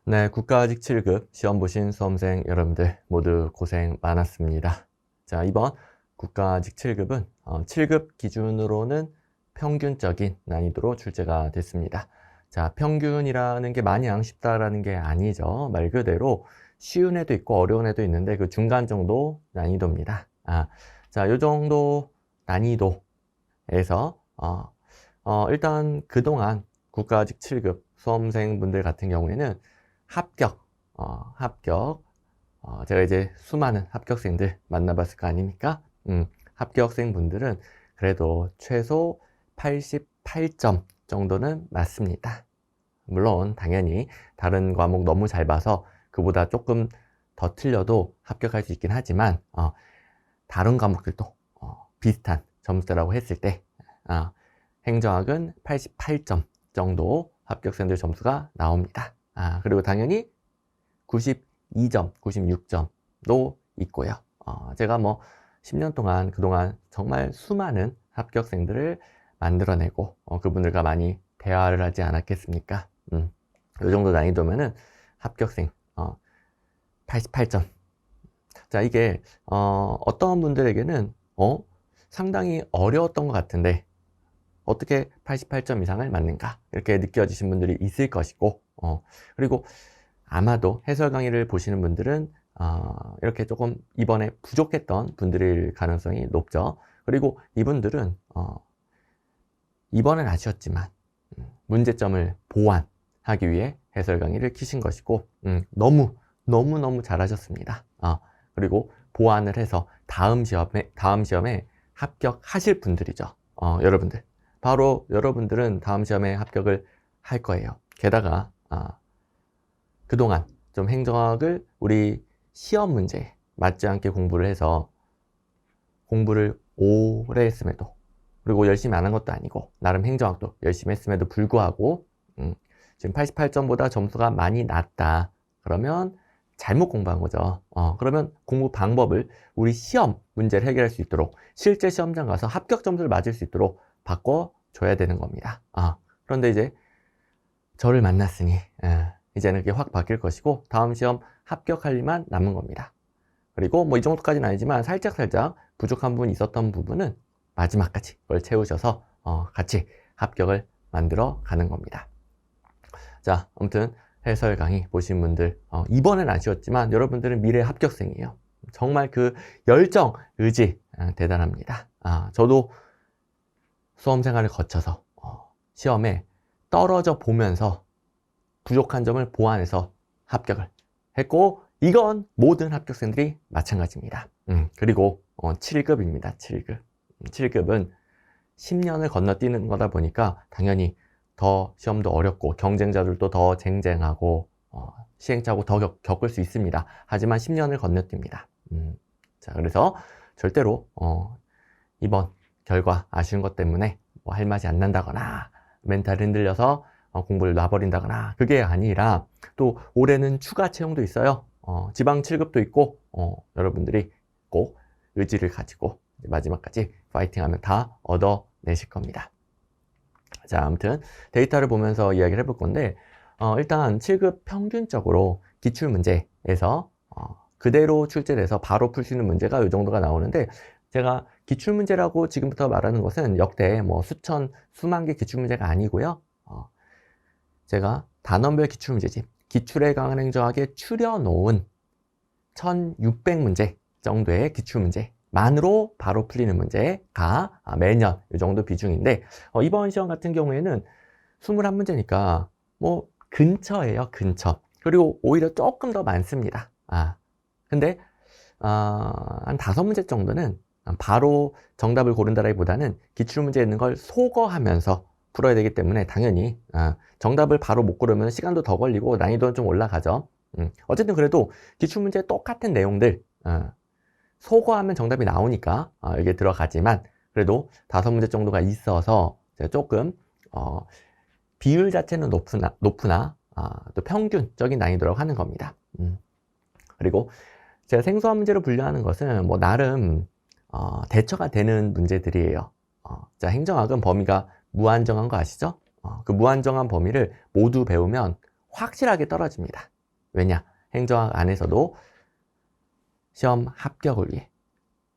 네, 국가직 7급 시험 보신 수험생 여러분들 모두 고생 많았습니다. 자, 이번 국가직 7급은 7급 기준으로는 평균적인 난이도로 출제가 됐습니다. 자, 평균이라는 게 마냥 쉽다라는 게 아니죠. 말 그대로 쉬운 애도 있고 어려운 애도 있는데 그 중간 정도 난이도입니다. 자, 요 정도 난이도에서 일단 그동안 국가직 7급 수험생분들 같은 경우에는 제가 이제 수많은 합격생들 만나봤을 거 아닙니까? 합격생분들은 그래도 최소 88점 정도는 맞습니다. 물론 당연히 다른 과목 너무 잘 봐서 그보다 조금 더 틀려도 합격할 수 있긴 하지만 다른 과목들도 비슷한 점수라고 했을 때 행정학은 88점 정도 합격생들 점수가 나옵니다. 그리고 당연히 92점, 96점도 있고요. 제가 뭐 10년 동안 그동안 정말 수많은 합격생들을 만들어내고 그분들과 많이 대화를 하지 않았겠습니까? 이 정도 난이도면은 합격생 88점. 자, 이게 어떤 분들에게는 상당히 어려웠던 것 같은데 어떻게 88점 이상을 맞는가 이렇게 느껴지신 분들이 있을 것이고 그리고 아마도 해설 강의를 보시는 분들은 이렇게 조금 이번에 부족했던 분들일 가능성이 높죠. 그리고 이분들은 이번엔 아쉬웠지만 문제점을 보완하기 위해 해설 강의를 키신 것이고 너무너무 잘하셨습니다. 그리고 보완을 해서 다음 시험에 합격하실 분들이죠. 여러분들. 바로 여러분들은 다음 시험에 합격을 할 거예요. 게다가 그동안 좀 행정학을 우리 시험 문제에 맞지 않게 공부를 해서 공부를 오래 했음에도 그리고 열심히 안 한 것도 아니고 나름 행정학도 열심히 했음에도 불구하고 지금 88점보다 점수가 많이 낮다. 그러면 잘못 공부한 거죠. 그러면 공부 방법을 우리 시험 문제를 해결할 수 있도록 실제 시험장 가서 합격 점수를 맞을 수 있도록 바꿔줘야 되는 겁니다. 그런데 이제 저를 만났으니 이제는 그게 확 바뀔 것이고 다음 시험 합격할 일만 남은 겁니다. 그리고 뭐 이 정도까지는 아니지만 살짝 부족한 부분이 있었던 부분은 마지막까지 그걸 채우셔서 같이 합격을 만들어 가는 겁니다. 자, 아무튼 해설 강의 보신 분들 이번엔 아쉬웠지만 여러분들은 미래 합격생이에요. 정말 그 열정, 의지 대단합니다. 저도 수험 생활을 거쳐서 시험에 떨어져 보면서 부족한 점을 보완해서 합격을 했고 이건 모든 합격생들이 마찬가지입니다. 그리고 7급입니다. 7급. 7급은 10년을 건너뛰는 거다 보니까 당연히 더 시험도 어렵고 경쟁자들도 더 쟁쟁하고 시행착오 더 겪을 수 있습니다. 하지만 10년을 건너뜁니다. 자, 그래서 절대로 이번 결과 아쉬운 것 때문에 뭐 할 맛이 안 난다거나 멘탈 흔들려서 공부를 놔버린다거나 그게 아니라 또 올해는 추가 채용도 있어요. 지방 7급도 있고 여러분들이 꼭 의지를 가지고 마지막까지 파이팅하면 다 얻어내실 겁니다. 자, 아무튼 데이터를 보면서 이야기를 해볼 건데 일단 7급 평균적으로 기출문제에서 그대로 출제돼서 바로 풀 수 있는 문제가 이 정도가 나오는데 제가 기출문제라고 지금부터 말하는 것은 역대 뭐 수만 개 기출문제가 아니고요. 제가 단원별 기출문제집 기출에 강한 행정학에 추려놓은 1600문제 정도의 기출문제만으로 바로 풀리는 문제가 매년 이 정도 비중인데 이번 시험 같은 경우에는 21문제니까 뭐 근처예요. 근처. 그리고 오히려 조금 더 많습니다. 근데 한 5문제 정도는 바로 정답을 고른다라기보다는 기출문제에 있는 걸 소거하면서 풀어야 되기 때문에 당연히 정답을 바로 못 고르면 시간도 더 걸리고 난이도는 좀 올라가죠. 어쨌든 그래도 기출문제 똑같은 내용들 소거하면 정답이 나오니까 여기에 들어가지만 그래도 5문제 정도가 있어서 제가 조금 비율 자체는 높으나 또 평균적인 난이도라고 하는 겁니다. 그리고 제가 생소한 문제로 분류하는 것은 뭐 나름 대처가 되는 문제들이에요. 자, 행정학은 범위가 무한정한 거 아시죠? 그 무한정한 범위를 모두 배우면 확실하게 떨어집니다. 왜냐? 행정학 안에서도 시험 합격을 위해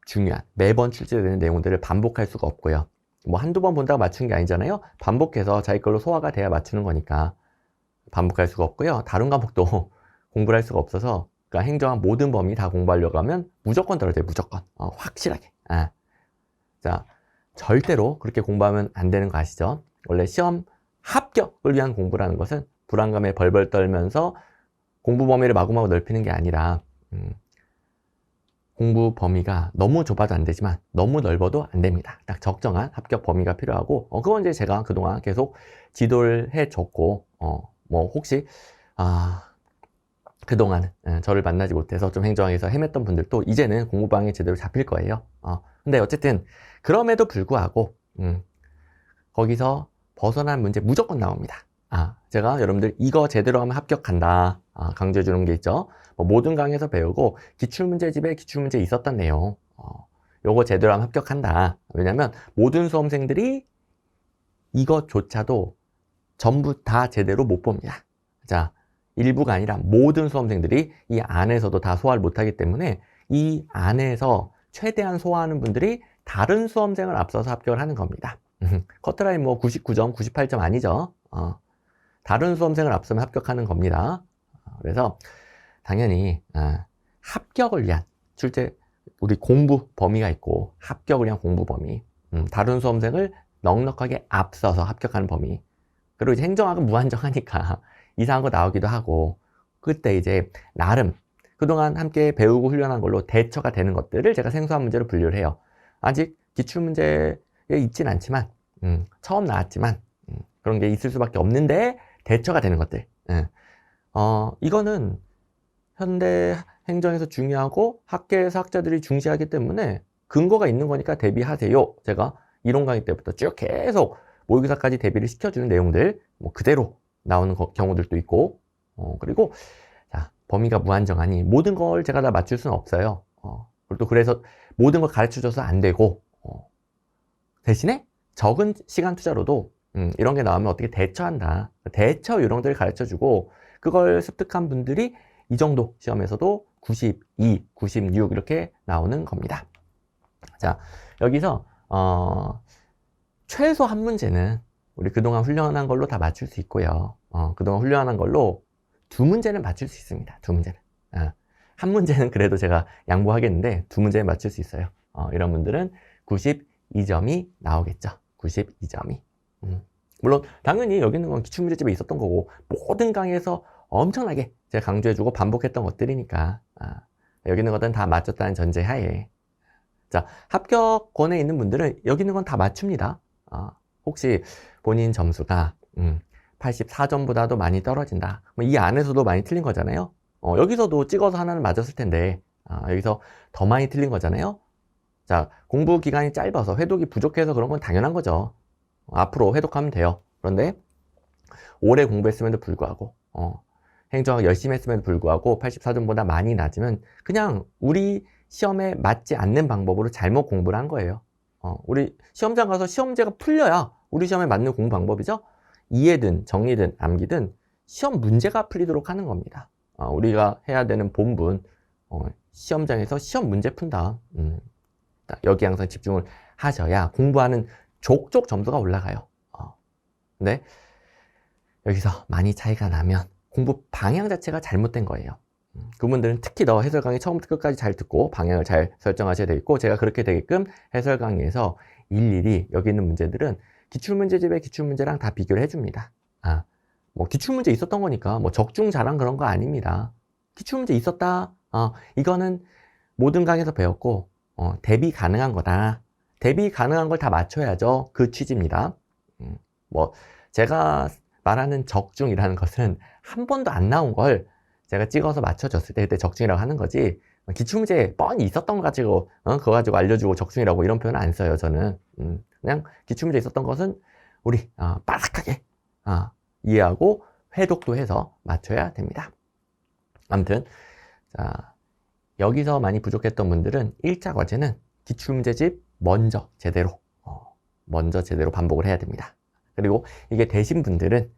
중요한 매번 출제되는 내용들을 반복할 수가 없고요. 뭐 한두 번 본다고 맞춘 게 아니잖아요. 반복해서 자기 걸로 소화가 돼야 맞추는 거니까 반복할 수가 없고요. 다른 과목도 공부를 할 수가 없어서, 그러니까 행정학 모든 범위 다 공부하려고 하면 무조건 떨어져요. 무조건. 확실하게. 자, 절대로 그렇게 공부하면 안 되는 거 아시죠? 원래 시험 합격을 위한 공부라는 것은 불안감에 벌벌 떨면서 공부 범위를 마구마구 넓히는 게 아니라 공부 범위가 너무 좁아도 안 되지만 너무 넓어도 안 됩니다. 딱 적정한 합격 범위가 필요하고, 그건 이제 제가 그동안 계속 지도를 해줬고, 뭐 혹시 그동안 저를 만나지 못해서 좀 행정학에서 헤맸던 분들도 이제는 공부 방향이 제대로 잡힐 거예요. 근데 어쨌든 그럼에도 불구하고 거기서 벗어난 문제 무조건 나옵니다. 제가 여러분들 이거 제대로 하면 합격한다 강조해 주는 게 있죠. 뭐 모든 강의에서 배우고 기출문제집에 기출문제 있었던 내용, 요거 제대로 하면 합격한다. 왜냐면 모든 수험생들이 이것조차도 전부 다 제대로 못 봅니다. 자, 일부가 아니라 모든 수험생들이 이 안에서도 다 소화를 못하기 때문에 이 안에서 최대한 소화하는 분들이 다른 수험생을 앞서서 합격을 하는 겁니다. 커트라인 뭐 99점, 98점 아니죠. 다른 수험생을 앞서면 합격하는 겁니다. 그래서 당연히 합격을 위한 출제, 우리 공부 범위가 있고 합격을 위한 공부 범위, 다른 수험생을 넉넉하게 앞서서 합격하는 범위, 그리고 이제 행정학은 무한정하니까 이상한 거 나오기도 하고, 그때 이제 나름 그동안 함께 배우고 훈련한 걸로 대처가 되는 것들을 제가 생소한 문제로 분류를 해요. 아직 기출문제에 있진 않지만 처음 나왔지만 그런 게 있을 수밖에 없는데 대처가 되는 것들, 이거는 현대 행정에서 중요하고 학계에서 학자들이 중시하기 때문에 근거가 있는 거니까 대비하세요. 제가 이론 강의 때부터 쭉 계속 모의고사까지 대비를 시켜주는 내용들 뭐 그대로 나오는 경우들도 있고, 그리고 자, 범위가 무한정하니 모든 걸 제가 다 맞출 수는 없어요. 그리고 또 그래서 모든 걸 가르쳐줘서 안 되고, 대신에 적은 시간 투자로도 이런 게 나오면 어떻게 대처한다, 대처 요령들을 가르쳐주고, 그걸 습득한 분들이 이 정도 시험에서도 92, 96 이렇게 나오는 겁니다. 자, 여기서 최소 한 문제는 우리 그동안 훈련한 걸로 다 맞출 수 있고요. 그동안 훈련한 걸로 두 문제는 맞출 수 있습니다. 두 문제는. 한 문제는 그래도 제가 양보하겠는데 두 문제는 맞출 수 있어요. 이런 분들은 92점이 나오겠죠. 92점이. 물론 당연히 여기 있는 건 기출문제집에 있었던 거고 모든 강의에서 엄청나게 제가 강조해주고 반복했던 것들이니까 여기 있는 것들은 다 맞췄다는 전제하에, 자, 합격권에 있는 분들은 여기 있는 건 다 맞춥니다. 혹시 본인 점수가 84점보다도 많이 떨어진다, 이 안에서도 많이 틀린 거잖아요. 여기서도 찍어서 하나는 맞았을 텐데 여기서 더 많이 틀린 거잖아요. 자, 공부 기간이 짧아서 회독이 부족해서 그런 건 당연한 거죠. 앞으로 회독하면 돼요. 그런데 오래 공부했음에도 불구하고 행정학 열심히 했음에도 불구하고 84점보다 많이 낮으면 그냥 우리 시험에 맞지 않는 방법으로 잘못 공부를 한 거예요. 우리 시험장 가서 시험제가 풀려야 우리 시험에 맞는 공부 방법이죠. 이해든 정리든 암기든 시험 문제가 풀리도록 하는 겁니다. 우리가 해야 되는 본분, 시험장에서 시험 문제 푼다. 여기 항상 집중을 하셔야 공부하는 족족 점수가 올라가요. 근데 여기서 많이 차이가 나면 공부 방향 자체가 잘못된 거예요. 그분들은 특히 더 해설 강의 처음부터 끝까지 잘 듣고 방향을 잘 설정하셔야 되겠고, 제가 그렇게 되게끔 해설 강의에서 일일이 여기 있는 문제들은 기출문제집의 기출문제랑 다 비교를 해줍니다. 뭐 기출문제 있었던 거니까 뭐 적중 자랑 그런 거 아닙니다. 기출문제 있었다. 이거는 모든 강의에서 배웠고 대비 가능한 거다. 대비 가능한 걸 다 맞춰야죠. 그 취지입니다. 뭐 제가 말하는 적중이라는 것은 한 번도 안 나온 걸 제가 찍어서 맞춰줬을 때 그때 적중이라고 하는 거지, 기출문제 뻔히 있었던 거 가지고 그거 가지고 알려주고 적중이라고 이런 표현은 안 써요. 저는 그냥 기출문제 있었던 것은 우리 빠삭하게 이해하고 회독도 해서 맞춰야 됩니다. 아무튼 자, 여기서 많이 부족했던 분들은 1차 과제는 기출문제집 먼저 제대로 반복을 해야 됩니다. 그리고 이게 되신 분들은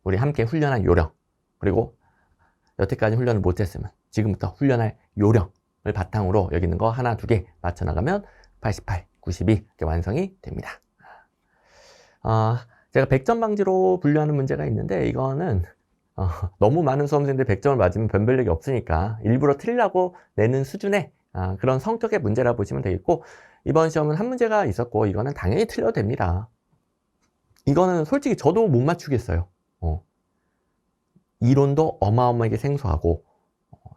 우리 함께 훈련한 요령, 그리고 여태까지 훈련을 못했으면 지금부터 훈련할 요령을 바탕으로 여기 있는 거 하나, 두 개 맞춰나가면 88, 92 이렇게 완성이 됩니다. 제가 100점 방지로 분류하는 문제가 있는데 이거는 너무 많은 수험생들이 100점을 맞으면 변별력이 없으니까 일부러 틀리려고 내는 수준의 그런 성격의 문제라 보시면 되겠고, 이번 시험은 한 문제가 있었고 이거는 당연히 틀려도 됩니다. 이거는 솔직히 저도 못 맞추겠어요. 이론도 어마어마하게 생소하고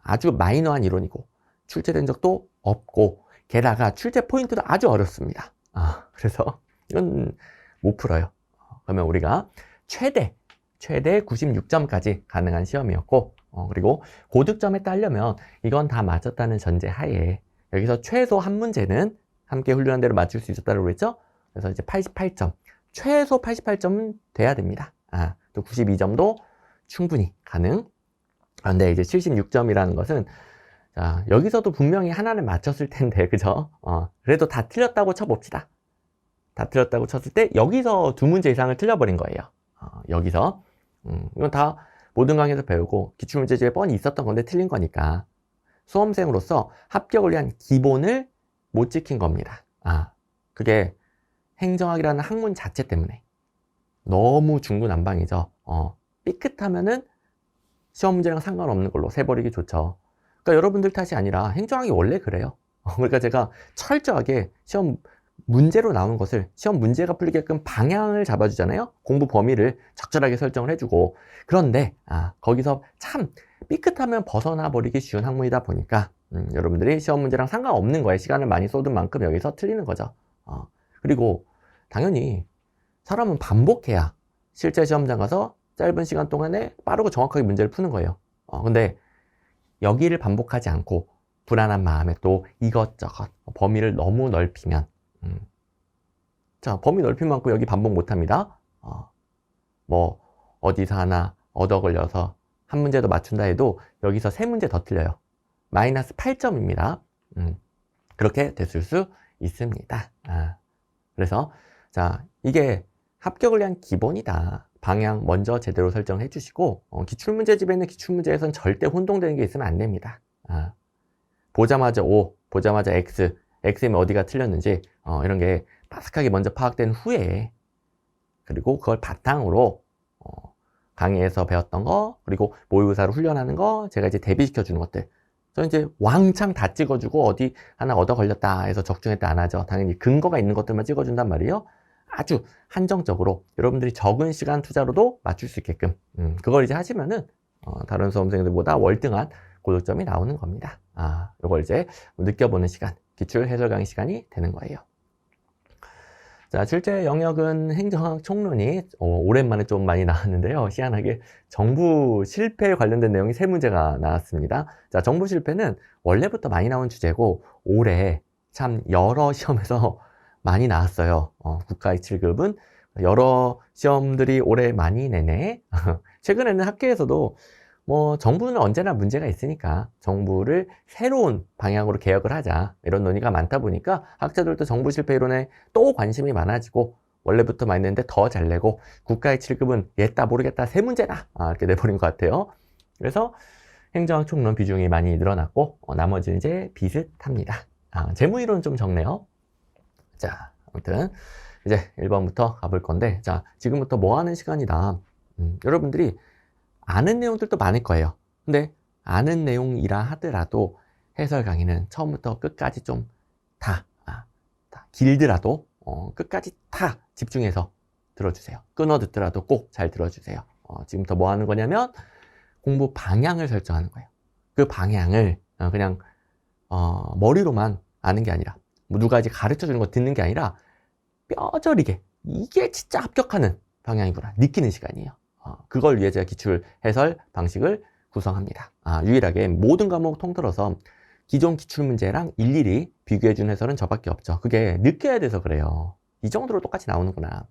아주 마이너한 이론이고 출제된 적도 없고 게다가 출제 포인트도 아주 어렵습니다. 그래서 이건 못 풀어요. 그러면 우리가 최대 96점까지 가능한 시험이었고, 그리고 고득점에 따르려면 이건 다 맞췄다는 전제 하에 여기서 최소 한 문제는 함께 훈련한 대로 맞출 수 있었다고 그랬죠? 그래서 이제 88점, 최소 88점은 돼야 됩니다. 또 92점도 충분히 가능. 그런데 이제 76점이라는 것은, 자, 여기서도 분명히 하나는 맞췄을 텐데, 그죠? 그래도 다 틀렸다고 쳐봅시다. 다 틀렸다고 쳤을 때 여기서 두 문제 이상을 틀려버린 거예요. 여기서 이건 다 모든 강의에서 배우고 기출문제집에 뻔히 있었던 건데 틀린 거니까 수험생으로서 합격을 위한 기본을 못 지킨 겁니다. 그게 행정학이라는 학문 자체 때문에 너무 중구난방이죠. 삐끗하면은 시험 문제랑 상관없는 걸로 세버리기 좋죠. 그러니까 여러분들 탓이 아니라 행정학이 원래 그래요. 그러니까 제가 철저하게 시험 문제로 나오는 것을 시험 문제가 풀리게끔 방향을 잡아주잖아요. 공부 범위를 적절하게 설정을 해주고. 그런데 거기서 참 삐끗하면 벗어나 버리기 쉬운 학문이다 보니까 여러분들이 시험 문제랑 상관없는 거에 시간을 많이 쏟은 만큼 여기서 틀리는 거죠. 그리고 당연히 사람은 반복해야 실제 시험장 가서 짧은 시간 동안에 빠르고 정확하게 문제를 푸는 거예요. 근데 여기를 반복하지 않고 불안한 마음에 또 이것저것 범위를 너무 넓히면, 자, 범위 넓힌 만큼 여기 반복 못 합니다. 뭐 어디서 하나 얻어 걸려서 한 문제도 맞춘다 해도 여기서 세 문제 더 틀려요. 마이너스 8점입니다. 그렇게 됐을 수 있습니다. 그래서 자, 이게 합격을 위한 기본이다. 방향 먼저 제대로 설정해 주시고, 기출문제집에는 기출문제에선 절대 혼동되는 게 있으면 안 됩니다. 보자마자 O, 보자마자 X, X이면 어디가 틀렸는지 이런 게 바삭하게 먼저 파악된 후에, 그리고 그걸 바탕으로 강의에서 배웠던 거, 그리고 모의고사로 훈련하는 거, 제가 이제 대비시켜 주는 것들, 저 이제 왕창 다 찍어주고 어디 하나 얻어 걸렸다 해서 적중했다 안 하죠. 당연히 근거가 있는 것들만 찍어준단 말이에요. 아주 한정적으로 여러분들이 적은 시간 투자로도 맞출 수 있게끔 그걸 이제 하시면은 다른 수험생들보다 월등한 고득점이 나오는 겁니다. 이걸 이제 느껴보는 시간, 기출 해설 강의 시간이 되는 거예요. 자, 출제 영역은 행정학 총론이 오랜만에 좀 많이 나왔는데요. 희한하게 정부 실패에 관련된 내용이 세 문제가 나왔습니다. 자, 정부 실패는 원래부터 많이 나온 주제고 올해 참 여러 시험에서 많이 나왔어요. 국가의 7급은 여러 시험들이 올해 많이 내네. 최근에는 학교에서도 뭐 정부는 언제나 문제가 있으니까 정부를 새로운 방향으로 개혁을 하자 이런 논의가 많다 보니까 학자들도 정부 실패 이론에 또 관심이 많아지고 원래부터 많이 냈는데 더 잘 내고 국가의 7급은 얘다 모르겠다 세 문제다 이렇게 내버린 것 같아요. 그래서 행정학 총론 비중이 많이 늘어났고 나머지는 이제 비슷합니다. 재무이론은 좀 적네요. 자, 아무튼 이제 1번부터 가볼 건데, 자, 지금부터 뭐 하는 시간이다. 여러분들이 아는 내용들도 많을 거예요. 근데 아는 내용이라 하더라도 해설 강의는 처음부터 끝까지 좀 다 길더라도 끝까지 다 집중해서 들어주세요. 끊어 듣더라도 꼭 잘 들어주세요. 지금부터 뭐 하는 거냐면 공부 방향을 설정하는 거예요. 그 방향을 그냥 머리로만 아는 게 아니라 뭐 누가 이제 가르쳐 주는 거 듣는 게 아니라 뼈저리게 이게 진짜 합격하는 방향이구나 느끼는 시간이에요. 그걸 위해 제가 기출 해설 방식을 구성합니다. 유일하게 모든 과목 통틀어서 기존 기출 문제랑 일일이 비교해 준 해설은 저밖에 없죠. 그게 느껴야 돼서 그래요. 이 정도로 똑같이 나오는구나.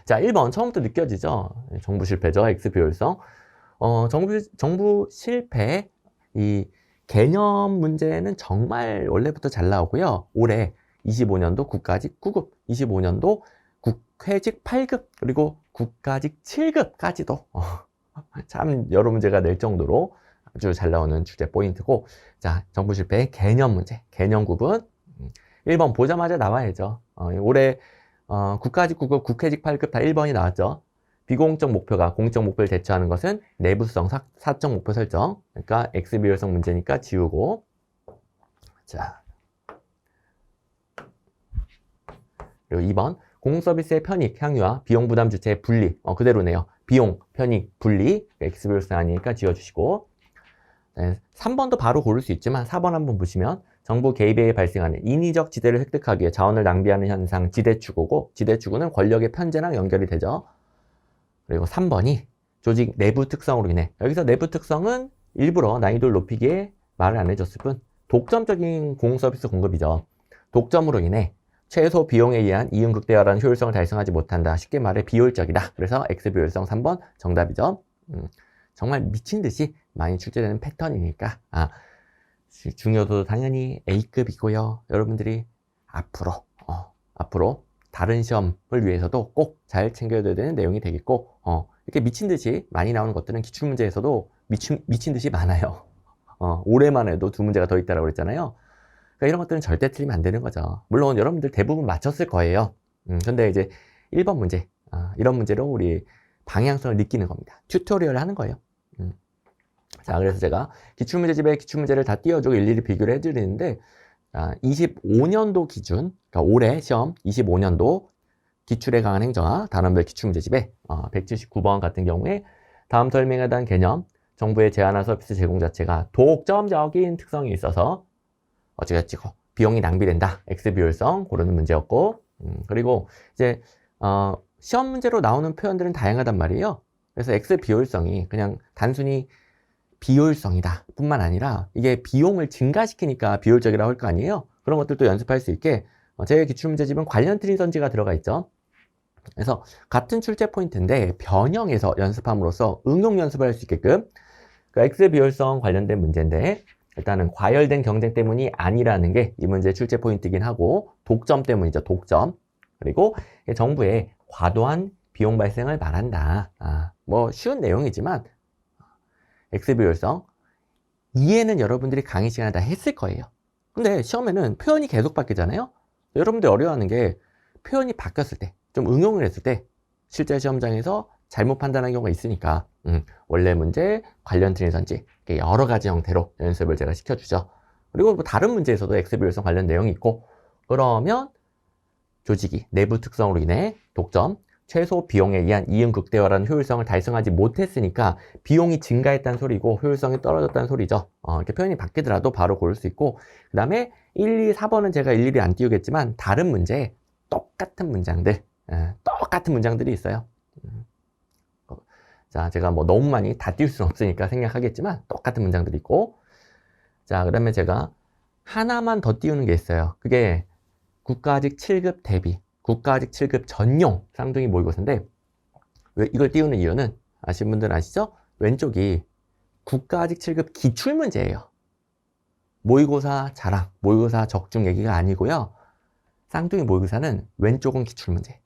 자, 1번 처음부터 느껴지죠. 정부 실패죠. X 비효율성. 정부 실패 이 개념 문제는 정말 원래부터 잘 나오고요. 올해 25년도 국가직 9급, 25년도 국회직 8급, 그리고 국가직 7급까지도 참 여러 문제가 낼 정도로 아주 잘 나오는 주제 포인트고, 자, 정부 실패의 개념 문제, 개념 구분. 1번 보자마자 나와야죠. 올해 국가직 9급, 국회직 8급 다 1번이 나왔죠. 비공적 목표가 공적 목표를 대처하는 것은 내부성 사적 목표 설정. 그러니까 X 비율성 문제니까 지우고. 자, 그리고 2번 공공서비스의 편익, 향유와 비용 부담 주체의 분리. 그대로네요. 비용, 편익, 분리. X 비율성 아니니까 지워주시고. 네, 3번도 바로 고를 수 있지만 4번 한번 보시면 정부 개입에 의해 발생하는 인위적 지대를 획득하기 위해 자원을 낭비하는 현상 지대추구고, 지대추구는 권력의 편제랑 연결이 되죠. 그리고 3번이 조직 내부 특성으로 인해, 여기서 내부 특성은 일부러 난이도를 높이기에 말을 안 해줬을 뿐 독점적인 공공서비스 공급이죠. 독점으로 인해 최소 비용에 의한 이윤 극대화라는 효율성을 달성하지 못한다. 쉽게 말해 비효율적이다. 그래서 X 비효율성 3번 정답이죠. 정말 미친 듯이 많이 출제되는 패턴이니까 중요도 당연히 A급이고요. 여러분들이 앞으로 다른 시험을 위해서도 꼭 잘 챙겨야 되는 내용이 되겠고, 이렇게 미친 듯이 많이 나오는 것들은 기출문제에서도 미친 듯이 많아요. 올해만 해도 2문제가 더 있다라고 그랬잖아요. 그러니까 이런 것들은 절대 틀리면 안 되는 거죠. 물론 여러분들 대부분 맞췄을 거예요. 근데 이제 1번 문제, 이런 문제로 우리 방향성을 느끼는 겁니다. 튜토리얼을 하는 거예요. 자, 그래서 제가 기출문제집에 기출문제를 다 띄워주고 일일이 비교를 해드리는데, 25년도 기준, 그러니까 올해 시험 25년도 기출에 강한 행정화 단원별 기출문제집에 179번 같은 경우에 다음 설명에 대한 개념, 정부의 제한화 서비스 제공 자체가 독점적인 특성이 있어서 어찌어찌고 비용이 낭비된다. X 비율성 고르는 문제였고, 그리고 이제 시험 문제로 나오는 표현들은 다양하단 말이에요. 그래서 X 비효율성이 그냥 단순히 비효율성이다 뿐만 아니라 이게 비용을 증가시키니까 비효율적이라고 할 거 아니에요. 그런 것들도 연습할 수 있게 제 기출문제집은 관련 트리선지가 들어가 있죠. 그래서 같은 출제 포인트인데 변형해서 연습함으로써 응용 연습을 할 수 있게끔, 그 X 비효율성 관련된 문제인데 일단은 과열된 경쟁 때문이 아니라는 게 이 문제의 출제 포인트이긴 하고, 독점 때문이죠. 독점. 그리고 정부의 과도한 비용 발생을 말한다. 뭐 쉬운 내용이지만 X 비효율성 이해는 여러분들이 강의 시간에 다 했을 거예요. 근데 시험에는 표현이 계속 바뀌잖아요. 여러분들이 어려워하는 게 표현이 바뀌었을 때, 좀 응용을 했을 때 실제 시험장에서 잘못 판단한 경우가 있으니까 원래 문제, 관련 트리선지 여러 가지 형태로 연습을 제가 시켜주죠. 그리고 뭐 다른 문제에서도 X 비율성 관련 내용이 있고, 그러면 조직이 내부 특성으로 인해 독점, 최소 비용에 의한 이윤 극대화라는 효율성을 달성하지 못했으니까 비용이 증가했다는 소리고 효율성이 떨어졌다는 소리죠. 이렇게 표현이 바뀌더라도 바로 고를 수 있고, 그 다음에 1, 2, 4번은 제가 일일이 안 띄우겠지만 다른 문제에 똑같은 문장들이 있어요. 자, 제가 뭐 너무 많이 다 띄울 수는 없으니까 생략하겠지만 똑같은 문장들이 있고, 자, 그 다음에 제가 하나만 더 띄우는 게 있어요. 그게 국가직 7급 대비, 국가직 7급 전용 쌍둥이 모의고사인데, 왜 이걸 띄우는 이유는 아시는 분들은 아시죠? 왼쪽이 국가직 7급 기출문제예요. 모의고사 자랑, 모의고사 적중 얘기가 아니고요. 쌍둥이 모의고사는 왼쪽은 기출문제,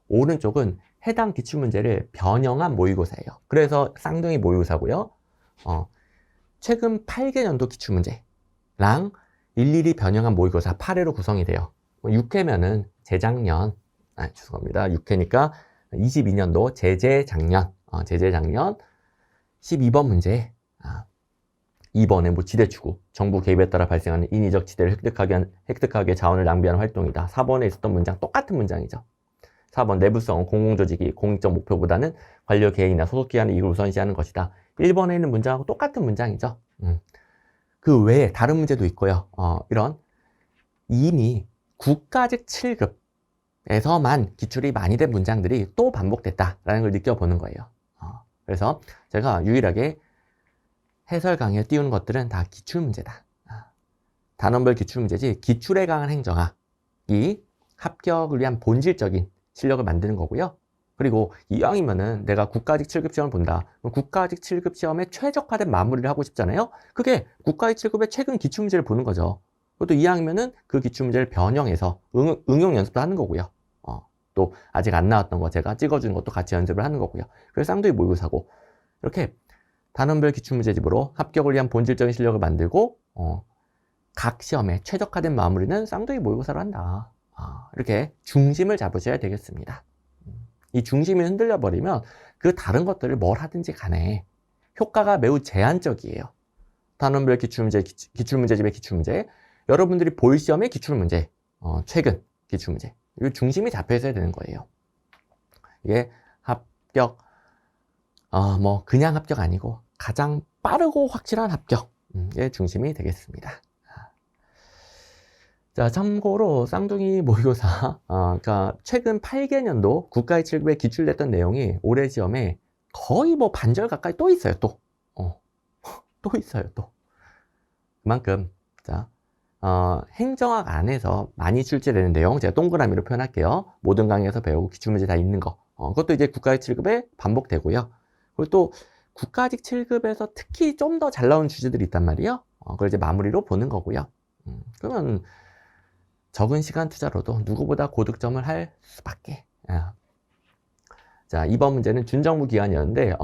오른쪽은 해당 기출문제를 변형한 모의고사예요. 그래서 쌍둥이 모의고사고요. 최근 8개년도 기출문제랑 일일이 변형한 모의고사 8회로 구성이 돼요. 6회면은 재작년, 죄송합니다. 6회니까 22년도 재재작년 12번 문제, 2번에 뭐 지대추구, 정부 개입에 따라 발생하는 인위적 지대를 획득하기 위해 자원을 낭비하는 활동이다. 4번에 있었던 문장 똑같은 문장이죠. 4번 내부성은 공공조직이 공익적 목표보다는 관료 개인이나 소속기관의 이익을 우선시하는 것이다. 1번에 있는 문장하고 똑같은 문장이죠. 그 외에 다른 문제도 있고요. 이런 이미 국가직 7급에서만 기출이 많이 된 문장들이 또 반복됐다라는 걸 느껴보는 거예요. 그래서 제가 유일하게 해설 강의에 띄우는 것들은 다 기출문제다. 단원별 기출문제지 기출에 강한 행정학이 합격을 위한 본질적인 실력을 만드는 거고요. 그리고 이왕이면은 내가 국가직 7급 시험을 본다. 그럼 국가직 7급 시험에 최적화된 마무리를 하고 싶잖아요. 그게 국가직 7급의 최근 기출문제를 보는 거죠. 그것도 이왕이면은 그 기출문제를 변형해서 응용 연습도 하는 거고요. 또 아직 안 나왔던 거 제가 찍어주는 것도 같이 연습을 하는 거고요. 그래서 쌍둥이 모의고사고, 이렇게 단원별 기출문제집으로 합격을 위한 본질적인 실력을 만들고 각 시험에 최적화된 마무리는 쌍둥이 모의고사로 한다. 이렇게 중심을 잡으셔야 되겠습니다. 이 중심이 흔들려 버리면 그 다른 것들을 뭘 하든지 간에 효과가 매우 제한적이에요. 단원별 기출문제, 기출문제집의 기출문제, 여러분들이 볼 시험의 기출문제, 최근 기출문제, 이 중심이 잡혀 있어야 되는 거예요. 이게 합격, 뭐 그냥 합격 아니고 가장 빠르고 확실한 합격의 중심이 되겠습니다. 자, 참고로 쌍둥이 모의고사, 그러니까 최근 8개년도 국가의 7급에 기출됐던 내용이 올해 시험에 거의 뭐 반절 가까이 또 있어요, 또. 또 있어요, 또. 그만큼, 자, 행정학 안에서 많이 출제되는 내용, 제가 동그라미로 표현할게요. 모든 강의에서 배우고 기출문제 다 있는 거. 그것도 이제 국가의 7급에 반복되고요. 그리고 또 국가직 7급에서 특히 좀 더 잘 나온 주제들이 있단 말이에요. 그걸 이제 마무리로 보는 거고요. 그러면 적은 시간 투자로도 누구보다 고득점을 할 수밖에. 자, 이번 문제는 준정부 기간이었는데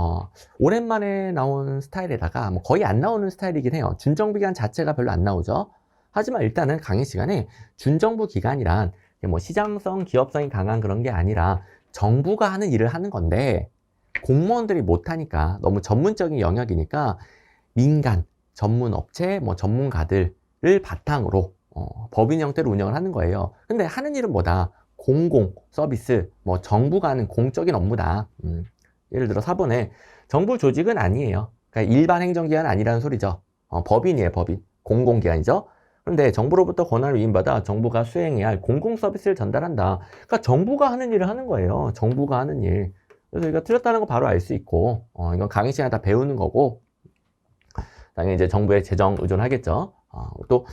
오랜만에 나온 스타일에다가 뭐 거의 안 나오는 스타일이긴 해요. 준정부 기간 자체가 별로 안 나오죠. 하지만 일단은 강의 시간에 준정부 기간이란 뭐 시장성, 기업성이 강한 그런 게 아니라 정부가 하는 일을 하는 건데 공무원들이 못하니까 너무 전문적인 영역이니까 민간, 전문 업체, 뭐 전문가들을 바탕으로 법인 형태로 운영을 하는 거예요. 근데 하는 일은 뭐다? 공공 서비스, 뭐 정부가 하는 공적인 업무다. 예를 들어 4번에 정부 조직은 아니에요. 그러니까 일반 행정기관 아니라는 소리죠. 법인이에요, 법인. 공공기관이죠. 그런데 정부로부터 권한을 위임받아 정부가 수행해야 할 공공 서비스를 전달한다. 그러니까 정부가 하는 일을 하는 거예요. 정부가 하는 일. 그래서 이거 틀렸다는 거 바로 알 수 있고, 이건 강의 시간에 다 배우는 거고, 당연히 이제 정부의 재정 의존하겠죠. 또,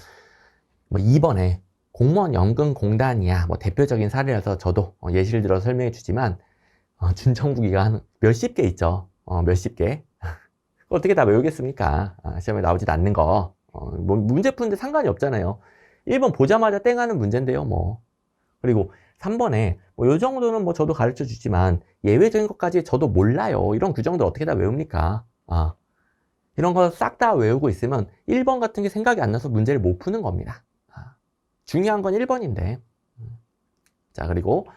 뭐 2번에 공무원 연금 공단이야. 뭐 대표적인 사례라서 저도 예시를 들어 설명해 주지만, 준정부 기간 몇십 개 있죠. 몇십 개. 어떻게 다 외우겠습니까? 시험에 나오지도 않는 거. 뭐 문제 푸는데 상관이 없잖아요. 1번 보자마자 땡 하는 문제인데요, 뭐. 그리고 3번에 뭐 요 정도는 뭐 저도 가르쳐 주지만 예외적인 것까지 저도 몰라요. 이런 규정들 어떻게 다 외웁니까? 이런 거 싹 다 외우고 있으면 1번 같은 게 생각이 안 나서 문제를 못 푸는 겁니다. 중요한 건 1번인데. 자, 그리고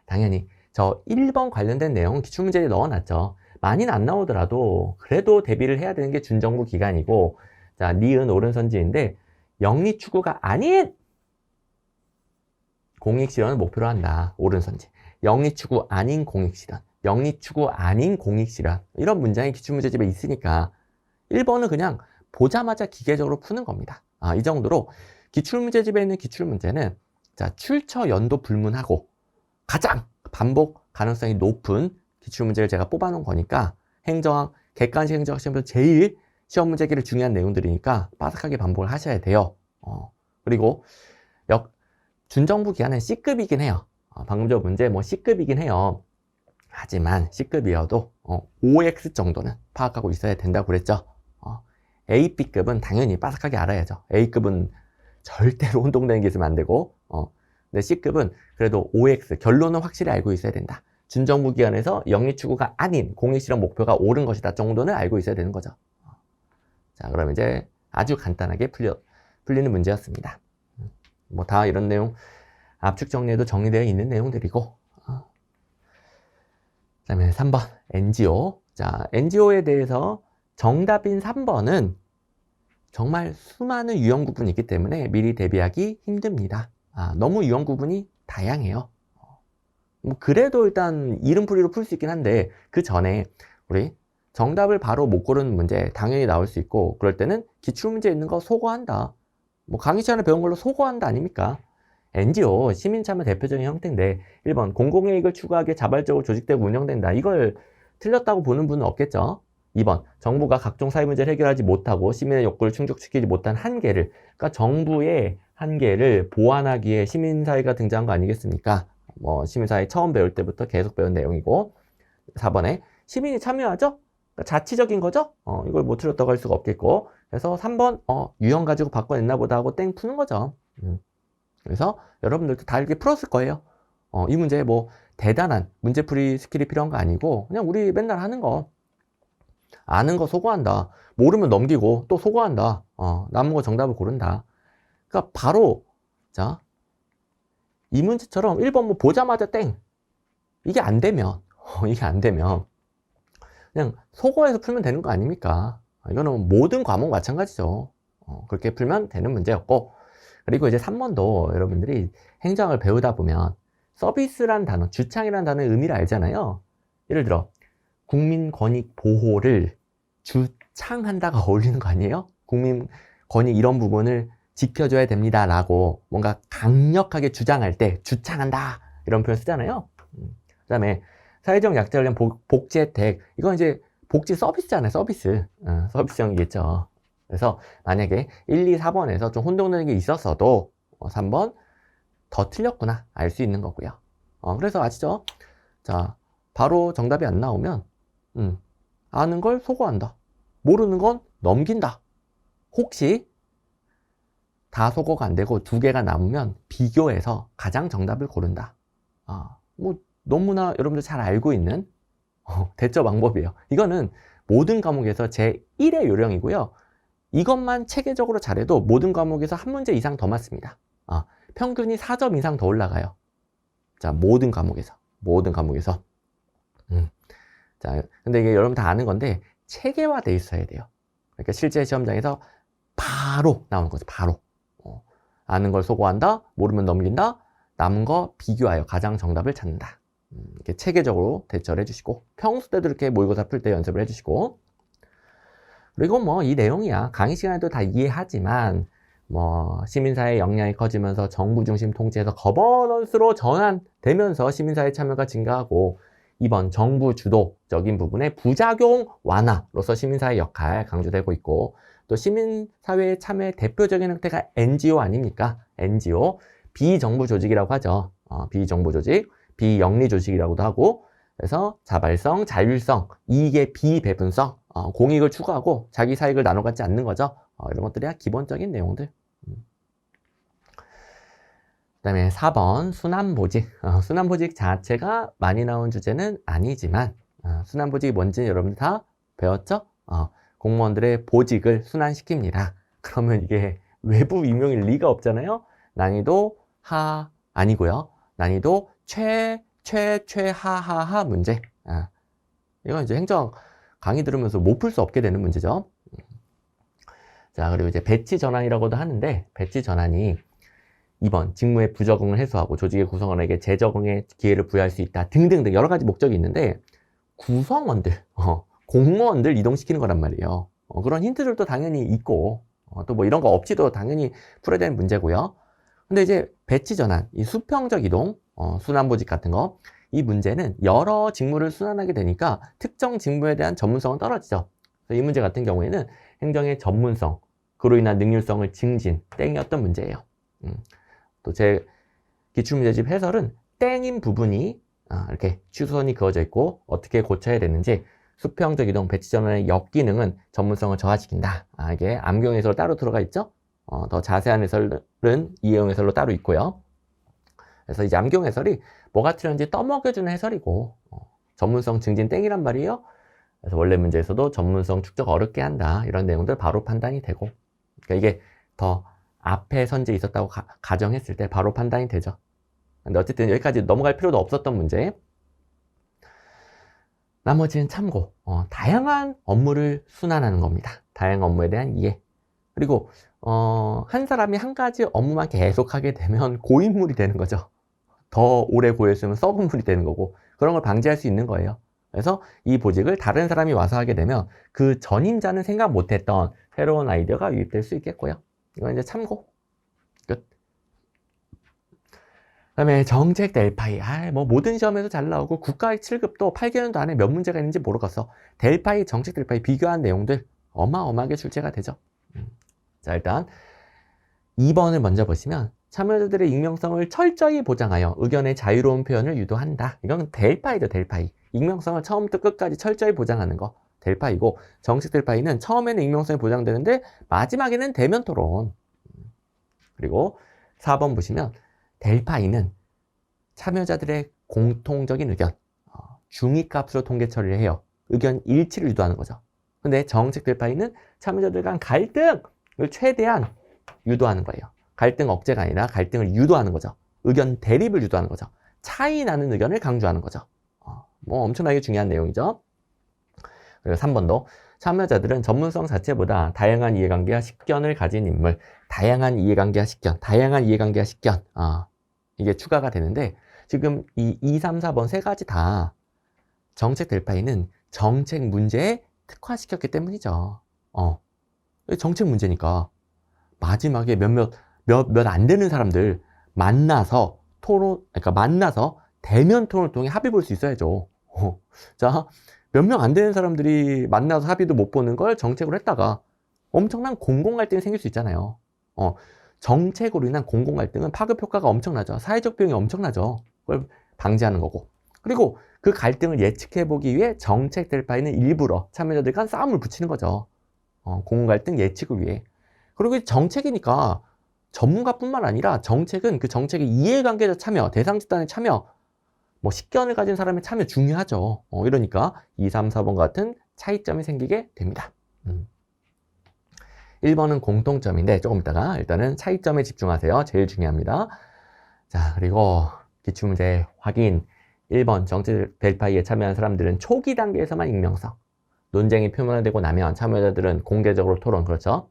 당연히 저 1번 관련된 내용은 기출문제에 넣어놨죠. 많이는 안 나오더라도 그래도 대비를 해야 되는 게 준정부 기간이고, 자, 니은 오른선지인데 영리 추구가 아닌 공익실현을 목표로 한다. 오른선지. 영리추구 아닌 공익실현. 영리추구 아닌 공익실현. 이런 문장이 기출문제집에 있으니까 1번은 그냥 보자마자 기계적으로 푸는 겁니다. 이 정도로 기출문제집에 있는 기출문제는 자, 출처 연도 불문하고 가장 반복 가능성이 높은 기출문제를 제가 뽑아놓은 거니까 행정학, 객관식 행정학 시험에서 제일 시험 문제기를 중요한 내용들이니까 빠삭하게 반복을 하셔야 돼요. 그리고 준정부 기간은 C급이긴 해요. 방금 저 문제 뭐 C급이긴 해요. 하지만 C급이어도 OX 정도는 파악하고 있어야 된다고 그랬죠. A, B급은 당연히 빠삭하게 알아야죠. A급은 절대로 혼동되는 게 있으면 안 되고, 근데 C급은 그래도 OX, 결론은 확실히 알고 있어야 된다. 준정부 기간에서 영리추구가 아닌 공익실현 목표가 옳은 것이다 정도는 알고 있어야 되는 거죠. 자, 그럼 이제 아주 간단하게 풀리는 문제였습니다. 뭐 다 이런 내용 압축 정리에도 정리되어 있는 내용들이고, 그 다음에 3번 NGO. 자, NGO에 대해서 정답인 3번은 정말 수많은 유형 구분이 있기 때문에 미리 대비하기 힘듭니다. 너무 유형 구분이 다양해요. 뭐 그래도 일단 이름풀이로 풀 수 있긴 한데 그 전에 우리 정답을 바로 못 고르는 문제 당연히 나올 수 있고, 그럴 때는 기출문제 있는 거 소거한다. 뭐 강의 시간에 배운 걸로 소거한다 아닙니까? NGO, 시민참여 대표적인 형태인데 1번 공공이익을 추구하기에 자발적으로 조직되고 운영된다. 이걸 틀렸다고 보는 분은 없겠죠. 2번 정부가 각종 사회 문제를 해결하지 못하고 시민의 욕구를 충족시키지 못한 한계를, 그러니까 정부의 한계를 보완하기에 시민사회가 등장한 거 아니겠습니까? 뭐 시민사회 처음 배울 때부터 계속 배운 내용이고, 4번에 시민이 참여하죠? 그러니까 자치적인 거죠? 이걸 못 틀렸다고 할 수가 없겠고, 그래서 3번 유형 가지고 바꿔냈나 보다 하고 땡 푸는 거죠. 그래서 여러분들도 다 이렇게 풀었을 거예요. 이 문제에 뭐 대단한 문제풀이 스킬이 필요한 거 아니고 그냥 우리 맨날 하는 거. 아는 거 소거한다. 모르면 넘기고 또 소거한다. 남은 거 정답을 고른다. 그러니까 바로 자, 이 문제처럼 1번 뭐 보자마자 땡. 이게 안 되면 이게 안 되면 그냥 소거해서 풀면 되는 거 아닙니까? 이거는 모든 과목 마찬가지죠. 그렇게 풀면 되는 문제였고, 그리고 이제 3번도 여러분들이 행정을 배우다 보면 서비스란 단어, 주창이라는 단어의 의미를 알잖아요. 예를 들어 국민 권익 보호를 주창한다가 어울리는 거 아니에요? 국민 권익 이런 부분을 지켜줘야 됩니다 라고 뭔가 강력하게 주장할 때 주창한다 이런 표현 쓰잖아요. 그 다음에 사회적 약자를 위한 복지 혜택, 이건 이제 복지 서비스잖아요. 서비스. 서비스형이겠죠. 그래서 만약에 1, 2, 4번에서 좀 혼동되는 게 있었어도 3번 더 틀렸구나 알 수 있는 거고요. 그래서 아시죠? 자, 바로 정답이 안 나오면 아는 걸 소거한다. 모르는 건 넘긴다. 혹시 다 소거가 안 되고 두 개가 남으면 비교해서 가장 정답을 고른다. 뭐 너무나 여러분들 잘 알고 있는 대처 방법이에요. 이거는 모든 과목에서 제1의 요령이고요. 이것만 체계적으로 잘해도 모든 과목에서 한 문제 이상 더 맞습니다. 평균이 4점 이상 더 올라가요. 자, 모든 과목에서. 자, 근데 이게 여러분 다 아는 건데 체계화돼 있어야 돼요. 그러니까 실제 시험장에서 바로 나오는 거죠. 바로. 아는 걸 소거한다, 모르면 넘긴다, 남은 거 비교하여 가장 정답을 찾는다. 이렇게 체계적으로 대처를 해주시고, 평소 때도 이렇게 모의고사 풀 때 연습을 해주시고, 그리고 뭐 이 내용이야 강의 시간에도 다 이해하지만 뭐 시민사회 역량이 커지면서 정부 중심 통치에서 거버넌스로 전환되면서 시민사회 참여가 증가하고, 이번 정부 주도적인 부분의 부작용 완화로서 시민사회 역할 강조되고 있고, 또 시민사회의 참여의 대표적인 형태가 NGO 아닙니까? NGO, 비정부 조직이라고 하죠. 비정부 조직, 비영리 조직이라고도 하고, 그래서 자발성, 자율성, 이익의 비배분성, 공익을 추구하고 자기 사익을 나눠 갖지 않는 거죠. 이런 것들이 기본적인 내용들. 그 다음에 4번 순환보직. 순환보직 자체가 많이 나온 주제는 아니지만 순환보직이 뭔지 여러분들 다 배웠죠? 공무원들의 보직을 순환시킵니다. 그러면 이게 외부 임용일 리가 없잖아요. 난이도 하 아니고요. 난이도 최하하하 문제. 이건 이제 행정 강의 들으면서 못 풀 수 없게 되는 문제죠. 자, 그리고 이제 배치 전환이라고도 하는데, 배치 전환이 2번 직무의 부적응을 해소하고 조직의 구성원에게 재적응의 기회를 부여할 수 있다 등등등 여러 가지 목적이 있는데, 구성원들, 공무원들 이동시키는 거란 말이에요. 그런 힌트들도 당연히 있고, 또 뭐 이런 거 없이도 당연히 풀어야 되는 문제고요. 근데 이제 배치 전환, 이 수평적 이동, 순환보직 같은 거, 이 문제는 여러 직무를 순환하게 되니까 특정 직무에 대한 전문성은 떨어지죠. 그래서 이 문제 같은 경우에는 행정의 전문성, 그로 인한 능률성을 증진, 땡이었던 문제예요. 또 제 기출문제집 해설은 땡인 부분이 이렇게 취소선이 그어져 있고 어떻게 고쳐야 되는지, 수평적 이동, 배치 전환의 역기능은 전문성을 저하시킨다. 이게 암경 해설 따로 들어가 있죠. 더 자세한 해설은 이해용 해설로 따로 있고요. 그래서 이제 암경 해설이 뭐가 틀렸는지 떠먹여주는 해설이고, 전문성 증진 땡이란 말이에요. 그래서 원래 문제에서도 전문성 축적 어렵게 한다, 이런 내용들 바로 판단이 되고, 그러니까 이게 더 앞에 선지 있었다고 가정했을 때 바로 판단이 되죠. 근데 어쨌든 여기까지 넘어갈 필요도 없었던 문제. 나머지는 참고, 다양한 업무를 순환하는 겁니다. 다양한 업무에 대한 이해. 그리고 한 사람이 한 가지 업무만 계속 하게 되면 고인물이 되는 거죠. 더 오래 고였으면 썩은 물이 되는 거고, 그런 걸 방지할 수 있는 거예요. 그래서 이 보직을 다른 사람이 와서 하게 되면 그 전임자는 생각 못했던 새로운 아이디어가 유입될 수 있겠고요. 이건 이제 참고. 끝. 그 다음에 정책 델파이. 뭐 모든 시험에서 잘 나오고 국가학 7급도 8개년도 안에 몇 문제가 있는지 모르겠어. 델파이, 정책 델파이 비교한 내용들 어마어마하게 출제가 되죠. 자, 일단 2번을 먼저 보시면, 참여자들의 익명성을 철저히 보장하여 의견의 자유로운 표현을 유도한다. 이건 델파이죠, 델파이. 익명성을 처음부터 끝까지 철저히 보장하는 거 델파이고, 정책 델파이는 처음에는 익명성이 보장되는데 마지막에는 대면 토론. 그리고 4번 보시면 델파이는 참여자들의 공통적인 의견, 중위값으로 통계 처리를 해요. 의견 일치를 유도하는 거죠. 근데 정책 델파이는 참여자들 간 갈등을 최대한 유도하는 거예요. 갈등 억제가 아니라 갈등을 유도하는 거죠. 의견 대립을 유도하는 거죠. 차이 나는 의견을 강조하는 거죠. 뭐 엄청나게 중요한 내용이죠. 그리고 3번도 참여자들은 전문성 자체보다 다양한 이해관계와 식견을 가진 인물, 다양한 이해관계와 식견, 이게 추가가 되는데 지금 이 2, 3, 4번 세 가지 다 정책 델파이는 정책 문제에 특화시켰기 때문이죠. 정책 문제니까 마지막에 몇 안 되는 사람들 만나서 그러니까 만나서 대면 토론을 통해 합의 볼 수 있어야죠. 자, 몇 명 안 되는 사람들이 만나서 합의도 못 보는 걸 정책으로 했다가 엄청난 공공 갈등이 생길 수 있잖아요. 정책으로 인한 공공 갈등은 파급 효과가 엄청나죠. 사회적 비용이 엄청나죠. 그걸 방지하는 거고. 그리고 그 갈등을 예측해 보기 위해 정책 델파이는 일부러 참여자들 간 싸움을 붙이는 거죠. 공공 갈등 예측을 위해. 그리고 정책이니까 전문가뿐만 아니라 정책은 그 정책의 이해관계자 참여, 대상 집단의 참여, 뭐 식견을 가진 사람의 참여 중요하죠. 이러니까 2, 3, 4번 같은 차이점이 생기게 됩니다. 1번은 공통점인데 조금 이따가 일단은 차이점에 집중하세요. 제일 중요합니다. 자, 그리고 기출문제 확인. 1번 정책 델파이에 참여한 사람들은 초기 단계에서만 익명성, 논쟁이 표면화되고 나면 참여자들은 공개적으로 토론, 그렇죠?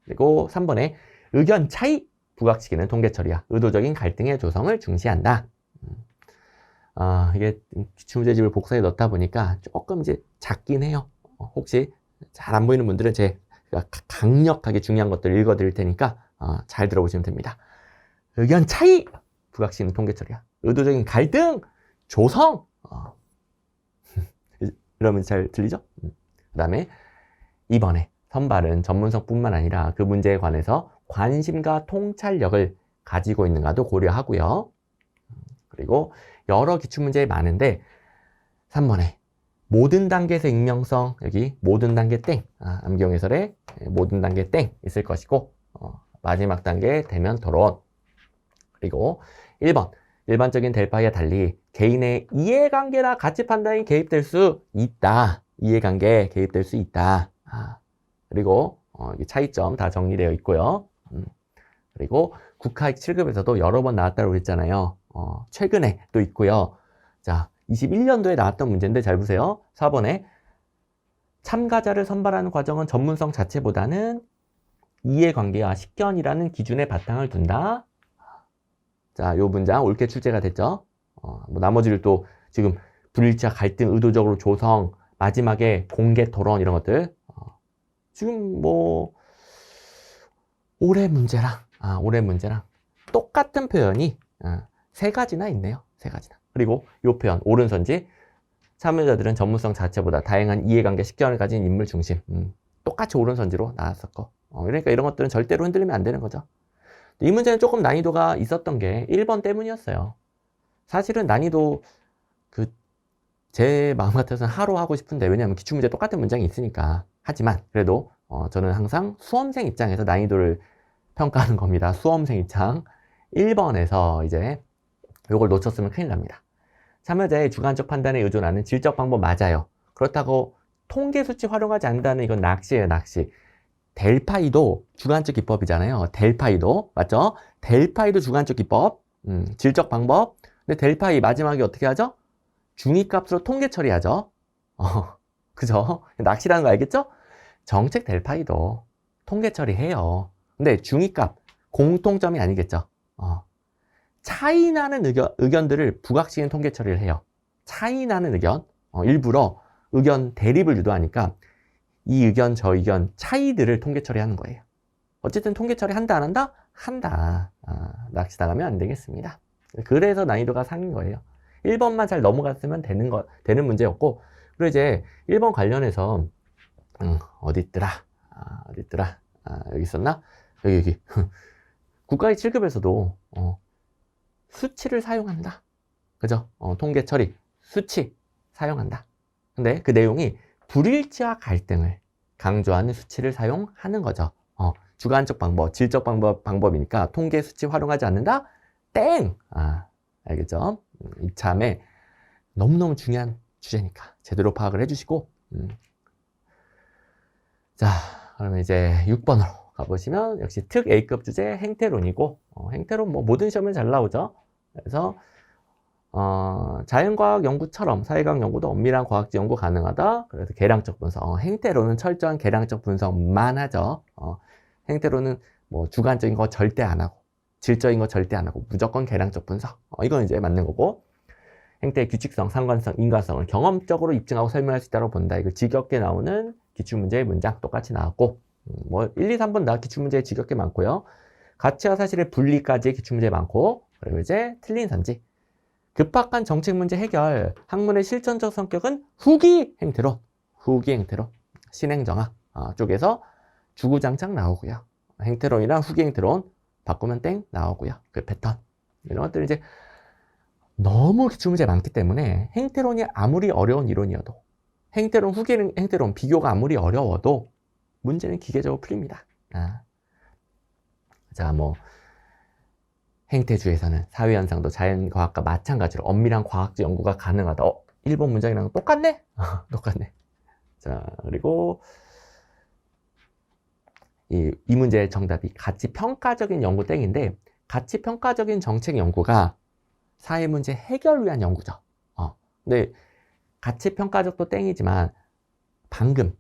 그리고 3번에 의견 차이 부각시키는 통계 처리야. 의도적인 갈등의 조성을 중시한다. 이게 기출문제집을 복사해 넣다 보니까 조금 이제 작긴 해요. 혹시 잘 안 보이는 분들은 제가 강력하게 중요한 것들을 읽어 드릴 테니까 잘 들어보시면 됩니다. 의견 차이 부각시키는 통계 처리야. 의도적인 갈등 조성. 이러면 잘 들리죠? 그 다음에 2번에 선발은 전문성뿐만 아니라 그 문제에 관해서 관심과 통찰력을 가지고 있는가도 고려하고요. 그리고 여러 기출문제에 많은데 3번에 모든 단계에서 익명성, 여기 모든 단계 땡, 암기용해설에 모든 단계 땡 있을 것이고 마지막 단계 대면 토론. 그리고 1번 일반적인 델파이와 달리 개인의 이해관계나 가치 판단이 개입될 수 있다. 이해관계에 개입될 수 있다. 그리고 차이점 다 정리되어 있고요. 그리고 국가학 7급에서도 여러 번 나왔다고 그랬잖아요. 최근에 또 있고요. 자, 21년도에 나왔던 문제인데 잘 보세요. 4번에 참가자를 선발하는 과정은 전문성 자체보다는 이해관계와 식견이라는 기준에 바탕을 둔다. 자, 요 문장 옳게 출제가 됐죠. 뭐 나머지를 또 지금 불일치와 갈등 의도적으로 조성, 마지막에 공개 토론 이런 것들 지금 뭐 올해 문제랑 똑같은 표현이 세 가지나 있네요. 세 가지나. 그리고 요 표현 오른손지 참여자들은 전문성 자체보다 다양한 이해관계 식견을 가진 인물 중심. 똑같이 오른손지로 나왔었고 그러니까 이런 것들은 절대로 흔들리면 안 되는 거죠. 이 문제는 조금 난이도가 있었던 게 1번 때문이었어요. 사실은 난이도 제 마음 같아서는 하루 하고 싶은데 왜냐하면 기출문제 똑같은 문장이 있으니까. 하지만 그래도 저는 항상 수험생 입장에서 난이도를 평가하는 겁니다. 수험생 입장 1번에서 이제 요걸 놓쳤으면 큰일 납니다. 참여자의 주관적 판단에 의존하는 질적 방법 맞아요. 그렇다고 통계 수치 활용하지 않는다는 이건 낚시예요, 낚시. 델파이도 주관적 기법이잖아요. 델파이도 맞죠? 델파이도 주관적 기법, 질적 방법. 근데 델파이 마지막에 어떻게 하죠? 중위값으로 통계 처리하죠. 그죠? 낚시라는 거 알겠죠? 정책 델파이도 통계 처리해요. 근데 중위값 공통점이 아니겠죠. 차이 나는 의견들을 부각시키는 통계 처리를 해요. 차이 나는 의견, 일부러 의견 대립을 유도하니까 이 의견, 저 의견 차이들을 통계 처리하는 거예요. 어쨌든 통계 처리 한다, 안 한다? 한다. 낚시당하면 안 되겠습니다. 그래서 난이도가 상인 거예요. 1번만 잘 넘어갔으면 되는 문제였고, 그리고 이제 1번 관련해서 어디 있더라? 여기 있었나? 여기. 국가의 7급에서도 수치를 사용한다. 그죠? 통계 처리, 수치 사용한다. 근데 그 내용이 불일치와 갈등을 강조하는 수치를 사용하는 거죠. 주관적 방법, 질적 방법이니까 통계 수치 활용하지 않는다? 땡! 알겠죠? 이참에 너무너무 중요한 주제니까 제대로 파악을 해주시고 자, 그러면 이제 6번으로 가보시면 역시 특 A급 주제 행태론이고, 행태론 뭐 모든 시험에 잘 나오죠. 그래서 자연과학 연구처럼 사회과학 연구도 엄밀한 과학적 연구 가능하다. 그래서 계량적 분석. 행태론은 철저한 계량적 분석만 하죠. 행태론은 뭐 주관적인 거 절대 안 하고, 질적인 거 절대 안 하고, 무조건 계량적 분석. 이건 이제 맞는 거고. 행태의 규칙성, 상관성, 인과성을 경험적으로 입증하고 설명할 수 있다고 본다. 이거 지겹게 나오는 기출문제의 문장 똑같이 나왔고, 뭐 1, 2, 3번 나 기출문제 지겹게 많고요. 가치와 사실의 분리까지의 기출문제 많고, 그리고 이제 틀린 선지. 급박한 정책 문제 해결, 학문의 실천적 성격은 후기 행태로, 신행정학 쪽에서 주구장창 나오고요. 행태론이랑 후기 행태론 바꾸면 땡 나오고요. 그 패턴 이런 것들 이제 너무 기출문제 많기 때문에 행태론이 아무리 어려운 이론이어도 행태론, 후기 행태론 비교가 아무리 어려워도 문제는 기계적으로 풀립니다. 자, 뭐 행태주에서는 사회현상도 자연과학과 마찬가지로 엄밀한 과학적 연구가 가능하다. 1번 문장이랑 똑같네? 똑같네. 자, 그리고 이 문제의 정답이 가치평가적인 연구 땡인데, 가치평가적인 정책 연구가 사회문제 해결을 위한 연구죠. 근데 가치평가적도 땡이지만 방금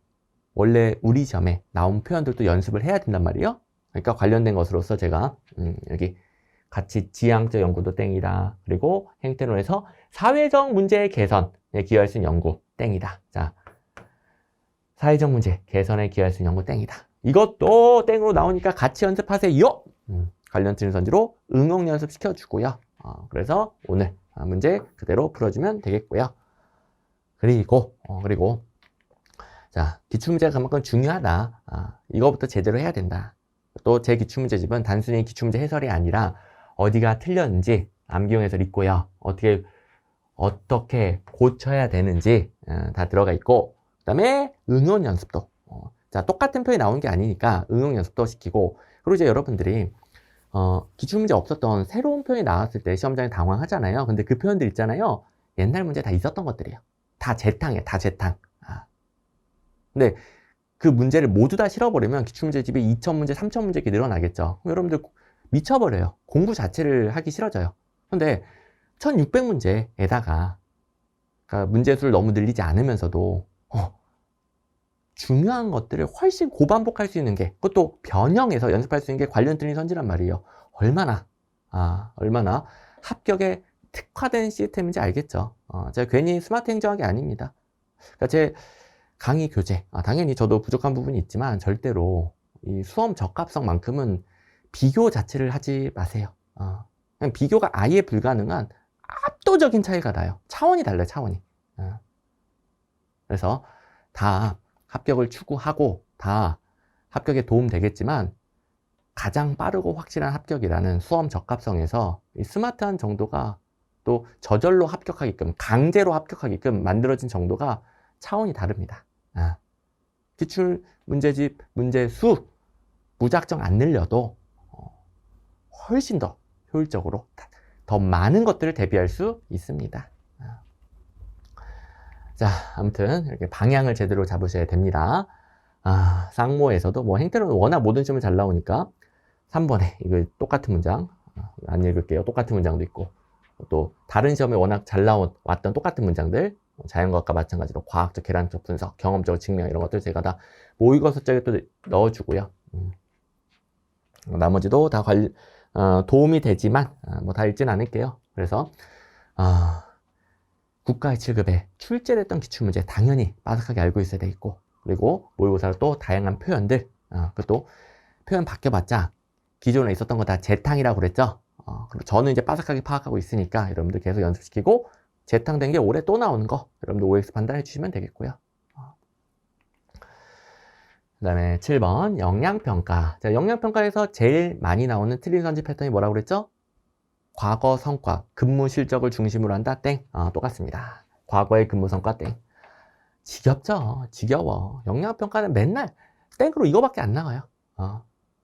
원래 우리 시험에 나온 표현들도 연습을 해야 된단 말이에요. 그러니까 관련된 것으로서 제가 여기 가치 지향적 연구도 땡이다. 그리고 행태론에서 사회적 문제 개선에 기여할 수 있는 연구 땡이다. 자, 사회적 문제 개선에 기여할 수 있는 연구 땡이다. 이것도 땡으로 나오니까 같이 연습하세요. 관련 틀린 선지로 응용 연습 시켜주고요. 그래서 오늘 문제 그대로 풀어주면 되겠고요. 그리고 자, 기출문제가 그만큼 중요하다. 이거부터 제대로 해야 된다. 또 제 기출문제집은 단순히 기출문제 해설이 아니라 어디가 틀렸는지 암기용해서 읽고요. 어떻게 고쳐야 되는지 다 들어가 있고, 그 다음에 응용 연습도. 자, 똑같은 표현이 나오는 게 아니니까 응용 연습도 시키고, 그리고 이제 여러분들이 기출문제 없었던 새로운 표현이 나왔을 때 시험장에 당황하잖아요. 근데 그 표현들 있잖아요. 옛날 문제 다 있었던 것들이에요. 다 재탕이에요. 다 재탕. 근데 그 문제를 모두 다 실어버리면 기출문제집이 2000문제, 3000문제 이렇게 늘어나겠죠. 그럼 여러분들 미쳐버려요. 공부 자체를 하기 싫어져요. 근데 1600문제에다가 그러니까 문제수를 너무 늘리지 않으면서도 중요한 것들을 훨씬 고반복할 수 있는 게, 그것도 변형해서 연습할 수 있는 게 관련 틀린 선지란 말이에요. 얼마나 합격에 특화된 시스템인지 알겠죠. 제가 괜히 스마트 행정한 게 아닙니다. 그러니까 제 강의 교재, 당연히 저도 부족한 부분이 있지만 절대로 이 수험 적합성만큼은 비교 자체를 하지 마세요. 그냥 비교가 아예 불가능한 압도적인 차이가 나요. 차원이 달라요, 차원이. 그래서 다 합격을 추구하고 다 합격에 도움 되겠지만, 가장 빠르고 확실한 합격이라는 수험 적합성에서 이 스마트한 정도가 또 저절로 합격하게끔, 강제로 합격하게끔 만들어진 정도가 차원이 다릅니다. 기출 문제집 문제수 무작정 안 늘려도 훨씬 더 효율적으로 더 많은 것들을 대비할 수 있습니다. 자, 아무튼 이렇게 방향을 제대로 잡으셔야 됩니다. 쌍모에서도 뭐 행태로는 워낙 모든 시험을 잘 나오니까 3번에 이거 똑같은 문장 안 읽을게요. 똑같은 문장도 있고, 또 다른 시험에 워낙 잘 나왔던 똑같은 문장들, 자연과학과 마찬가지로 과학적, 계량적 분석, 경험적 증명 이런 것들 제가 다 모의고사 쪽에 또 넣어주고요. 나머지도 다 도움이 되지만 뭐 다 읽진 않을게요. 그래서 국가의 7급에 출제됐던 기출문제 당연히 빠삭하게 알고 있어야 되겠고, 그리고 모의고사로 또 다양한 표현들, 그것도 표현 바뀌어봤자 기존에 있었던 거 다 재탕이라고 그랬죠. 그리고 저는 이제 빠삭하게 파악하고 있으니까 여러분들 계속 연습시키고, 재탕된 게 올해 또 나오는 거 여러분들 OX 판단해 주시면 되겠고요. 그 다음에 7번 영양평가. 자, 영양평가에서 제일 많이 나오는 틀린 선지 패턴이 뭐라고 그랬죠? 과거 성과, 근무 실적을 중심으로 한다. 땡. 똑같습니다. 과거의 근무 성과 땡. 지겹죠? 지겨워. 영양평가는 맨날 땡으로 이거밖에 안 나와요.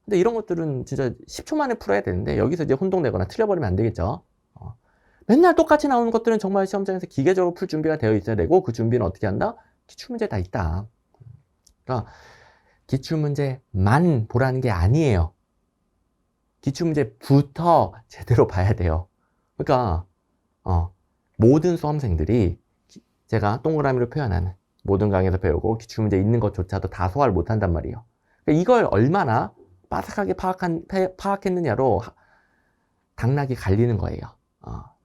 근데 이런 것들은 진짜 10초 만에 풀어야 되는데, 여기서 이제 혼동되거나 틀려버리면 안 되겠죠. 맨날 똑같이 나오는 것들은 정말 시험장에서 기계적으로 풀 준비가 되어 있어야 되고, 그 준비는 어떻게 한다? 기출문제 다 있다. 그러니까 기출문제만 보라는 게 아니에요. 기출문제부터 제대로 봐야 돼요. 그러니까 모든 수험생들이 제가 동그라미로 표현하는 모든 강의에서 배우고 기출문제 있는 것조차도 다 소화를 못한단 말이에요. 그러니까 이걸 얼마나 빠삭하게 파악했느냐로 당락이 갈리는 거예요.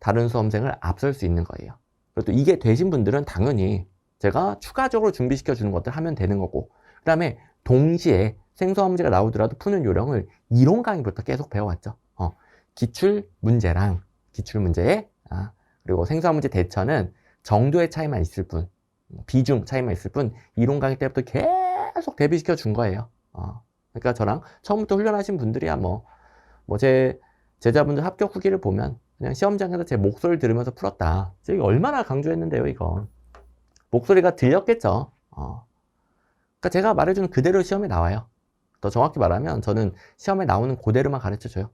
다른 수험생을 앞설 수 있는 거예요. 그리고 또 이게 되신 분들은 당연히 제가 추가적으로 준비시켜 주는 것들 하면 되는 거고, 그 다음에 동시에 생소한 문제가 나오더라도 푸는 요령을 이론 강의부터 계속 배워왔죠. 기출 문제랑 기출 문제에 그리고 생소한 문제 대처는 정도의 차이만 있을 뿐, 비중 차이만 있을 뿐, 이론 강의 때부터 계속 대비시켜 준 거예요. 그러니까 저랑 처음부터 훈련하신 분들이야 제 제자분들 합격 후기를 보면 그냥 시험장에서 제 목소리를 들으면서 풀었다. 제가 얼마나 강조했는데요, 이거. 목소리가 들렸겠죠. 그러니까 제가 말해주는 그대로 시험에 나와요. 더 정확히 말하면 저는 시험에 나오는 그대로만 가르쳐줘요.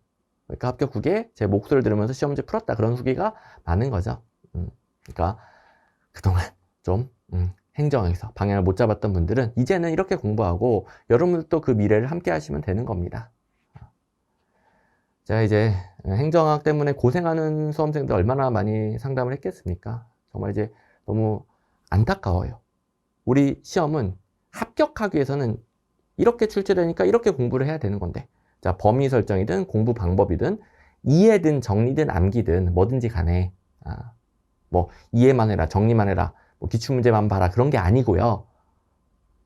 그러니까 합격 후기에 제 목소리를 들으면서 시험 문제 풀었다, 그런 후기가 많은 거죠. 그러니까 그동안 좀 행정에서 방향을 못 잡았던 분들은 이제는 이렇게 공부하고 여러분들도 그 미래를 함께 하시면 되는 겁니다. 제가 이제 행정학 때문에 고생하는 수험생들 얼마나 많이 상담을 했겠습니까? 정말 이제 너무 안타까워요. 우리 시험은 합격하기 위해서는 이렇게 출제되니까 이렇게 공부를 해야 되는 건데, 자, 범위 설정이든 공부 방법이든 이해든 정리든 암기든 뭐든지 간에 뭐 이해만 해라, 정리만 해라, 뭐 기출문제만 봐라, 그런 게 아니고요.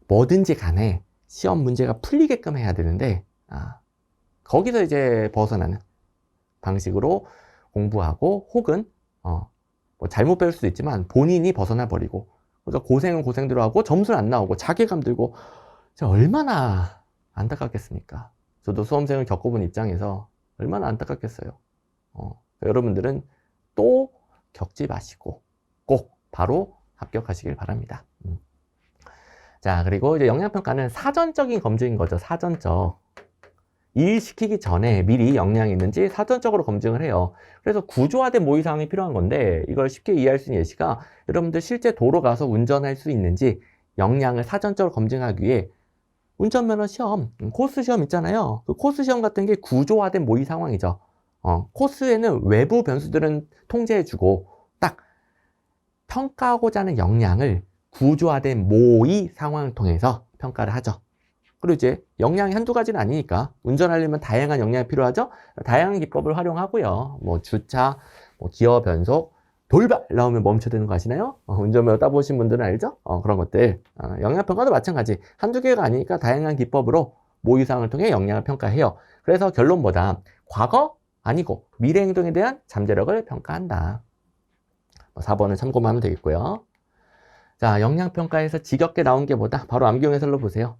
뭐든지 간에 시험 문제가 풀리게끔 해야 되는데 거기서 이제 벗어나는 방식으로 공부하고, 혹은 뭐 잘못 배울 수도 있지만 본인이 벗어나 버리고, 그러니까 고생은 고생대로 하고 점수는 안 나오고 자괴감 들고, 얼마나 안타깝겠습니까? 저도 수험생을 겪어본 입장에서 얼마나 안타깝겠어요. 여러분들은 또 겪지 마시고 꼭 바로 합격하시길 바랍니다. 자, 그리고 이제 영양평가는 사전적인 검증인 거죠. 사전적. 일 시키기 전에 미리 역량이 있는지 사전적으로 검증을 해요. 그래서 구조화된 모의사항이 필요한 건데, 이걸 쉽게 이해할 수 있는 예시가, 여러분들 실제 도로 가서 운전할 수 있는지 역량을 사전적으로 검증하기 위해 운전면허 시험, 코스 시험 있잖아요. 그 코스 시험 같은 게 구조화된 모의 상황이죠. 코스에는 외부 변수들은 통제해주고 딱 평가하고자 하는 역량을 구조화된 모의 상황을 통해서 평가를 하죠. 그리고 이제 역량이 한두 가지는 아니니까 운전하려면 다양한 역량이 필요하죠. 다양한 기법을 활용하고요. 뭐 주차, 뭐 기어 변속, 돌발 나오면 멈춰야 되는 거 아시나요? 운전면허 따보신 분들은 알죠? 그런 것들. 역량평가도 마찬가지. 한두 개가 아니니까 다양한 기법으로 모의사항을 통해 역량을 평가해요. 그래서 결론보다 과거 아니고 미래 행동에 대한 잠재력을 평가한다. 4번을 참고만 하면 되겠고요. 자, 역량평가에서 지겹게 나온 게 뭐다? 바로 암기용 해설로 보세요.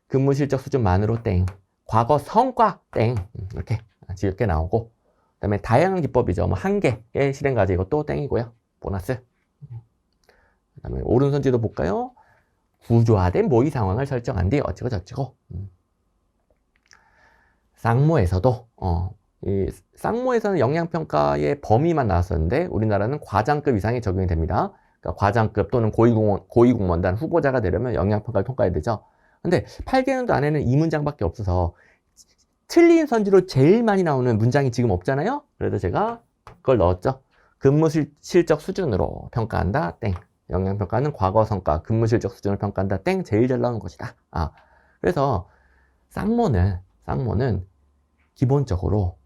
근무 실적 수준만으로 땡, 과거 성과 땡, 이렇게 지겹게 나오고, 그 다음에 다양한 기법이죠. 뭐 한 개의 실행과제, 이것도 땡이고요. 보너스. 그 다음에 오른손지도 볼까요? 구조화된 모의 상황을 설정한 뒤 어찌고 저찌고. 쌍모에서도 이 쌍모에서는 역량평가의 범위만 나왔었는데 우리나라는 과장급 이상이 적용이 됩니다. 그러니까 과장급 또는 고위공무원단 후보자가 되려면 역량평가를 통과해야 되죠. 근데 8개년도 안에는 이 문장밖에 없어서 틀린 선지로 제일 많이 나오는 문장이 지금 없잖아요. 그래서 제가 그걸 넣었죠. 근무 실적 수준으로 평가한다. 땡. 역량평가는 과거 성과, 근무 실적 수준을 평가한다. 땡. 제일 잘 나오는 것이다. 그래서 쌍모는 기본적으로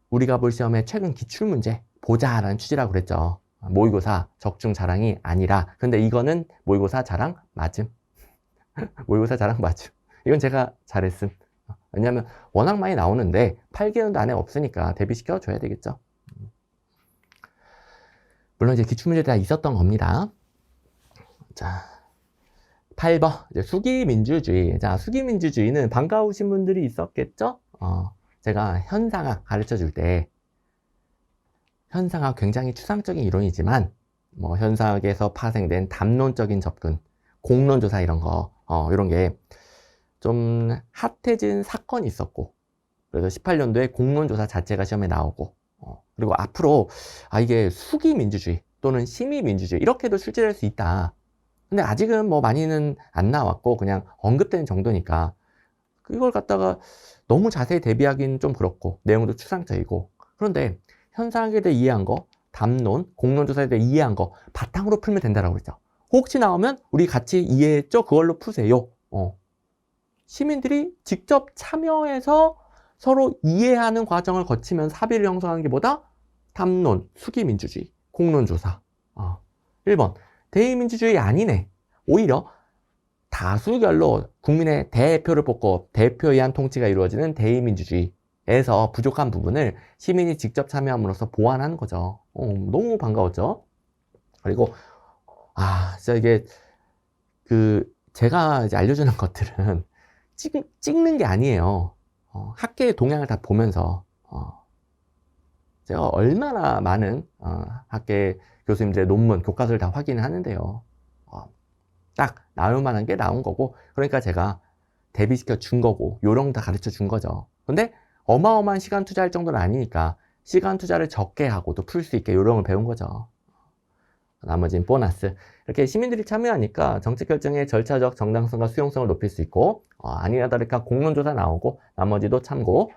우리가 볼 시험의 최근 기출문제 보자라는 취지라고 그랬죠. 모의고사 적중 자랑이 아니라. 근데 이거는 모의고사 자랑 맞음. 모의고사 자랑 맞음. 이건 제가 잘했음. 왜냐하면 워낙 많이 나오는데 8개년도 안에 없으니까 대비시켜 줘야 되겠죠. 물론 이제 기출문제 다 있었던 겁니다. 자, 8번 이제 수기민주주의. 자, 수기민주주의는 반가우신 분들이 있었겠죠? 제가 현상학 가르쳐 줄 때, 현상학 굉장히 추상적인 이론이지만 뭐 현상학에서 파생된 담론적인 접근, 공론조사 이런 거, 이런 게 좀 핫해진 사건이 있었고, 그래서 18년도에 공론조사 자체가 시험에 나오고, 그리고 앞으로 이게 수기민주주의 또는 심의민주주의 이렇게도 출제될 수 있다. 근데 아직은 뭐 많이는 안 나왔고 그냥 언급되는 정도니까 이걸 갖다가 너무 자세히 대비하기는 좀 그렇고 내용도 추상적이고, 그런데 현상에 대해 이해한 거, 담론, 공론조사에 대해 이해한 거 바탕으로 풀면 된다라고 그랬죠. 혹시 나오면 우리 같이 이해했죠? 그걸로 푸세요. 시민들이 직접 참여해서 서로 이해하는 과정을 거치면서 합의를 형성하는 게 뭐다? 담론, 수기민주주의, 공론조사. 1번, 대의민주주의 아니네. 오히려 다수결로 국민의 대표를 뽑고 대표에 의한 통치가 이루어지는 대의민주주의에서 부족한 부분을 시민이 직접 참여함으로써 보완하는 거죠. 너무 반가웠죠? 그리고 진짜 이게 제가 이제 알려주는 것들은 찍는 게 아니에요. 학계의 동향을 다 보면서 제가 얼마나 많은 학계 교수님들의 논문, 교과서를 다 확인을 하는데요. 딱 나올 만한 게 나온 거고, 그러니까 제가 대비시켜 준 거고 요령 다 가르쳐 준 거죠. 근데 어마어마한 시간 투자할 정도는 아니니까 시간 투자를 적게 하고 또 풀 수 있게 요령을 배운 거죠. 나머지는 보너스. 이렇게 시민들이 참여하니까 정책 결정의 절차적 정당성과 수용성을 높일 수 있고, 아니나 다를까 공론조사 나오고 나머지도 참고,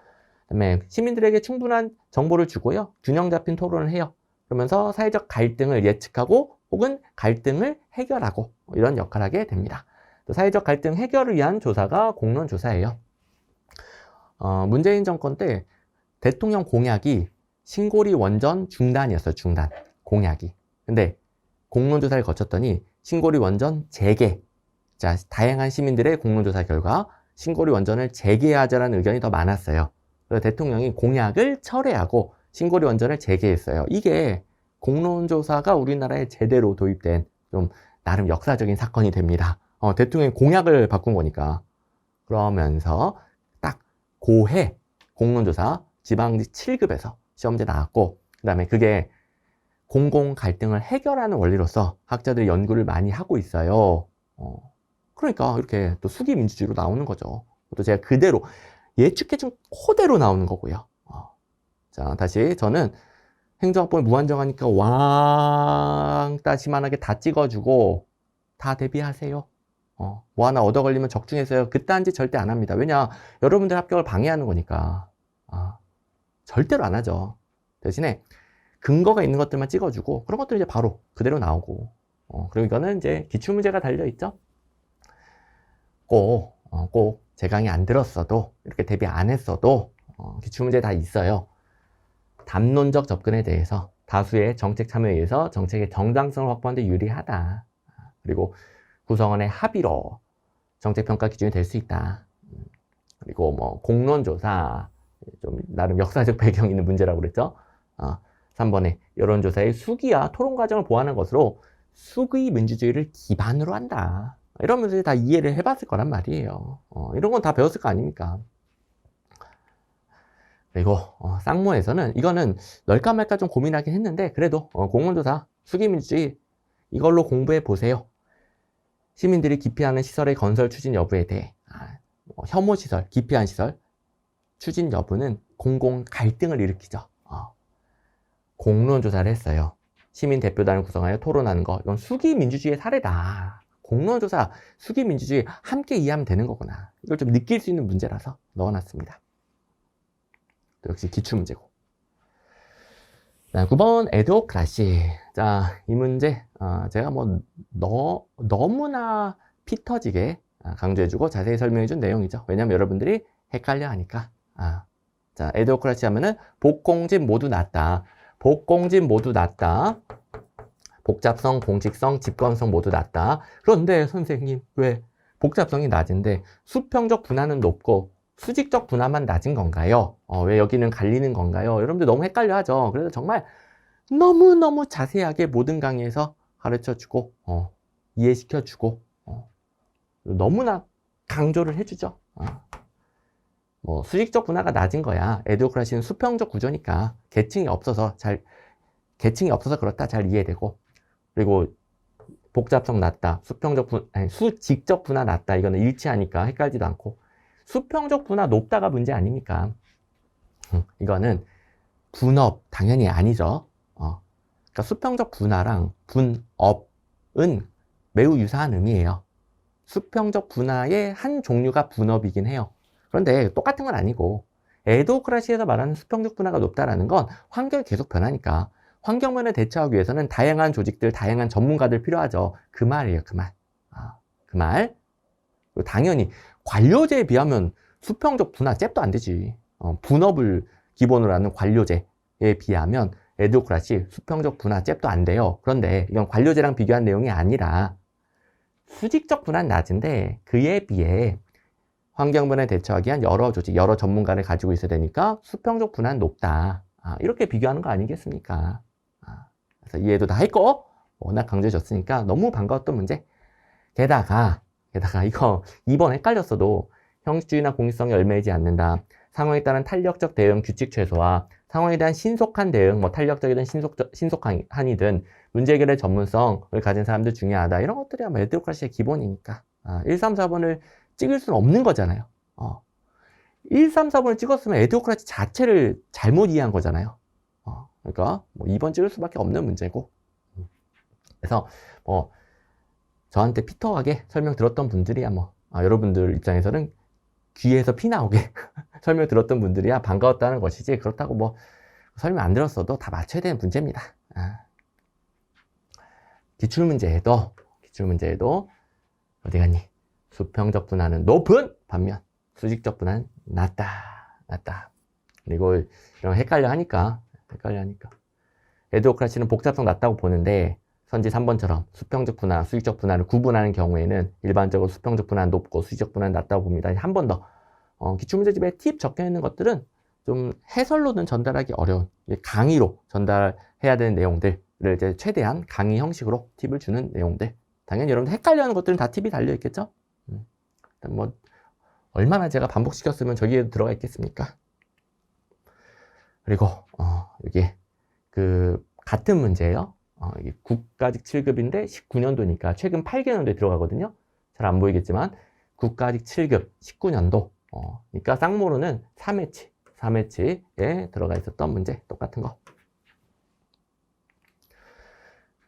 그다음에 시민들에게 충분한 정보를 주고요, 균형 잡힌 토론을 해요. 그러면서 사회적 갈등을 예측하고 혹은 갈등을 해결하고 이런 역할을 하게 됩니다. 또 사회적 갈등 해결을 위한 조사가 공론조사예요. 문재인 정권 때 대통령 공약이 신고리 원전 중단이었어요. 중단 공약이. 근데 공론조사를 거쳤더니 신고리 원전 재개. 자, 다양한 시민들의 공론조사 결과 신고리 원전을 재개하자라는 의견이 더 많았어요. 그래서 대통령이 공약을 철회하고 신고리 원전을 재개했어요. 이게 공론조사가 우리나라에 제대로 도입된 좀 나름 역사적인 사건이 됩니다. 대통령이 공약을 바꾼 거니까. 그러면서 딱 고해 공론조사 지방지 7급에서 시험제 나왔고, 그 다음에 그게 공공 갈등을 해결하는 원리로서 학자들이 연구를 많이 하고 있어요. 그러니까 이렇게 또 수기 민주주의로 나오는 거죠. 또 제가 그대로 예측해준 그대로 나오는 거고요. 자, 다시 저는 행정학번을 무한정하니까 왕따시만하게 다 찍어주고 다 대비하세요. 뭐 하나 얻어 걸리면 적중해서요. 그딴 짓 절대 안 합니다. 왜냐, 여러분들 합격을 방해하는 거니까. 절대로 안 하죠. 대신에 근거가 있는 것들만 찍어주고 그런 것들 이제 바로 그대로 나오고. 그리고 이거는 이제 기출문제가 달려있죠. 꼭 제 강의 안 들었어도 이렇게 대비 안 했어도 기출문제 다 있어요. 담론적 접근에 대해서 다수의 정책 참여에 의해서 정책의 정당성을 확보하는 데 유리하다. 그리고 구성원의 합의로 정책평가 기준이 될 수 있다. 그리고 뭐 공론조사, 좀 나름 역사적 배경 있는 문제라고 그랬죠. 3번에 여론조사의 수기와 토론 과정을 보완한 것으로 수기 민주주의를 기반으로 한다. 이러면서 다 이해를 해봤을 거란 말이에요. 이런 건 다 배웠을 거 아닙니까? 그리고 쌍모에서는 이거는 넣을까 말까 좀 고민하긴 했는데 그래도 공론조사, 수기민주주의 이걸로 공부해 보세요. 시민들이 기피하는 시설의 건설 추진 여부에 대해 혐오시설, 기피한 시설 추진 여부는 공공 갈등을 일으키죠. 공론조사를 했어요. 시민 대표단을 구성하여 토론하는 거, 이건 수기민주주의의 사례다. 공론조사, 수기민주주의 함께 이해하면 되는 거구나. 이걸 좀 느낄 수 있는 문제라서 넣어놨습니다. 역시 기출문제고. 9번 에도크라시. 자, 이 문제 제가 뭐 너무나 피 터지게 강조해주고 자세히 설명해준 내용이죠. 왜냐면 여러분들이 헷갈려 하니까. 자, 에도크라시 하면은 복공집 모두 낮다. 복공집 모두 낮다. 복잡성, 공식성, 집권성 모두 낮다. 그런데 선생님, 왜 복잡성이 낮은데 수평적 분화는 높고 수직적 분화만 낮은 건가요? 왜 여기는 갈리는 건가요? 여러분들 너무 헷갈려 하죠. 그래서 정말 너무너무 자세하게 모든 강의에서 가르쳐주고 이해시켜주고 너무나 강조를 해주죠. 뭐 수직적 분화가 낮은 거야. 에도크라시는 수평적 구조니까 계층이 없어서 그렇다 잘 이해되고, 그리고 복잡성 낮다, 수직적 분화 낮다, 이거는 일치하니까 헷갈리지도 않고, 수평적 분화 높다가 문제 아닙니까? 이거는 분업 당연히 아니죠. 그러니까 수평적 분화랑 분업은 매우 유사한 의미예요. 수평적 분화의 한 종류가 분업이긴 해요. 그런데 똑같은 건 아니고, 에도크라시에서 말하는 수평적 분화가 높다라는 건 환경이 계속 변하니까 환경면에 대처하기 위해서는 다양한 조직들, 다양한 전문가들 필요하죠. 그 말이에요, 그 말. 그 말. 당연히 관료제에 비하면 수평적 분화 잽도 안 되지. 분업을 기본으로 하는 관료제에 비하면 에도크라시 수평적 분화 잽도 안 돼요. 그런데 이건 관료제랑 비교한 내용이 아니라 수직적 분화는 낮은데 그에 비해 환경변에 대처하기 위한 여러 조직, 여러 전문가를 가지고 있어야 되니까 수평적 분화는 높다. 이렇게 비교하는 거 아니겠습니까? 그래서 이해도 다 했고 워낙 강조해줬으니까 너무 반가웠던 문제. 게다가 이거 2번 헷갈렸어도 형식주의나 공식성이 얽매이지 않는다. 상황에 따른 탄력적 대응 규칙 최소화, 상황에 대한 신속한 대응, 뭐 탄력적이든 신속한이든 문제 해결의 전문성을 가진 사람들 중요하다. 이런 것들이 아마 에도크라시의 기본이니까 1, 3, 4번을 찍을 수는 없는 거잖아요. 1, 3, 4번을 찍었으면 에도크라시 자체를 잘못 이해한 거잖아요. 그러니까 뭐 2번 찍을 수밖에 없는 문제고. 그래서 뭐 저한테 피터하게 설명 들었던 분들이야 뭐 여러분들 입장에서는 귀에서 피 나오게 설명 들었던 분들이야 반가웠다는 것이지, 그렇다고 뭐 설명 안 들었어도 다 맞춰야 되는 문제입니다. 기출문제에도 어디 갔니? 수평적 분화는 높은 반면 수직적 분화는 낮다. 그리고 이런 헷갈려 하니까 에도크라시는 복잡성 낮다고 보는데 선지 3번처럼 수평적 분화, 수직적 분화를 구분하는 경우에는 일반적으로 수평적 분화는 높고 수직적 분화는 낮다고 봅니다. 한 번 더 기출문제집에 팁 적혀 있는 것들은 좀 해설로는 전달하기 어려운 강의로 전달해야 되는 내용들을 이제 최대한 강의 형식으로 팁을 주는 내용들. 당연히 여러분들 헷갈려하는 것들은 다 팁이 달려 있겠죠. 뭐 얼마나 제가 반복시켰으면 저기에도 들어가 있겠습니까? 그리고 이게 그 같은 문제예요. 이게 국가직 7급인데 19년도니까 최근 8개년도에 들어가거든요. 잘 안 보이겠지만 국가직 7급 19년도 그러니까 쌍모로는 3회치에 들어가 있었던 문제 똑같은 거.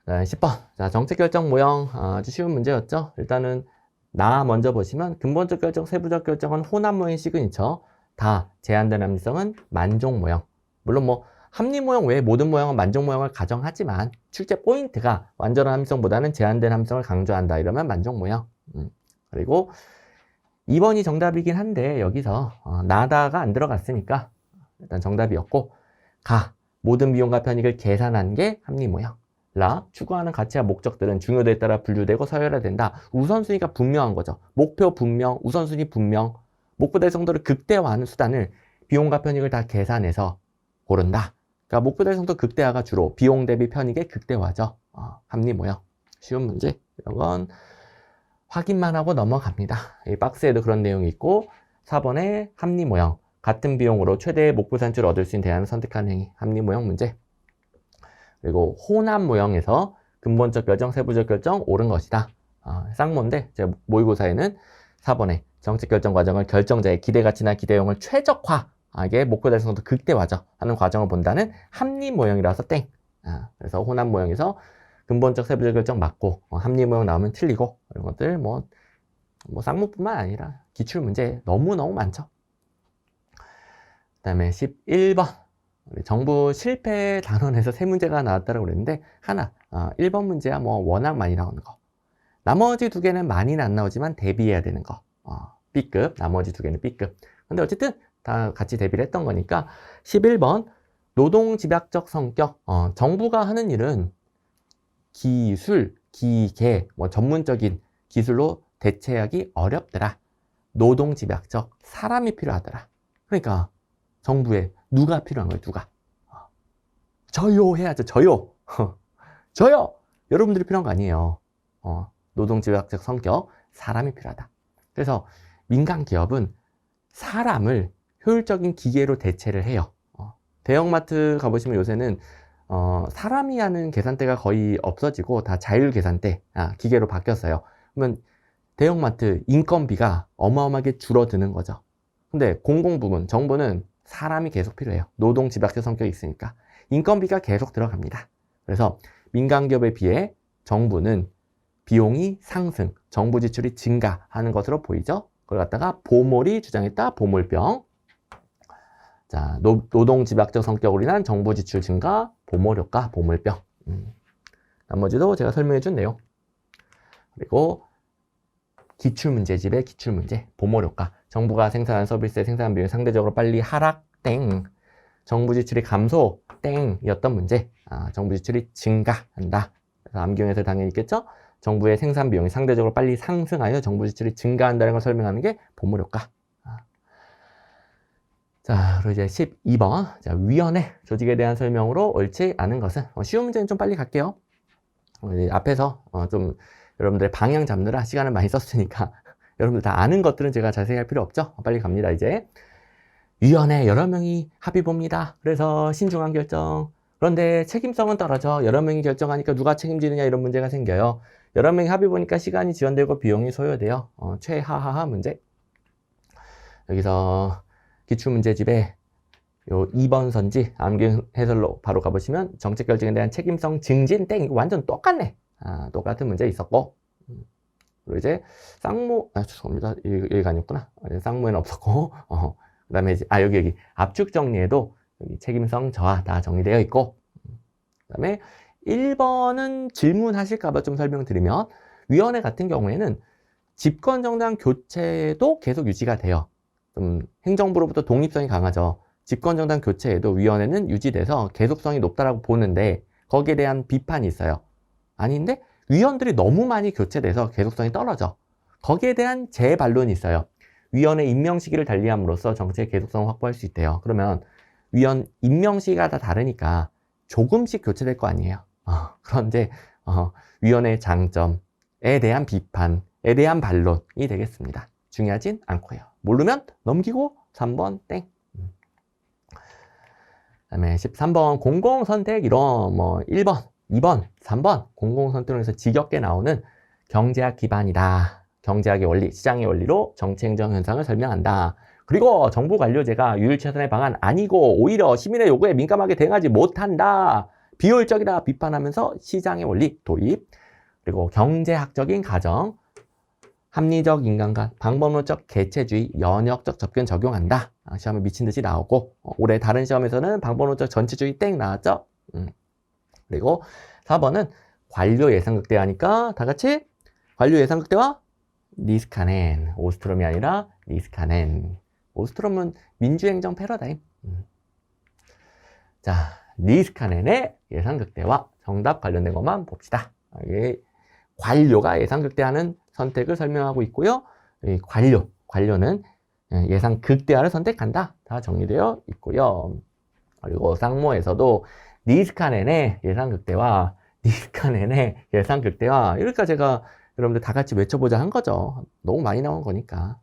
10번. 자, 정책 결정 모형 아주 쉬운 문제였죠. 일단은 나 먼저 보시면 근본적 결정, 세부적 결정은 혼합 모형의 시그니처, 다 제한된 합리성은 만족 모형. 물론 뭐 합리 모형 외에 모든 모형은 만족 모형을 가정하지만 출제 포인트가 완전한 합리성보다는 제한된 합리성을 강조한다. 이러면 만족 모형. 그리고 2번이 정답이긴 한데 여기서 나다가 안 들어갔으니까 일단 정답이었고, 모든 비용과 편익을 계산한 게 합리 모형. 추구하는 가치와 목적들은 중요도에 따라 분류되고 서열화된다. 우선순위가 분명한 거죠. 목표 분명, 우선순위 분명, 목표 달성도를 극대화하는 수단을 비용과 편익을 다 계산해서 고른다. 그러니까 목표 달성도 극대화가 주로 비용 대비 편익의 극대화죠. 합리 모형. 쉬운 문제. 이런 건 확인만 하고 넘어갑니다. 이 박스에도 그런 내용이 있고 4번에 합리 모형. 같은 비용으로 최대의 목표 산출을 얻을 수 있는 대안을 선택하는 행위. 합리 모형 문제. 그리고 혼합 모형에서 근본적 결정, 세부적 결정 옳은 것이다. 쌍모인데 제 모의고사에는 4번에 정책 결정 과정을 결정자의 기대 가치나 기대용을 최적화하게 목표 달성도 극대화죠 하는 과정을 본다는 합리 모형이라서 땡. 그래서 혼합 모형에서 근본적 세부적 결정 맞고 합리 모형 나오면 틀리고, 이런 것들 뭐 쌍모뿐만 아니라 기출 문제 너무너무 많죠. 그 다음에 11번. 정부 실패 단원에서 3문제가 나왔다고 그랬는데 1번 문제야 뭐 워낙 많이 나오는 거. 나머지 2개는 많이는 안 나오지만 대비해야 되는 거. B급, 나머지 2개는 B급. 근데 어쨌든 다 같이 대비를 했던 거니까 11번 노동집약적 성격. 정부가 하는 일은 기술, 기계, 뭐 전문적인 기술로 대체하기 어렵더라. 노동집약적, 사람이 필요하더라. 그러니까 정부에 누가 필요한 거예요? 누가? 저요 해야죠. 저요. 저요. 여러분들이 필요한 거 아니에요. 노동집약적 성격, 사람이 필요하다. 그래서 민간 기업은 사람을 효율적인 기계로 대체를 해요. 대형마트 가보시면 요새는 사람이 하는 계산대가 거의 없어지고 다 자율 계산대, 기계로 바뀌었어요. 그러면 대형마트 인건비가 어마어마하게 줄어드는 거죠. 근데 공공부문, 정부는 사람이 계속 필요해요. 노동집약적 성격이 있으니까 인건비가 계속 들어갑니다. 그래서 민간기업에 비해 정부는 비용이 상승, 정부 지출이 증가하는 것으로 보이죠. 그걸 갖다가 보몰이 주장했다. 보몰병. 자, 노동 집약적 성격으로 인한 정부 지출 증가, 보몰 효과, 보몰병. 나머지도 제가 설명해 준 내용. 그리고 기출문제집의 기출문제, 보몰 효과. 정부가 생산한 서비스의 생산 비용이 상대적으로 빨리 하락, 땡. 정부 지출이 감소, 땡이었던 문제. 정부 지출이 증가한다. 그래서 암기용에서 당연히 있겠죠? 정부의 생산 비용이 상대적으로 빨리 상승하여 정부 지출이 증가한다는 걸 설명하는 게 보몰 효과. 자, 그리고 이제 12번. 자, 위원회 조직에 대한 설명으로 옳지 않은 것은. 쉬운 문제는 좀 빨리 갈게요. 앞에서 좀 여러분들의 방향 잡느라 시간을 많이 썼으니까 여러분들 다 아는 것들은 제가 자세히 할 필요 없죠. 빨리 갑니다, 이제. 위원회 여러 명이 합의 봅니다. 그래서 신중한 결정. 그런데 책임성은 떨어져. 여러 명이 결정하니까 누가 책임지느냐 이런 문제가 생겨요. 여러 명이 합의 보니까 시간이 지연되고 비용이 소요돼요. 최하하하 문제. 여기서 기출문제집에 요 2번 선지 암기 해설로 바로 가보시면 정책 결정에 대한 책임성 증진 땡. 이거 완전 똑같네. 똑같은 문제 있었고. 그리고 이제 쌍모, 죄송합니다. 여기가 아니었구나. 쌍모에는 없었고. 그 다음에 이제, 여기 압축 정리에도 여기 책임성 저하 다 정리되어 있고. 그 다음에 1번은 질문하실까봐 좀 설명드리면, 위원회 같은 경우에는 집권정당 교체도 계속 유지가 돼요. 좀 행정부로부터 독립성이 강하죠. 집권정당 교체에도 위원회는 유지돼서 계속성이 높다라고 보는데, 거기에 대한 비판이 있어요. 아닌데, 위원들이 너무 많이 교체돼서 계속성이 떨어져. 거기에 대한 재반론이 있어요. 위원회 임명 시기를 달리함으로써 정책의 계속성을 확보할 수 있대요. 그러면 위원 임명 시기가 다 다르니까 조금씩 교체될 거 아니에요. 그런데 위원회의 장점에 대한 비판에 대한 반론이 되겠습니다. 중요하진 않고요. 모르면 넘기고 3번 땡. 그다음에 13번 공공선택 이론 1번, 2번, 3번 공공선택론에서 지겹게 나오는 경제학 기반이다. 경제학의 원리, 시장의 원리로 정치행정 현상을 설명한다. 그리고 정부 관료제가 유일 최선의 방안 아니고 오히려 시민의 요구에 민감하게 대응하지 못한다. 비효율적이다 비판하면서 시장의 원리 도입. 그리고 경제학적인 가정, 합리적 인간관, 방법론적 개체주의, 연역적 접근 적용한다. 시험에 미친 듯이 나오고 올해 다른 시험에서는 방법론적 전체주의 땡 나왔죠. 그리고 4번은 관료 예상 극대화니까 다 같이 관료 예상 극대화 니스카넨, 오스트롬이 아니라 니스카넨. 오스트롬은 민주행정 패러다임. 자, 니스카넨의 예상극대화 정답 관련된 것만 봅시다. 이게 관료가 예상극대화는 선택을 설명하고 있고요. 이 관료는 예상극대화를 선택한다. 다 정리되어 있고요. 그리고 쌍모에서도 니스카넨의 예상극대화, 니스카넨의 예상극대화. 이러니까 제가 여러분들 다 같이 외쳐보자 한 거죠. 너무 많이 나온 거니까.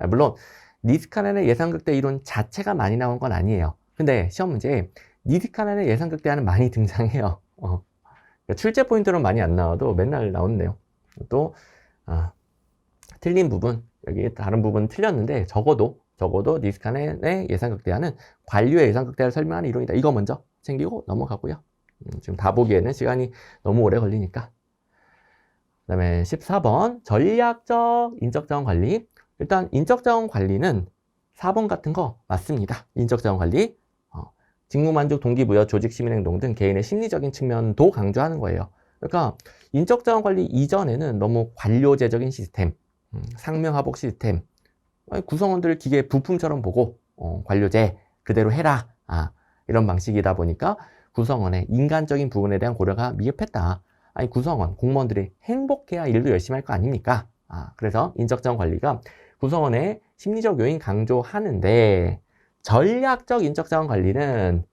물론 니스카넨의 예상극대 이론 자체가 많이 나온 건 아니에요. 근데 시험 문제에 니스카넨의 예상극대화는 많이 등장해요. 그러니까 출제 포인트는 많이 안 나와도 맨날 나오네요. 또 틀린 부분, 여기 다른 부분 틀렸는데 적어도 니스카넨의 예상극대화는 관료의 예상극대화를 설명하는 이론이다. 이거 먼저 챙기고 넘어가고요. 지금 다 보기에는 시간이 너무 오래 걸리니까. 그 다음에 14번 전략적 인적자원 관리. 일단 인적자원 관리는 4번 같은 거 맞습니다. 인적자원 관리 직무만족, 동기부여, 조직 시민행동 등 개인의 심리적인 측면도 강조하는 거예요. 그러니까 인적자원 관리 이전에는 너무 관료제적인 시스템, 상명하복 시스템, 구성원들을 기계 부품처럼 보고 관료제 그대로 해라 이런 방식이다 보니까 구성원의 인간적인 부분에 대한 고려가 미흡했다. 아니 구성원, 공무원들이 행복해야 일도 열심히 할 거 아닙니까? 그래서 인적자원 관리가 구성원의 심리적 요인 강조하는데 전략적 인적자원 관리는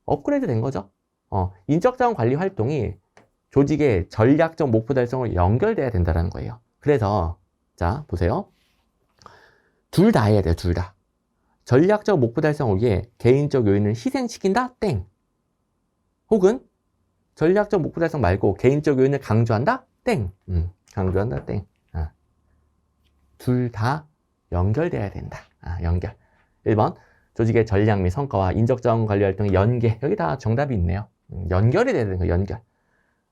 업그레이드 된 거죠. 인적자원 관리 활동이 조직의 전략적 목표 달성을 연결돼야 된다는 거예요. 그래서 자 보세요. 둘 다 해야 돼요. 둘 다. 전략적 목표 달성을 위해 개인적 요인을 희생시킨다? 땡. 혹은 전략적 목표 달성 말고 개인적 요인을 강조한다? 땡. 강조한다? 땡. 둘 다 연결돼야 된다. 연결. 1번 조직의 전략 및 성과와 인적자원 관리 활동의 연계. 여기 다 정답이 있네요. 연결이 돼야 되는 거예요. 연결.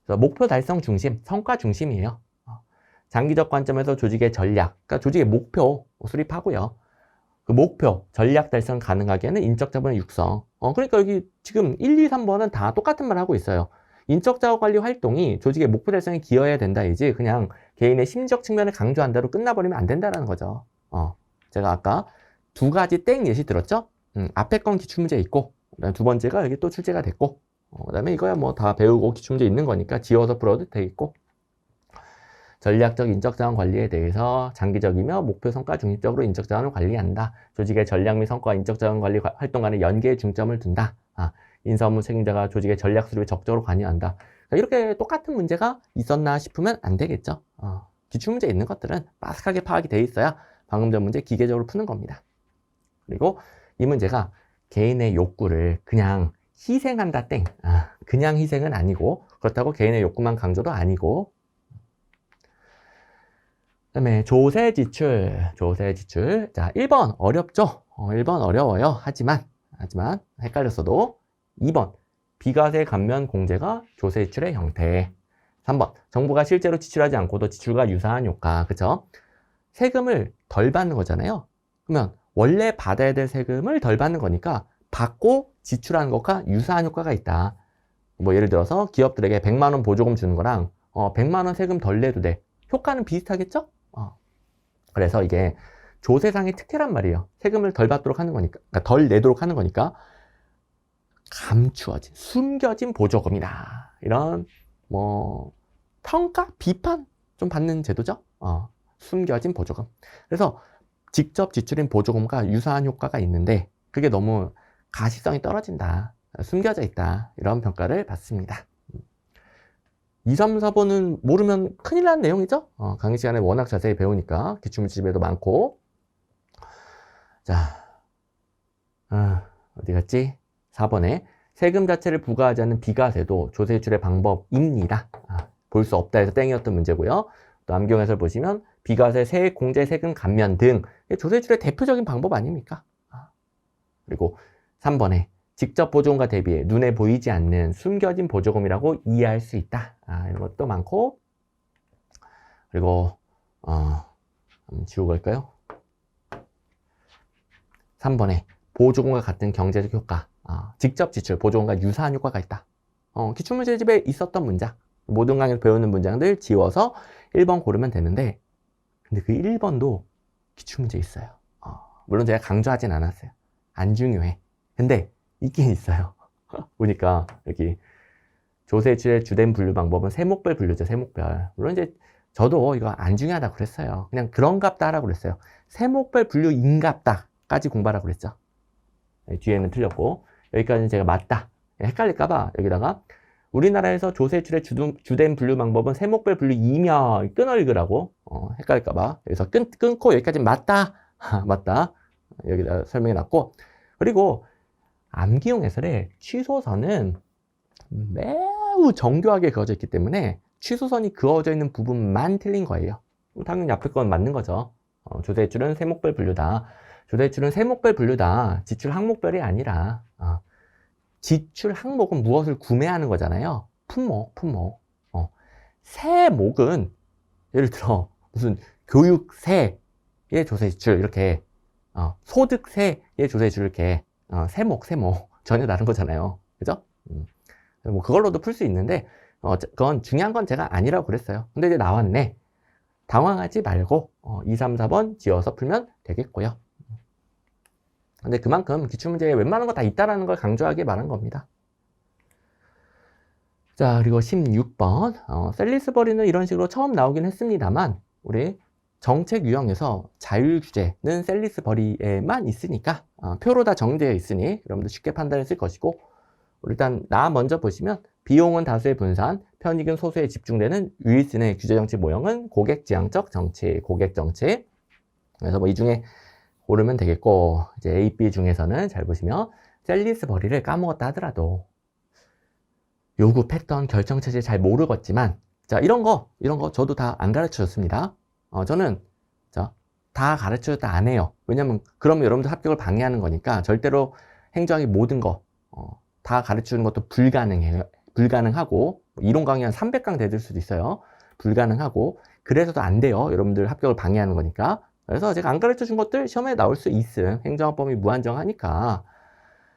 그래서 목표 달성 중심, 성과 중심이에요. 장기적 관점에서 조직의 전략, 그러니까 조직의 목표 수립하고요. 그 목표, 전략 달성 가능하게는 인적 자본의 육성. 그러니까 여기 지금 1, 2, 3번은 다 똑같은 말 하고 있어요. 인적 자원 관리 활동이 조직의 목표 달성에 기여해야 된다이지 그냥 개인의 심리적 측면을 강조한 대로 끝나버리면 안 된다는 거죠. 제가 아까 두 가지 땡 예시 들었죠? 앞에 건 기출문제 있고, 그다음에 두 번째가 여기 또 출제가 됐고, 그다음에 이거야 뭐 다 배우고 기출문제 있는 거니까 지워서 풀어도 되겠고, 전략적 인적 자원 관리에 대해서 장기적이며 목표 성과 중립적으로 인적 자원을 관리한다. 조직의 전략 및 성과 인적 자원 관리 활동 간의 연계에 중점을 둔다. 인사 업무 책임자가 조직의 전략 수립에 적극적으로 관여한다. 이렇게 똑같은 문제가 있었나 싶으면 안 되겠죠. 기출문제 있는 것들은 빠삭하게 파악이 돼 있어야 방금 전 문제 기계적으로 푸는 겁니다. 그리고 이 문제가 개인의 욕구를 그냥 희생한다 땡. 그냥 희생은 아니고 그렇다고 개인의 욕구만 강조도 아니고, 그 다음에 조세 지출. 자, 1번 어렵죠? 1번 어려워요. 하지만 헷갈렸어도 2번 비과세 감면 공제가 조세 지출의 형태. 3번 정부가 실제로 지출하지 않고도 지출과 유사한 효과. 그쵸? 세금을 덜 받는 거잖아요. 그러면 원래 받아야 될 세금을 덜 받는 거니까 받고 지출하는 것과 유사한 효과가 있다. 뭐 예를 들어서 기업들에게 100만 원 보조금 주는 거랑 100만 원 세금 덜 내도 돼. 효과는 비슷하겠죠? 그래서 이게 조세상의 특혜란 말이에요. 세금을 덜 받도록 하는 거니까, 그러니까 덜 내도록 하는 거니까 감추어진, 숨겨진 보조금이다. 이런 뭐 평가, 비판 좀 받는 제도죠. 숨겨진 보조금. 그래서 직접 지출인 보조금과 유사한 효과가 있는데 그게 너무 가시성이 떨어진다, 숨겨져 있다, 이런 평가를 받습니다. 2, 3, 4번은 모르면 큰일 나는 내용이죠. 강의 시간에 워낙 자세히 배우니까 기출문제집에도 많고. 자, 어디 갔지? 4번에 세금 자체를 부과하지 않는 비과세도 조세 지출의 방법입니다. 볼 수 없다 해서 땡이었던 문제고요. 또 암기용해설 보시면 비과세, 세액, 공제, 세금 감면 등 조세 지출의 대표적인 방법 아닙니까? 그리고 3번에 직접 보조금과 대비해 눈에 보이지 않는 숨겨진 보조금이라고 이해할 수 있다. 이런 것도 많고. 그리고 한번 지우고 갈까요? 3번에 보조금과 같은 경제적 효과, 직접 지출, 보조금과 유사한 효과가 있다. 기출문제집에 있었던 문장, 모든 강의에서 배우는 문장들 지워서 1번 고르면 되는데, 근데 그 1번도 기출문제 있어요. 물론 제가 강조하진 않았어요. 안 중요해. 근데 있긴 있어요. 보니까 여기 조세 지출의 주된 분류 방법은 세목별 분류죠. 세목별. 물론 이제 저도 이거 안 중요하다고 그랬어요. 그냥 그런갑다 하라고 그랬어요. 세목별 분류인갑다까지 공부하라고 그랬죠. 뒤에는 틀렸고, 여기까지는 제가 맞다, 헷갈릴까봐 여기다가 우리나라에서 조세 지출의 주된 분류 방법은 세목별 분류이며 끊어 읽으라고, 헷갈릴까봐 여기서 끊고 여기까지 맞다. 맞다, 여기다 설명해 놨고. 그리고 암기용 해설에 취소선은 매우 정교하게 그어져 있기 때문에 취소선이 그어져 있는 부분만 틀린 거예요. 당연히 앞에 건 맞는 거죠. 조세 지출은 세목별 분류다. 조세 지출은 세목별 분류다. 지출 항목별이 아니라 지출 항목은 무엇을 구매하는 거잖아요. 품목. 세목은 예를 들어 무슨 교육세의 조세 지출 이렇게, 소득세의 조세 지출 이렇게, 세목 전혀 다른 거잖아요. 그죠? 뭐 그걸로도 풀 수 있는데 그건 중요한 건 제가 아니라고 그랬어요. 근데 이제 나왔네. 당황하지 말고 2, 3, 4번 지어서 풀면 되겠고요. 근데 그만큼 기출문제에 웬만한 거 다 있다라는 걸 강조하게 말한 겁니다. 자, 그리고 16번 셀리스버리는 이런 식으로 처음 나오긴 했습니다만 우리 정책 유형에서 자율 규제는 셀리스버리에만 있으니까 표로 다 정되어 있으니 여러분들 쉽게 판단했을 것이고, 일단 먼저 보시면 비용은 다수의 분산, 편익은 소수에 집중되는 윌슨의 규제정책 모형은 고객지향적 정책, 고객정책. 그래서 뭐 이 중에 고르면 되겠고, 이제 A, B 중에서는 잘 보시면 셀리스버리를 까먹었다 하더라도 요구 패턴, 결정체제 잘 모르겠지만, 자, 이런 거 저도 다 안 가르쳐 줬습니다. 저는 다 가르쳐 줬다 안 해요. 왜냐면 그러면 여러분들 합격을 방해하는 거니까 절대로 행정학의 모든 거 다 가르쳐 주는 것도 불가능하고, 이론 강의 한 300강 되들 수도 있어요. 불가능하고, 그래서도 안 돼요. 여러분들 합격을 방해하는 거니까. 그래서 제가 안 가르쳐 준 것들 시험에 나올 수 있음. 행정학범위 무한정하니까.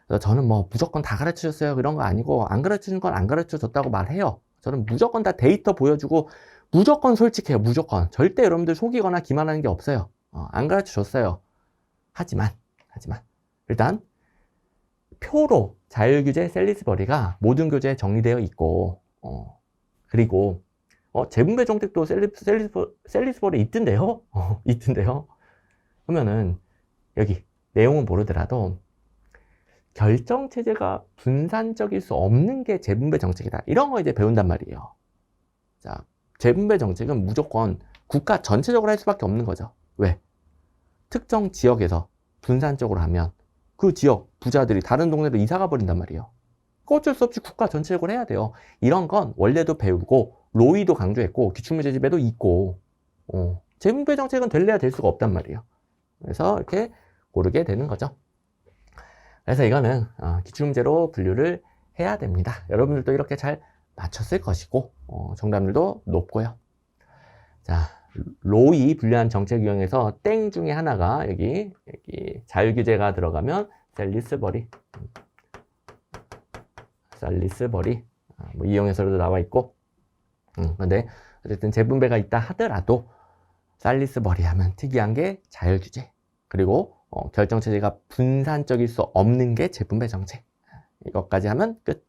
그래서 저는 뭐 무조건 다 가르쳐 줬어요. 그런 거 아니고, 안 가르쳐 준 건 안 가르쳐 줬다고 말해요. 저는 무조건 다 데이터 보여주고, 무조건 솔직해요. 무조건. 절대 여러분들 속이거나 기만하는 게 없어요. 안 가르쳐 줬어요. 하지만, 일단, 표로 자율규제 셀리스버리가 모든 교재에 정리되어 있고, 그리고, 재분배 정책도 셀리스버리 있던데요? 있던데요? 그러면은, 여기, 내용은 모르더라도, 결정체제가 분산적일 수 없는 게 재분배 정책이다. 이런 거 이제 배운단 말이에요. 자, 재분배 정책은 무조건 국가 전체적으로 할 수밖에 없는 거죠. 왜? 특정 지역에서 분산적으로 하면 그 지역 부자들이 다른 동네로 이사가 버린단 말이에요. 어쩔 수 없이 국가 전체적으로 해야 돼요. 이런 건 원래도 배우고 로이도 강조했고 기출문제집에도 있고 재분배 정책은 될래야 될 수가 없단 말이에요. 그래서 이렇게 고르게 되는 거죠. 그래서 이거는 기출문제로 분류를 해야 됩니다. 여러분들도 이렇게 잘 맞췄을 것이고 정답률도 높고요. 자, 로이 분류한 정책 유형에서 땡 중에 하나가 여기 자율규제가 들어가면 셀리스버리 뭐 이용해서도 나와 있고 근데 어쨌든 재분배가 있다 하더라도 셀리스버리 하면 특이한 게 자율규제 그리고 결정체제가 분산적일 수 없는 게 재분배 정책. 이것까지 하면 끝.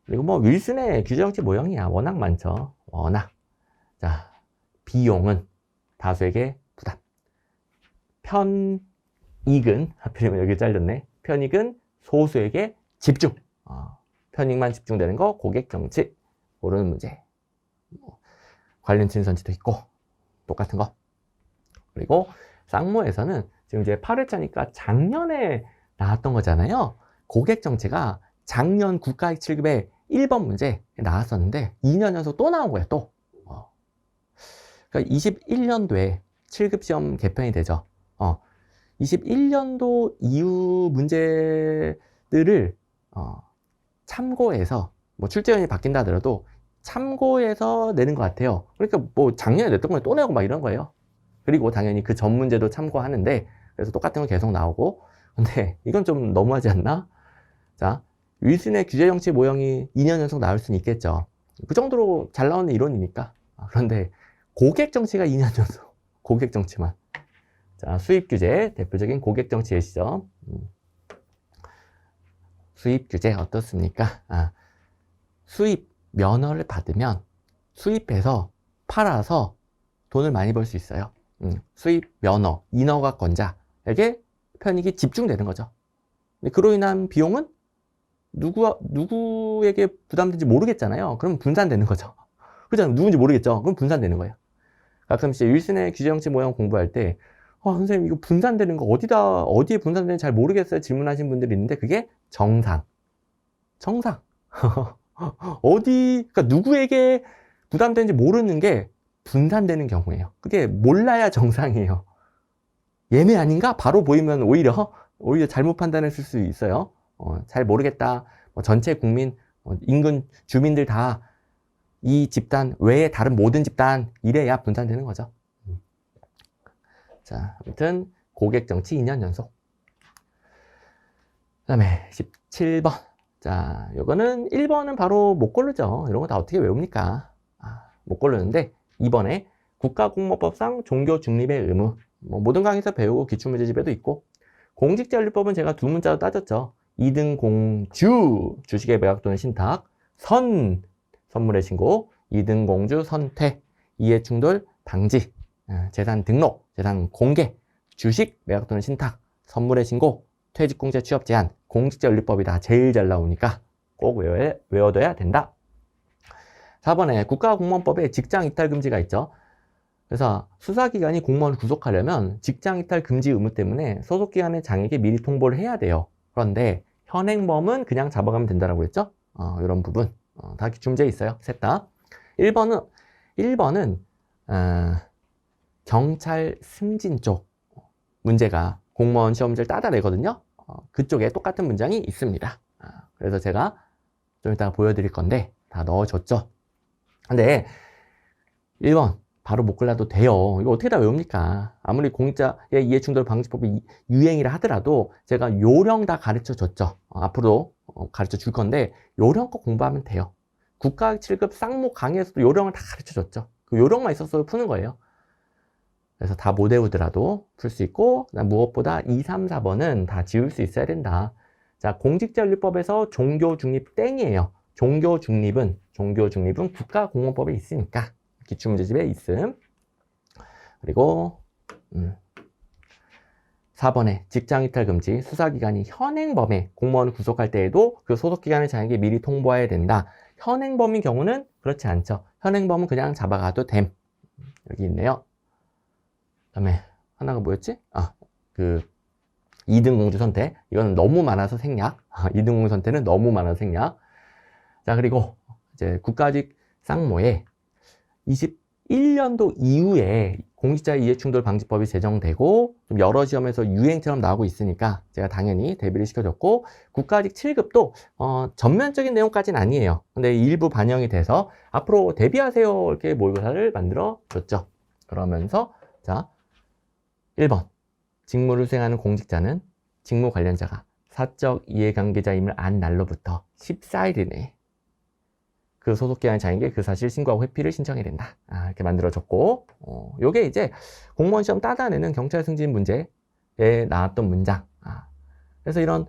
그리고 뭐 윌슨의 규제정치 모형이야. 워낙 많죠. 워낙. 자, 비용은 다수에게 부담. 편익은 하필이면 여기 잘렸네. 편익은 소수에게 집중. 편익만 집중되는 거 고객정치. 모르는 문제. 관련 친선지도 있고 똑같은 거. 그리고 쌍모에서는 지금 이제 8회차니까 작년에 나왔던 거잖아요. 고객 정체가 작년 국가익 7급에 1번 문제 나왔었는데 2년 연속 또 나온 거예요. 또. 그러니까 21년도에 7급 시험 개편이 되죠. 21년도 이후 문제들을 참고해서 뭐 출제원이 바뀐다 하더라도 참고해서 내는 것 같아요. 그러니까 뭐 작년에 냈던 걸 또 내고 막 이런 거예요. 그리고 당연히 그 전 문제도 참고하는데 그래서 똑같은 거 계속 나오고 근데 이건 좀 너무하지 않나? 자, 윌슨의 규제정치 모형이 2년 연속 나올 수는 있겠죠. 그 정도로 잘 나오는 이론이니까. 그런데 고객정치가 2년 연속 고객정치만. 자, 수입규제 대표적인 고객정치 예시죠. 수입규제 어떻습니까? 수입 면허를 받으면 수입해서 팔아서 돈을 많이 벌 수 있어요. 수입 면허, 인허가권자에게 편익이 집중되는 거죠. 근데 그로 인한 비용은 누구에게 부담된지 모르겠잖아요. 그럼 분산되는 거죠. 그렇잖아요. 누군지 모르겠죠. 그럼 분산되는 거예요. 가끔 이제 윌슨의 규제정치 모형 공부할 때 선생님 이거 분산되는 거 어디에 분산되는지 잘 모르겠어요. 질문하신 분들이 있는데 그게 정상. 그러니까 누구에게 부담되는지 모르는 게 분산되는 경우예요. 그게 몰라야 정상이에요. 얘네 아닌가? 바로 보이면 오히려 잘못 판단했을 수 있어요. 잘 모르겠다. 전체 국민, 인근 주민들 다 이 집단 외에 다른 모든 집단 이래야 분산되는 거죠. 자, 아무튼 고객정치 2년 연속. 그 다음에 17번. 자, 요거는 1번은 바로 못 고르죠. 이런 거 다 어떻게 외웁니까? 못 고르는데 2번에 국가공무법상 종교 중립의 의무. 모든 강의에서 배우고 기출문제집에도 있고 공직자윤리법은 제가 두 문자로 따졌죠. 2등 공주, 주식의 매각 또는 신탁, 선물의 신고, 2등 공주 선퇴, 이해충돌 방지, 재산 등록, 재산 공개, 주식 매각 또는 신탁, 선물의 신고, 퇴직공제 취업 제한, 공직자윤리법이다. 제일 잘 나오니까 꼭 외워둬야 된다. 4번에 국가공무원법에 직장 이탈 금지가 있죠. 그래서 수사기관이 공무원을 구속하려면 직장 이탈 금지 의무 때문에 소속기관의 장에게 미리 통보를 해야 돼요. 그런데 현행범은 그냥 잡아가면 된다라고 했죠. 이런 부분 다 기출문제에 있어요. 셋 다. 1번은 경찰 승진 쪽 문제가 공무원 시험지를 따다내거든요. 그쪽에 똑같은 문장이 있습니다. 그래서 제가 좀 이따가 보여드릴 건데 다 넣어줬죠. 근데 1번 바로 못 골라도 돼요. 이거 어떻게 다 외웁니까? 아무리 공익자의 이해충돌 방지법이 유행이라 하더라도 제가 요령 다 가르쳐 줬죠. 앞으로 가르쳐 줄 건데 요령 거 공부하면 돼요. 국가 7급 쌍무 강의에서도 요령을 다 가르쳐 줬죠. 그 요령만 있어서 푸는 거예요. 그래서 다 못 외우더라도 풀 수 있고, 무엇보다 2, 3, 4번은 다 지울 수 있어야 된다. 자, 공직자윤리법에서 종교 중립 땡이에요. 종교 중립은 국가공무법에 있으니까 기출문제집에 있음. 그리고 4번에 직장이탈 금지, 수사기관이 현행범에 공무원을 구속할 때에도 그 소속기관의 자에게 미리 통보해야 된다. 현행범인 경우는 그렇지 않죠. 현행범은 그냥 잡아가도 됨. 여기 있네요. 그다음에 하나가 뭐였지? 그 2등 공주 선택. 이거는 너무 많아서 생략. 2등 공주 선택은 너무 많아서 생략. 자, 그리고 이제 국가직 쌍모에 21년도 이후에 공직자 이해충돌 방지법이 제정되고 좀 여러 시험에서 유행처럼 나오고 있으니까 제가 당연히 대비를 시켜줬고, 국가직 7급도 전면적인 내용까지는 아니에요. 근데 일부 반영이 돼서 앞으로 대비하세요 이렇게 모의고사를 만들어 줬죠. 그러면서 자, 1번 직무를 수행하는 공직자는 직무 관련자가 사적 이해관계자임을 안 날로부터 14일 이내에 그 소속기관의 자에게 그 사실 신고하고 회피를 신청해야 된다. 이렇게 만들어졌고, 요게 이제 공무원 시험 따다내는 경찰 승진 문제에 나왔던 문장. 그래서 이런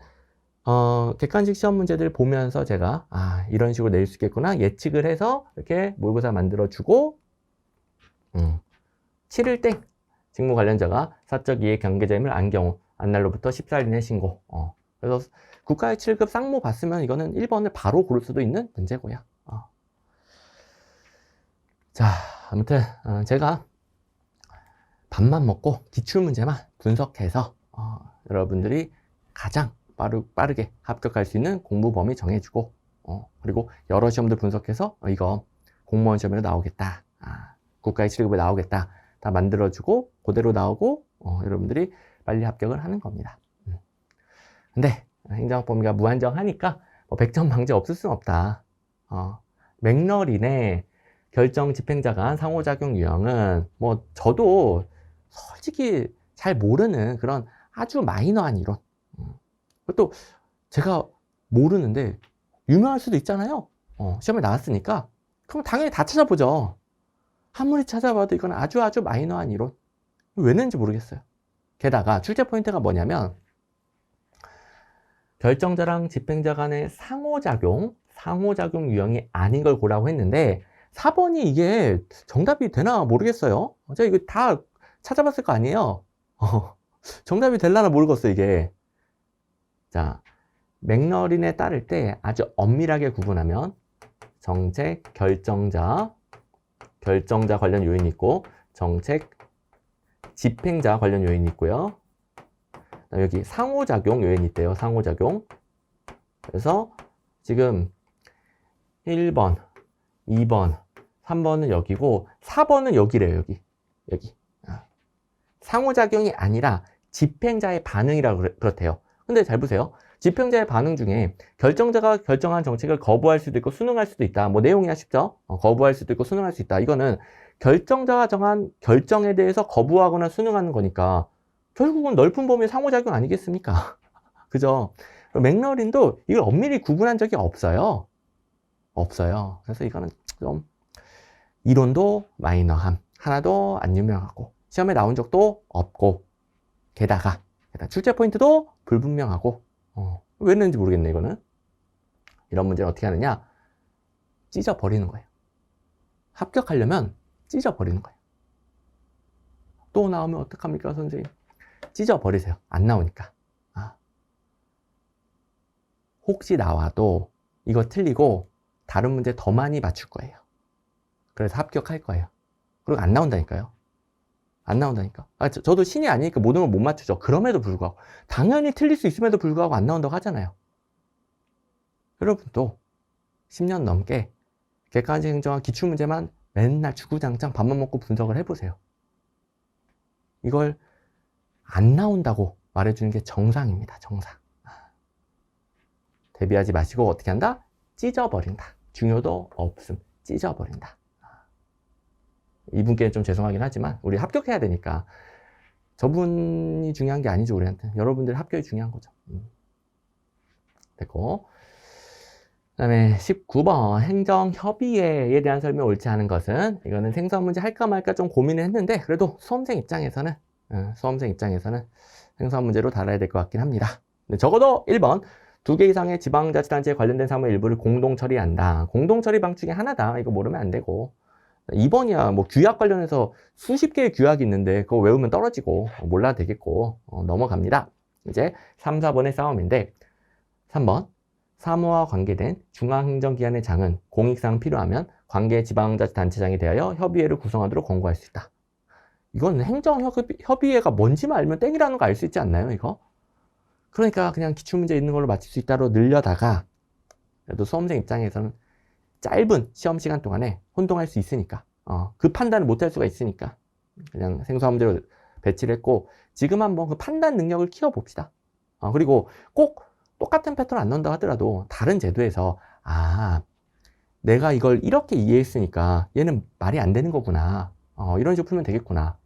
객관식 시험 문제들 보면서 제가 이런 식으로 낼 수 있겠구나 예측을 해서 이렇게 모의고사 만들어주고, 7일 땡 직무 관련자가 사적 이해 관계자임을 안 경우 안 날로부터 14일 이내 신고. 그래서 국가의 7급 쌍무 봤으면 이거는 1번을 바로 고를 수도 있는 문제고요. 자, 아무튼 제가 밥만 먹고 기출문제만 분석해서 여러분들이 가장 빠르게 합격할 수 있는 공부 범위 정해주고, 그리고 여러 시험들 분석해서 이거 공무원 시험에도 나오겠다, 국가의 7급에 나오겠다 다 만들어주고 그대로 나오고 여러분들이 빨리 합격을 하는 겁니다. 근데 행정학 범위가 무한정하니까 100점 방지 없을 수는 없다. 맥러린의 결정 집행자가 한 상호작용 유형은 저도 솔직히 잘 모르는 그런 아주 마이너한 이론, 또 제가 모르는데 유명할 수도 있잖아요. 시험에 나왔으니까 그럼 당연히 다 찾아보죠. 아무리 찾아봐도 이건 아주 마이너한 이론, 왜 낸지 모르겠어요. 게다가 출제 포인트가 뭐냐면 결정자랑 집행자 간의 상호작용 유형이 아닌 걸 고라고 했는데 4번이 이게 정답이 되나 모르겠어요. 제가 이거 다 찾아봤을 거 아니에요. 정답이 될라나 모르겠어요 이게. 자, 맥러린에 따를 때 아주 엄밀하게 구분하면 정책 결정자 관련 요인이 있고 정책 집행자 관련 요인이 있고요. 여기 상호작용 요인이 있대요. 상호작용. 그래서 지금 1번, 2번, 3번은 여기고 4번은 여기래요. 여기. 상호작용이 아니라 집행자의 반응이라고 그렇대요. 근데 잘 보세요. 집행자의 반응 중에 결정자가 결정한 정책을 거부할 수도 있고 수능할 수도 있다. 내용이 쉽죠? 거부할 수도 있고 수능할 수 있다. 이거는 결정자가 정한 결정에 대해서 거부하거나 수능하는 거니까 결국은 넓은 범위의 상호작용 아니겠습니까? 그죠? 맥러린도 이걸 엄밀히 구분한 적이 없어요. 그래서 이거는 좀 이론도 마이너함, 하나도 안 유명하고 시험에 나온 적도 없고 게다가 출제 포인트도 불분명하고 왜 했는지 모르겠네. 이거는 이런 문제는 어떻게 하느냐, 찢어버리는 거예요. 합격하려면 찢어버리는 거예요. 또 나오면 어떡합니까 선생님? 찢어버리세요. 안 나오니까. 혹시 나와도 이거 틀리고 다른 문제 더 많이 맞출 거예요. 그래서 합격할 거예요. 그리고 안 나온다니까요. 저도 신이 아니니까 모든 걸 못 맞추죠. 그럼에도 불구하고 당연히 틀릴 수 있음에도 불구하고 안 나온다고 하잖아요. 여러분도 10년 넘게 객관식 행정학 기출문제만 맨날 주구장창 밥만 먹고 분석을 해보세요. 이걸 안 나온다고 말해주는 게 정상입니다. 정상. 대비하지 마시고 어떻게 한다? 찢어버린다. 중요도 없음. 찢어버린다. 이분께는 좀 죄송하긴 하지만 우리 합격해야 되니까 저분이 중요한 게 아니죠. 우리한테 여러분들의 합격이 중요한 거죠. 됐고, 그 다음에 19번 행정협의회에 대한 설명 옳지 않은 것은, 이거는 생성 문제 할까 말까 좀 고민을 했는데 그래도 수험생 입장에서는 생성 문제로 다뤄야 될 것 같긴 합니다. 근데 적어도 1번 2개 이상의 지방자치단체에 관련된 사무의 일부를 공동 처리한다. 공동 처리 방식 중에 하나다. 이거 모르면 안 되고, 2번이야 뭐 규약 관련해서 수십 개의 규약이 있는데 그거 외우면 떨어지고 몰라도 되겠고 넘어갑니다. 이제 3, 4번의 싸움인데, 3번 사무와 관계된 중앙행정기관의 장은 공익상 필요하면 관계 지방자치단체장에 대하여 협의회를 구성하도록 권고할 수 있다. 이건 행정협의회가 뭔지만 알면 땡이라는 거 알 수 있지 않나요, 이거? 그러니까 그냥 기출문제 있는 걸로 맞출 수 있다로 늘려다가, 그래도 수험생 입장에서는 짧은 시험 시간 동안에 혼동할 수 있으니까, 그 판단을 못할 수가 있으니까 그냥 생소한 문제로 배치를 했고, 지금 한번 그 판단 능력을 키워봅시다. 그리고 꼭 똑같은 패턴 안 넣는다 하더라도 다른 제도에서 내가 이걸 이렇게 이해했으니까 얘는 말이 안 되는 거구나, 이런 식으로 풀면 되겠구나,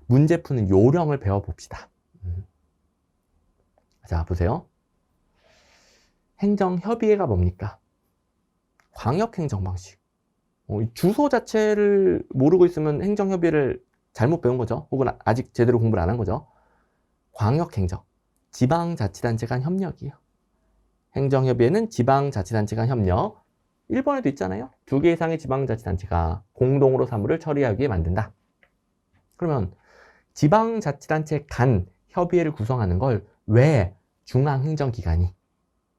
문제 푸는 요령을 배워봅시다. 자, 보세요. 행정협의회가 뭡니까? 광역행정 방식. 주소 자체를 모르고 있으면 행정협의회를 잘못 배운 거죠. 혹은 아직 제대로 공부를 안 한 거죠. 광역행정, 지방자치단체 간 협력이에요. 행정협의회는 지방자치단체 간 협력. 1번에도 있잖아요. 2개 이상의 지방자치단체가 공동으로 사무를 처리하기 위해 만든다. 그러면 지방자치단체 간 협의회를 구성하는 걸 왜 중앙행정기관이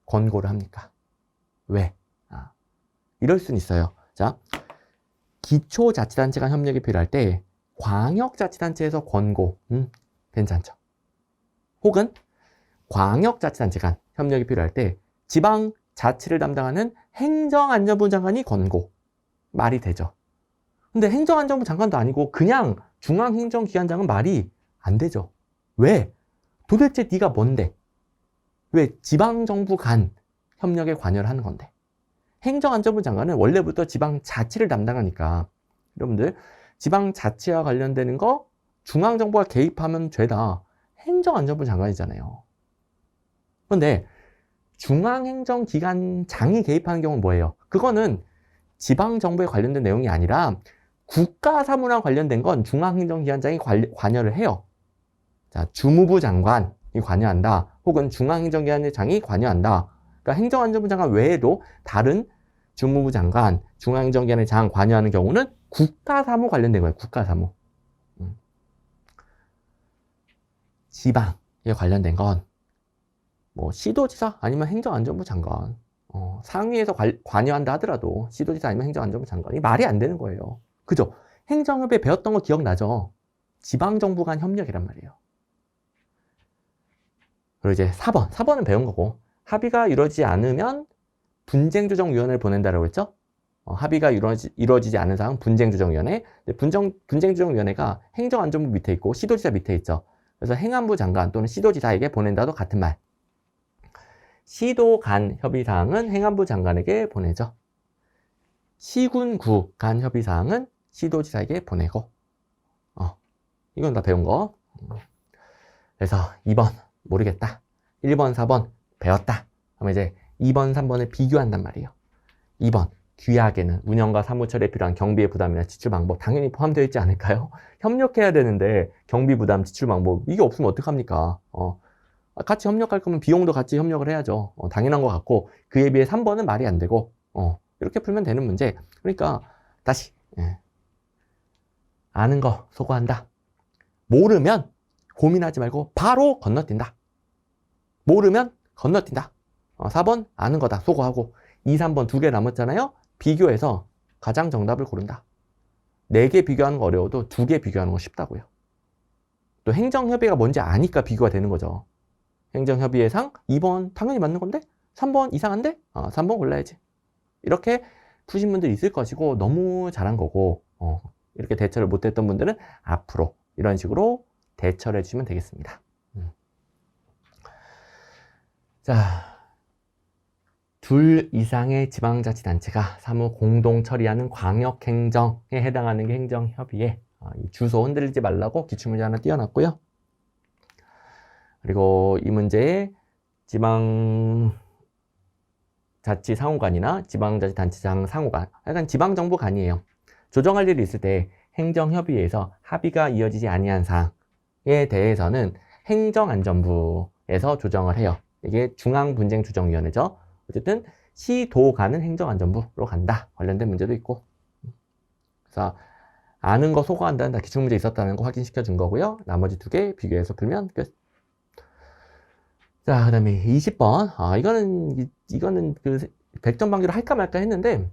권고를 합니까? 왜? 이럴 수는 있어요. 자, 기초자치단체 간 협력이 필요할 때 광역자치단체에서 권고, 괜찮죠. 혹은 광역자치단체 간 협력이 필요할 때 지방자치를 담당하는 행정안전부 장관이 권고. 말이 되죠. 근데 행정안전부 장관도 아니고 그냥 중앙행정기관장은 말이 안 되죠. 왜? 도대체 네가 뭔데? 왜 지방정부 간 협력에 관여를 하는 건데? 행정안전부 장관은 원래부터 지방자치를 담당하니까, 여러분들 지방자치와 관련되는 거 중앙정부가 개입하면 죄다. 행정안전부 장관이잖아요. 그런데 중앙행정기관장이 개입하는 경우는 뭐예요? 그거는 지방정부에 관련된 내용이 아니라 국가사무랑 관련된 건 중앙행정기관장이 관여를 해요. 자, 주무부 장관이 관여한다. 혹은 중앙행정기관장이 관여한다. 그러니까 행정안전부 장관 외에도 다른 주무부 장관, 중앙행정기관의 장 관여하는 경우는 국가사무 관련된 거예요. 국가사무. 지방에 관련된 건 뭐 시도지사 아니면 행정안전부 장관, 상위에서 관여한다 하더라도 시도지사 아니면 행정안전부 장관이 말이 안 되는 거예요. 그죠? 행정협의회 배웠던 거 기억나죠? 지방정부 간 협력이란 말이에요. 그리고 이제 4번은 배운 거고, 합의가 이루어지지 않으면 분쟁조정위원회를 보낸다라고 했죠? 합의가 이루어지지 않은 사항 분쟁조정위원회. 분쟁조정위원회가 행정안전부 밑에 있고 시도지사 밑에 있죠. 그래서 행안부 장관 또는 시도지사에게 보낸다도 같은 말. 시도 간 협의사항은 행안부 장관에게 보내죠. 시군구 간 협의사항은 시도지사에게 보내고. 이건 다 배운 거. 그래서 2번 모르겠다. 1번, 4번 배웠다. 그러면 이제 2번, 3번을 비교한단 말이에요. 2번 규약에는 운영과 사무처리에 필요한 경비의 부담이나 지출 방법 당연히 포함되어 있지 않을까요? 협력해야 되는데 경비 부담, 지출 방법 이게 없으면 어떡합니까? 같이 협력할 거면 비용도 같이 협력을 해야죠. 당연한 것 같고, 그에 비해 3번은 말이 안 되고, 이렇게 풀면 되는 문제. 그러니까 다시 아는 거 소거한다. 모르면 고민하지 말고 바로 건너뛴다. 모르면 건너뛴다. 4번 아는 거다 소거하고, 2, 3번 2개 남았잖아요. 비교해서 가장 정답을 고른다. 4개 비교하는 거 어려워도 2개 비교하는 거 쉽다고요. 또 행정협의가 뭔지 아니까 비교가 되는 거죠. 행정협의회상 2번 당연히 맞는 건데 3번 이상한데? 3번 골라야지. 이렇게 푸신 분들이 있을 것이고, 너무 잘한 거고, 이렇게 대처를 못했던 분들은 앞으로 이런 식으로 대처를 해주시면 되겠습니다. 자, 둘 이상의 지방자치단체가 사무 공동 처리하는 광역행정에 해당하는 게 행정협의회. 이 주소 흔들리지 말라고 기출문제 하나 띄워놨고요. 그리고 이 문제에 지방자치상호관이나 지방자치단체장 상호관, 약간 지방정부관이에요. 조정할 일이 있을 때 행정협의회에서 합의가 이어지지 아니한 사항에 대해서는 행정안전부에서 조정을 해요. 이게 중앙분쟁조정위원회죠. 어쨌든 시도가는 행정안전부로 간다. 관련된 문제도 있고. 그래서 아는 거 소거한다는 다 기출문제 있었다는 거 확인시켜 준 거고요. 나머지 두 개 비교해서 풀면 끝. 자, 그 다음에 20번. 이거는 그 100점 방지로 할까 말까 했는데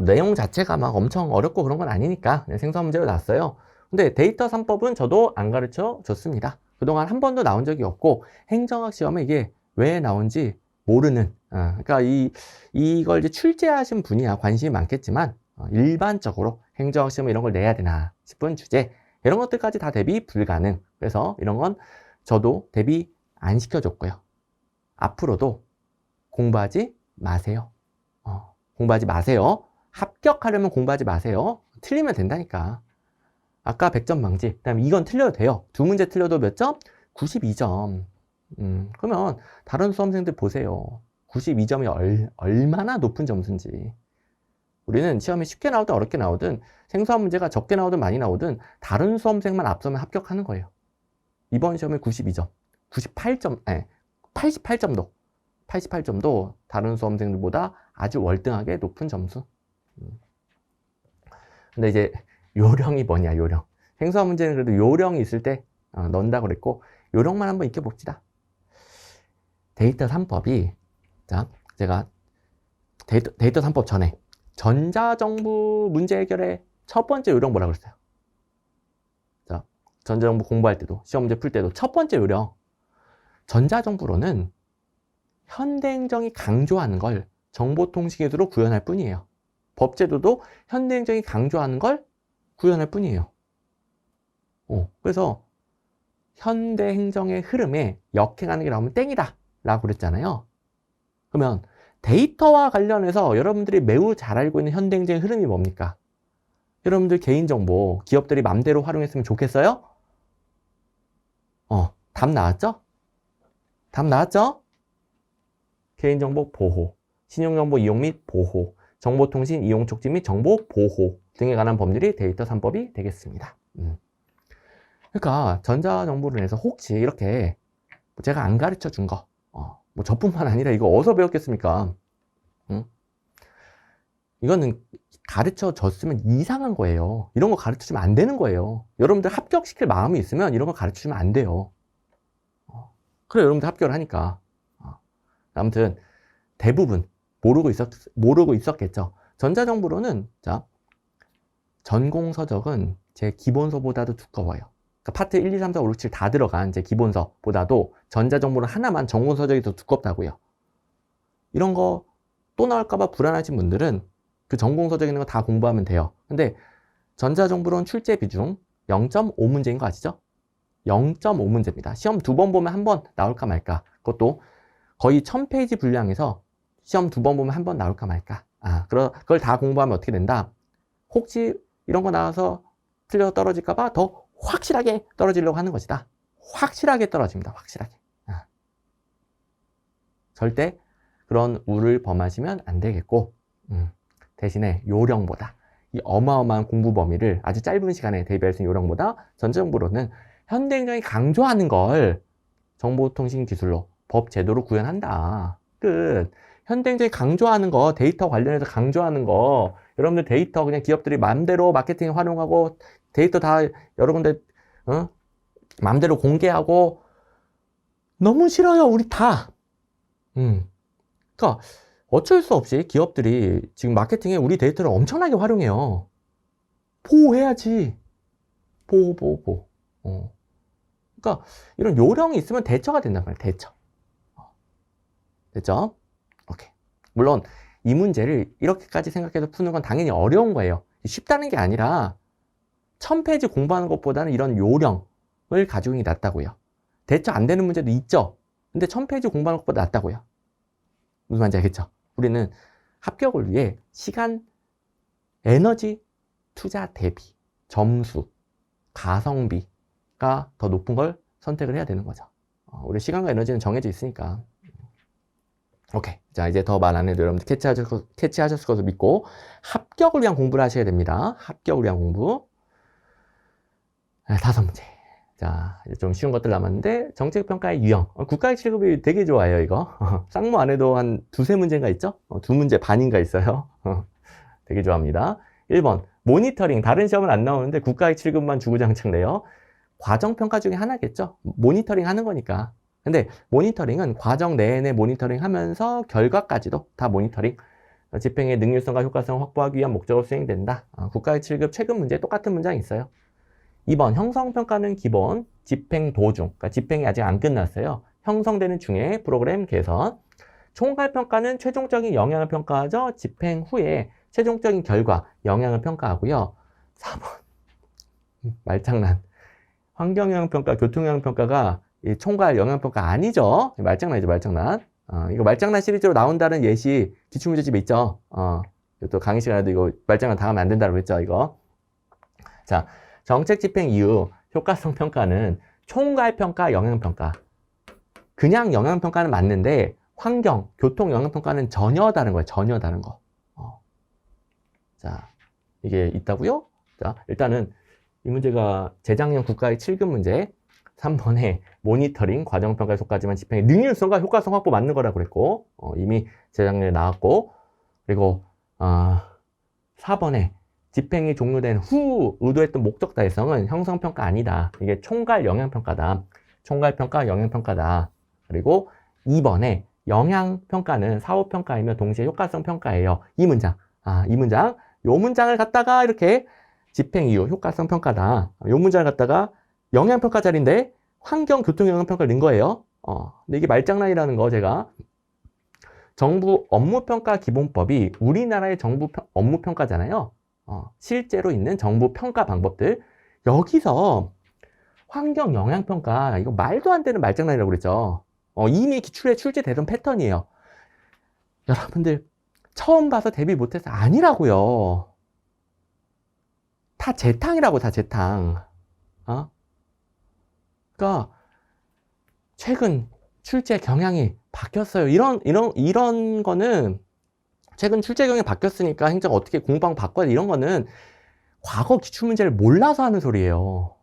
내용 자체가 막 엄청 어렵고 그런 건 아니니까 그냥 생소한 문제로 놨어요. 근데 데이터 3법은 저도 안 가르쳐 줬습니다. 그동안 한 번도 나온 적이 없고 행정학 시험에 이게 왜 나온지 모르는, 그러니까 이걸 이제 출제하신 분이야 관심이 많겠지만 일반적으로 행정학 시험에 이런 걸 내야 되나 싶은 주제, 이런 것들까지 다 대비 불가능. 그래서 이런 건 저도 대비 안 시켜줬고요. 앞으로도 공부하지 마세요. 공부하지 마세요. 합격하려면 공부하지 마세요. 틀리면 된다니까. 아까 100점 방지, 그 다음에 이건 틀려도 돼요. 두 문제 틀려도 몇 점? 92점. 그러면 다른 수험생들 보세요. 92점이 얼마나 높은 점수인지. 우리는 시험이 쉽게 나오든 어렵게 나오든 생소한 문제가 적게 나오든 많이 나오든 다른 수험생만 앞서면 합격하는 거예요. 이번 시험에 92점, 98점, 아니 88점도 다른 수험생들보다 아주 월등하게 높은 점수. 근데 이제 요령이 뭐냐, 요령. 생소한 문제는 그래도 요령이 있을 때 넣는다고 그랬고, 요령만 한번 익혀봅시다. 데이터 3법이, 자, 제가 데이터 3법 전에 전자정부 문제 해결의 첫 번째 요령 뭐라고 그랬어요? 자, 전자정부 공부할 때도, 시험 문제 풀 때도 첫 번째 요령. 전자정부로는 현대행정이 강조하는 걸 정보통신기술로 구현할 뿐이에요. 법제도도 현대행정이 강조하는 걸 구현할 뿐이에요. 그래서 현대행정의 흐름에 역행하는 게 나오면 땡이다 라고 그랬잖아요. 그러면 데이터와 관련해서 여러분들이 매우 잘 알고 있는 현대행정의 흐름이 뭡니까? 여러분들 개인정보 기업들이 맘대로 활용했으면 좋겠어요? 답 나왔죠? 답 나왔죠? 개인정보 보호, 신용정보 이용 및 보호, 정보통신 이용 촉진 및 정보 보호 등에 관한 법률이 데이터 3법이 되겠습니다. 그러니까 전자정보를 해서 혹시 이렇게 제가 안 가르쳐 준 거, 뭐 저뿐만 아니라 이거 어디서 배웠겠습니까? 이거는 가르쳐 줬으면 이상한 거예요. 이런 거 가르쳐 주면 안 되는 거예요. 여러분들 합격시킬 마음이 있으면 이런 거 가르쳐 주면 안 돼요. 그래, 여러분들 합격을 하니까. 아무튼 대부분 모르고 있었겠죠. 전자정보로는, 자, 전공서적은 제 기본서보다도 두꺼워요. 그러니까 파트 1, 2, 3, 4, 5, 6, 7 다 들어간 제 기본서보다도 전자정보는 하나만 전공서적이 더 두껍다고요. 이런 거 또 나올까봐 불안하신 분들은 그 전공서적 있는 거 다 공부하면 돼요. 근데 전자정보론 출제 비중 0.5문제인 거 아시죠? 0.5문제입니다. 시험 2번 보면 한 번 나올까 말까. 그것도 거의 1000페이지 분량에서 시험 2번 보면 한 번 나올까 말까. 그걸 다 공부하면 어떻게 된다? 혹시 이런 거 나와서 틀려서 떨어질까봐 더 확실하게 떨어지려고 하는 것이다. 확실하게 떨어집니다. 확실하게. 절대 그런 우를 범하시면 안 되겠고, 대신에 요령보다 이 어마어마한 공부 범위를 아주 짧은 시간에 대비할 수 있는 요령보다 전자정보로는 현대행정이 강조하는 걸 정보통신기술로 법 제도로 구현한다. 끝. 현대행정이 강조하는 거, 데이터 관련해서 강조하는 거, 여러분들 데이터 그냥 기업들이 마음대로 마케팅 활용하고 데이터 다 여러 군데 마음대로 공개하고 너무 싫어요. 우리 다. 그러니까 어쩔 수 없이 기업들이 지금 마케팅에 우리 데이터를 엄청나게 활용해요. 보호해야지. 보호. 그러니까 이런 요령이 있으면 대처가 된단 말이에요. 대처. 됐죠? 오케이. 물론 이 문제를 이렇게까지 생각해서 푸는 건 당연히 어려운 거예요. 쉽다는 게 아니라 1000페이지 공부하는 것보다는 이런 요령을 가지고 있는 게 낫다고요. 대처 안 되는 문제도 있죠. 근데 1000페이지 공부하는 것보다 낫다고요. 무슨 말인지 알겠죠? 우리는 합격을 위해 시간, 에너지, 투자 대비, 점수, 가성비가 더 높은 걸 선택을 해야 되는 거죠. 우리 시간과 에너지는 정해져 있으니까. 오케이. 자, 이제 더 말 안 해도 여러분들 캐치하셨을 것을 믿고 합격을 위한 공부를 하셔야 됩니다. 합격을 위한 공부. 5문제. 자, 이제 좀 쉬운 것들 남았는데 정책평가의 유형. 국가학 7급이 되게 좋아요, 이거. 쌍무 안 해도 한 2-3문제인가 있죠? 2문제 반인가 있어요. 되게 좋아합니다. 1번. 모니터링. 다른 시험은 안 나오는데 국가학 7급만 주구장창 내요. 과정평가 중에 하나겠죠? 모니터링 하는 거니까. 근데 모니터링은 과정 내내 모니터링 하면서 결과까지도 다 모니터링. 집행의 능률성과 효과성을 확보하기 위한 목적으로 수행된다. 국가학 7급 최근 문제에 똑같은 문장이 있어요. 2번 형성평가는 기본, 집행 도중, 그러니까 집행이 아직 안 끝났어요. 형성되는 중에 프로그램 개선. 총괄평가는 최종적인 영향을 평가하죠. 집행 후에 최종적인 결과, 영향을 평가하고요. 4번 말장난. 환경영향평가, 교통영향평가가 총괄 영향평가 아니죠. 말장난이죠, 말장난. 이거 말장난 시리즈로 나온다는 예시 기출문제집에 있죠. 또 강의 시간에도 이거 말장난 당하면 안 된다고 했죠, 이거. 자, 정책 집행 이후 효과성 평가는 총괄평가, 영향평가. 그냥 영향평가는 맞는데 환경, 교통 영향평가는 전혀 다른 거예요. 전혀 다른 거. 자, 이게 있다고요? 자, 일단은 이 문제가 재작년 국가의 7급 문제 3번에 모니터링, 과정평가에 속하지만 집행의 능률성과 효과성 확보 맞는 거라고 그랬고 이미 재작년에 나왔고 그리고 4번에 집행이 종료된 후 의도했던 목적 달성은 형성평가 아니다. 이게 총괄 영향평가다. 총괄평가, 영향평가다. 그리고 2번에 영향평가는 사후평가이며 동시에 효과성 평가예요. 이 문장. 이 문장. 요 문장을 갖다가 이렇게 집행 이후 효과성 평가다. 요 문장을 갖다가 영향평가 자리인데 환경, 교통 영향평가를 넣은 거예요. 근데 이게 말장난이라는 거 제가 정부 업무평가 기본법이 우리나라의 정부 업무평가잖아요. 실제로 있는 정부 평가 방법들. 여기서 환경 영향평가, 이거 말도 안 되는 말장난이라고 그랬죠. 이미 기출에 출제되던 패턴이에요. 여러분들, 처음 봐서 대비 못해서 아니라고요. 다 재탕이라고, 다 재탕. 그러니까, 최근 출제 경향이 바뀌었어요. 이런 거는 최근 출제 경향이 바뀌었으니까 행정 어떻게 공방 바꿔야 돼. 이런 거는 과거 기출문제를 몰라서 하는 소리예요.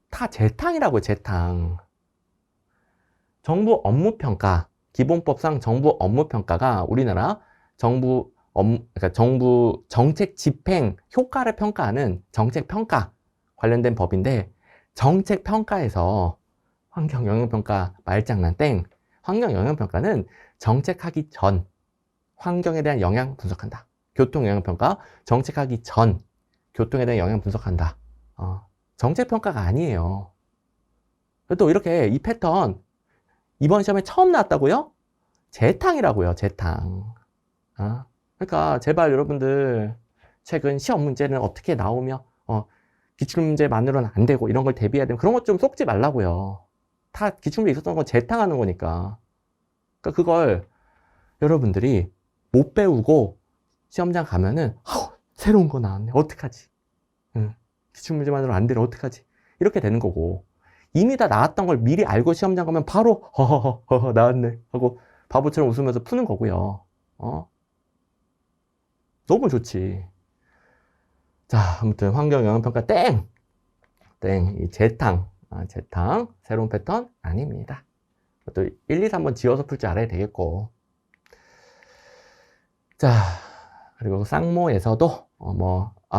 다 재탕이라고요, 재탕. 정부 업무평가, 기본법상 정부 업무평가가 우리나라 그러니까 정부 정책 집행 효과를 평가하는 정책평가 관련된 법인데, 정책평가에서 환경영향평가 말장난 땡. 환경영향평가는 정책하기 전 환경에 대한 영향 분석한다. 교통영향평가 정책하기 전 교통에 대한 영향 분석한다. 정책평가가 아니에요. 또 이렇게 이 패턴 이번 시험에 처음 나왔다고요? 재탕이라고요, 재탕. 그러니까 제발 여러분들 최근 시험 문제는 어떻게 나오며 기출문제만으로는 안 되고 이런 걸 대비해야 되면 그런 것 좀 쏙지 말라고요. 다 기출문제 있었던 건 재탕하는 거니까. 그러니까 그걸 여러분들이 못 배우고 시험장 가면은 새로운 거 나왔네. 어떡하지? 기출문제만으로 안 되면 어떡하지? 이렇게 되는 거고, 이미 다 나왔던 걸 미리 알고 시험장 가면 바로 허허허 나왔네 하고 바보처럼 웃으면서 푸는 거고요. 너무 좋지. 자, 아무튼 환경영향평가 땡! 이 재탕. 재탕. 새로운 패턴 아닙니다. 또 1, 2, 3번 지어서 풀 줄 알아야 되겠고. 자, 그리고 쌍모에서도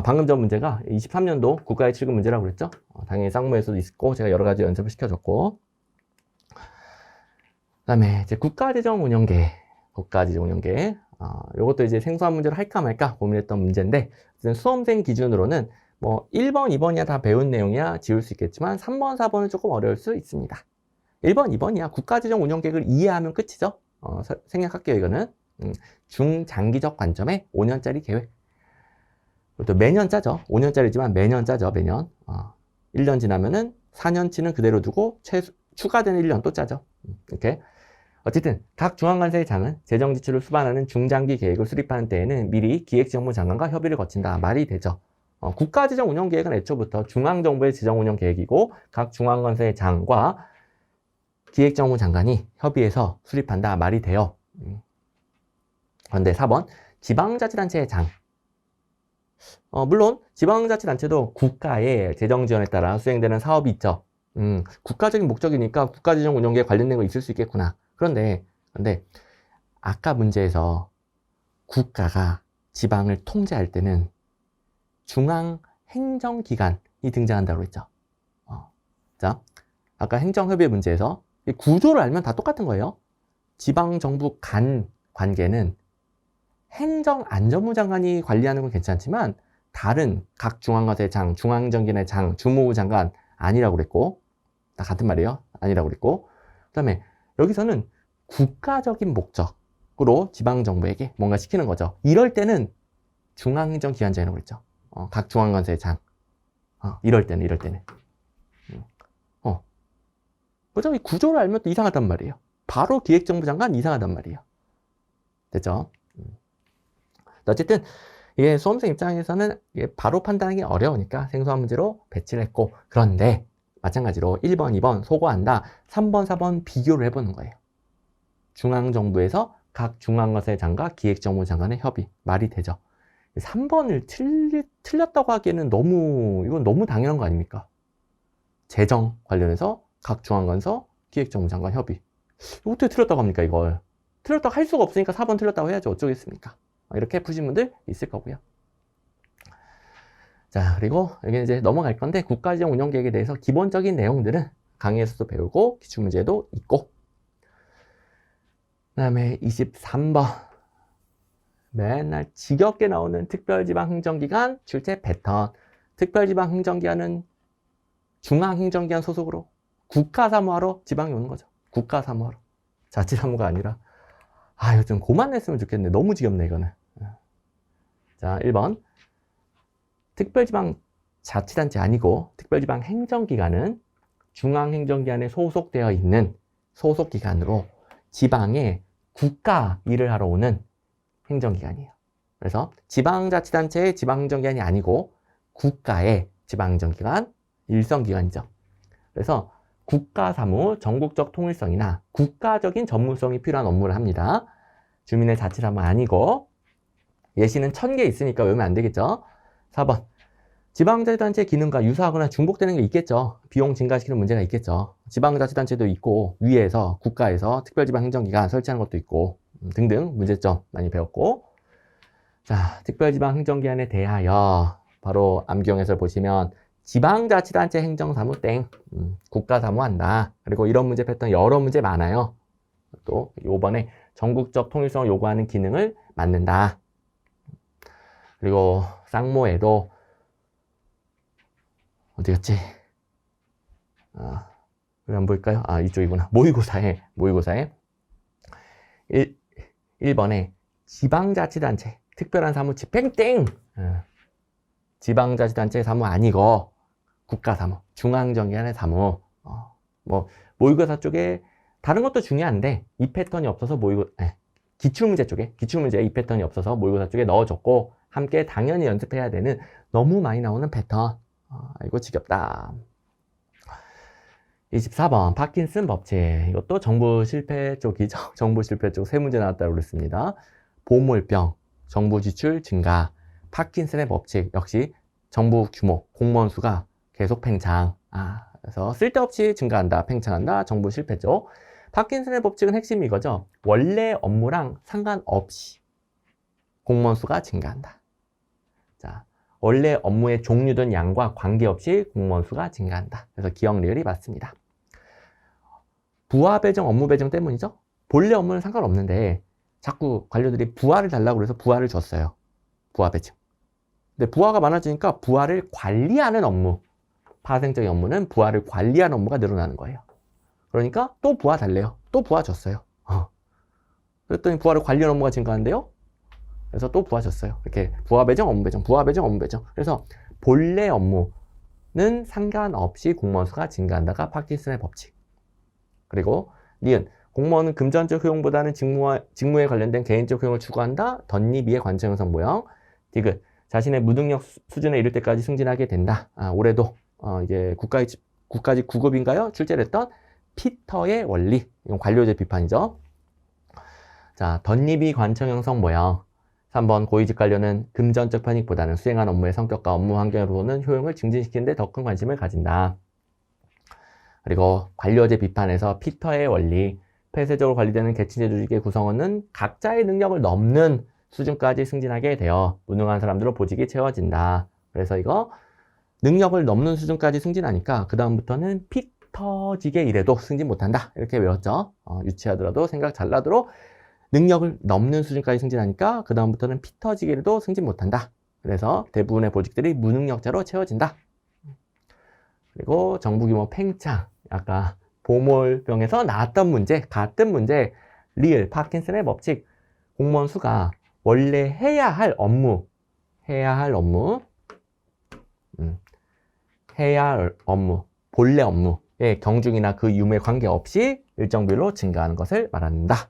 방금 전 문제가 23년도 국가의 7급 문제라고 그랬죠. 당연히 쌍모에서도 있고 제가 여러 가지 연습을 시켜줬고, 그다음에 이제 국가재정운영계. 요것도 이제 생소한 문제로 할까 말까 고민했던 문제인데, 수험생 기준으로는 1번, 2번이야 다 배운 내용이야 지울 수 있겠지만 3번, 4번은 조금 어려울 수 있습니다. 1번, 2번이야 국가재정운영계획을 이해하면 끝이죠. 생략할게요, 이거는. 중장기적 관점의 5년짜리 계획. 또 매년 짜죠. 5년짜리지만 매년 짜죠, 매년. 1년 지나면은 4년치는 그대로 두고 추가되는 1년 또 짜죠. 이렇게. 어쨌든 각 중앙관세의 장은 재정 지출을 수반하는 중장기 계획을 수립하는 때에는 미리 기획재정부 장관과 협의를 거친다. 말이 되죠. 국가재정운영계획은 애초부터 중앙정부의 재정운영계획이고 각 중앙관세의 장과 기획재정부 장관이 협의해서 수립한다. 말이 돼요. 그런데 4번 지방자치단체의 장. 물론 지방자치단체도 국가의 재정지원에 따라 수행되는 사업이 있죠. 국가적인 목적이니까 국가재정운영계획 관련된 거 있을 수 있겠구나. 그런데 아까 문제에서 국가가 지방을 통제할 때는 중앙행정기관이 등장한다고 했죠. 자, 아까 행정협의 문제에서 이 구조를 알면 다 똑같은 거예요. 지방정부 간 관계는 행정안전부 장관이 관리하는 건 괜찮지만 다른 각 중앙관세 장, 중앙정기관의 장, 주무부 장관 아니라고 그랬고, 다 같은 말이에요. 아니라고 그랬고, 그 다음에 여기서는 국가적인 목적으로 지방정부에게 뭔가 시키는 거죠. 이럴 때는 중앙행정기관장이라고 그랬죠. 각 중앙관세의 장. 이럴 때는. 그죠? 이 구조를 알면 또 이상하단 말이에요. 바로 기획정부 장관 이상하단 말이에요. 됐죠? 어쨌든 이게 수험생 입장에서는 이게 바로 판단하기 어려우니까 생소한 문제로 배치를 했고, 그런데 마찬가지로 1번, 2번 소거한다. 3번, 4번 비교를 해보는 거예요. 중앙정부에서 각 중앙관세 장과 기획정부 장관의 협의. 말이 되죠. 3번을 틀렸다고 하기에는 이건 너무 당연한 거 아닙니까? 재정 관련해서 각 중앙관서 기획정부 장관 협의. 어떻게 틀렸다고 합니까, 이걸? 틀렸다고 할 수가 없으니까 4번 틀렸다고 해야지 어쩌겠습니까? 이렇게 푸신 분들 있을 거고요. 자, 그리고 여기 이제 넘어갈 건데 국가재정 운영계획에 대해서 기본적인 내용들은 강의에서도 배우고 기출문제도 있고, 그 다음에 23번 맨날 지겹게 나오는 특별지방행정기관 출제 패턴. 특별지방행정기관은 중앙행정기관 소속으로 국가사무하러 지방에 오는 거죠. 국가사무하러. 자치사무가 아니라. 이거 좀 그만 냈으면 좋겠네. 너무 지겹네, 이거는. 자, 1번. 특별지방자치단체 아니고 특별지방행정기관은 중앙행정기관에 소속되어 있는 소속기관으로 지방에 국가 일을 하러 오는 행정기관이에요. 그래서 지방자치단체의 지방행정기관이 아니고 국가의 지방행정기관, 일선기관이죠. 그래서 국가사무, 전국적 통일성이나 국가적인 전문성이 필요한 업무를 합니다. 주민의 자치사무 아니고, 예시는 1000개 있으니까 외우면 안 되겠죠. 4번. 지방자치단체 기능과 유사하거나 중복되는 게 있겠죠. 비용 증가시키는 문제가 있겠죠. 지방자치단체도 있고, 위에서, 국가에서 특별지방행정기관 설치하는 것도 있고, 등등 문제점 많이 배웠고. 자, 특별지방행정기관에 대하여 바로 암기용해설 보시면 지방자치단체 행정사무 땡, 국가사무 한다. 그리고 이런 문제 패턴 여러 문제 많아요. 또 이번에 전국적 통일성을 요구하는 기능을 맡는다. 그리고 쌍모에도 어디였지? 왜 안 보일까요? 이쪽이구나. 모의고사에 1번에 지방자치단체 특별한 사무 집행 땡! 지방자치단체 사무 아니고 국가사무, 중앙정기관의 사무. 모의고사 쪽에 다른 것도 중요한데 이 패턴이 없어서 기출문제 이 패턴이 없어서 모의고사 쪽에 넣어줬고, 함께 당연히 연습해야 되는 너무 많이 나오는 패턴. 이거 지겹다. 24번 파킨슨 법칙. 이것도 정부 실패 쪽이죠. 정부 실패 쪽 세 문제 나왔다고 그랬습니다. 보물병, 정부 지출 증가, 파킨슨의 법칙. 역시 정부 규모, 공무원 수가 계속 팽창. 그래서 쓸데없이 증가한다, 팽창한다. 정부 실패 쪽. 파킨슨의 법칙은 핵심이 이거죠. 원래 업무랑 상관없이 공무원 수가 증가한다. 자, 원래 업무의 종류든 양과 관계없이 공무원 수가 증가한다. 그래서 기억 리을이 맞습니다. 부하 배정, 업무 배정 때문이죠. 본래 업무는 상관없는데 자꾸 관료들이 부하를 달라고 해서 부하를 줬어요. 부하 배정. 근데 부하가 많아지니까 부하를 관리하는 업무, 파생적인 업무는 부하를 관리하는 업무가 늘어나는 거예요. 그러니까 또 부하 달래요. 또 부하 줬어요. 그랬더니 부하를 관리하는 업무가 증가하는데요. 그래서 또 부하 줬어요. 이렇게 부하 배정, 업무 배정, 부하 배정, 업무 배정. 그래서 본래 업무는 상관없이 공무원 수가 증가한다가 파킨슨의 법칙. 그리고 니은 공무원은 금전적 효용보다는 직무에 관련된 개인적 효용을 추구한다. 덧니비의 관청 형성 모형. 디귿. 자신의 무능력 수준에 이를 때까지 승진하게 된다. 올해도 이게 국가직 9급인가요? 출제를 했던 피터의 원리. 이건 관료제 비판이죠. 자, 덧니비 관청 형성 모형. 3번 고위직 관료는 금전적 편익보다는 수행한 업무의 성격과 업무 환경으로는 효용을 증진시키는 데 더 큰 관심을 가진다. 그리고 관료제 비판에서 피터의 원리. 폐쇄적으로 관리되는 계층제 조직의 구성원은 각자의 능력을 넘는 수준까지 승진하게 되어 무능한 사람들로 보직이 채워진다. 그래서 이거 능력을 넘는 수준까지 승진하니까 그 다음부터는 피터직에 일해도 승진 못한다. 이렇게 외웠죠. 유치하더라도 생각 잘 나도록 능력을 넘는 수준까지 승진하니까 그 다음부터는 피터직에 일해도 승진 못한다. 그래서 대부분의 보직들이 무능력자로 채워진다. 그리고 정부규모 팽창. 아까 보몰병에서 나왔던 문제, 같은 문제, 리을, 파킨슨의 법칙, 공무원 수가 원래 해야 할 업무, 본래 업무의 경중이나 그 유무에 관계없이 일정 비율로 증가하는 것을 말한다.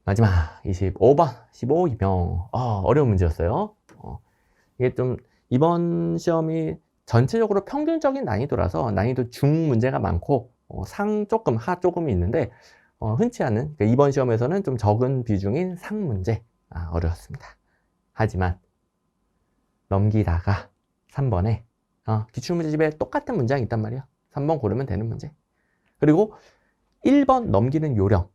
마지막 25번, 15이병. 어려운 문제였어요. 이게 좀 이번 시험이 전체적으로 평균적인 난이도라서 난이도 중 문제가 많고 상 조금, 하 조금이 있는데 흔치 않은, 그러니까 이번 시험에서는 좀 적은 비중인 상 문제. 어려웠습니다. 하지만 넘기다가 3번에 기출문제집에 똑같은 문장이 있단 말이에요. 3번 고르면 되는 문제. 그리고 1번 넘기는 요령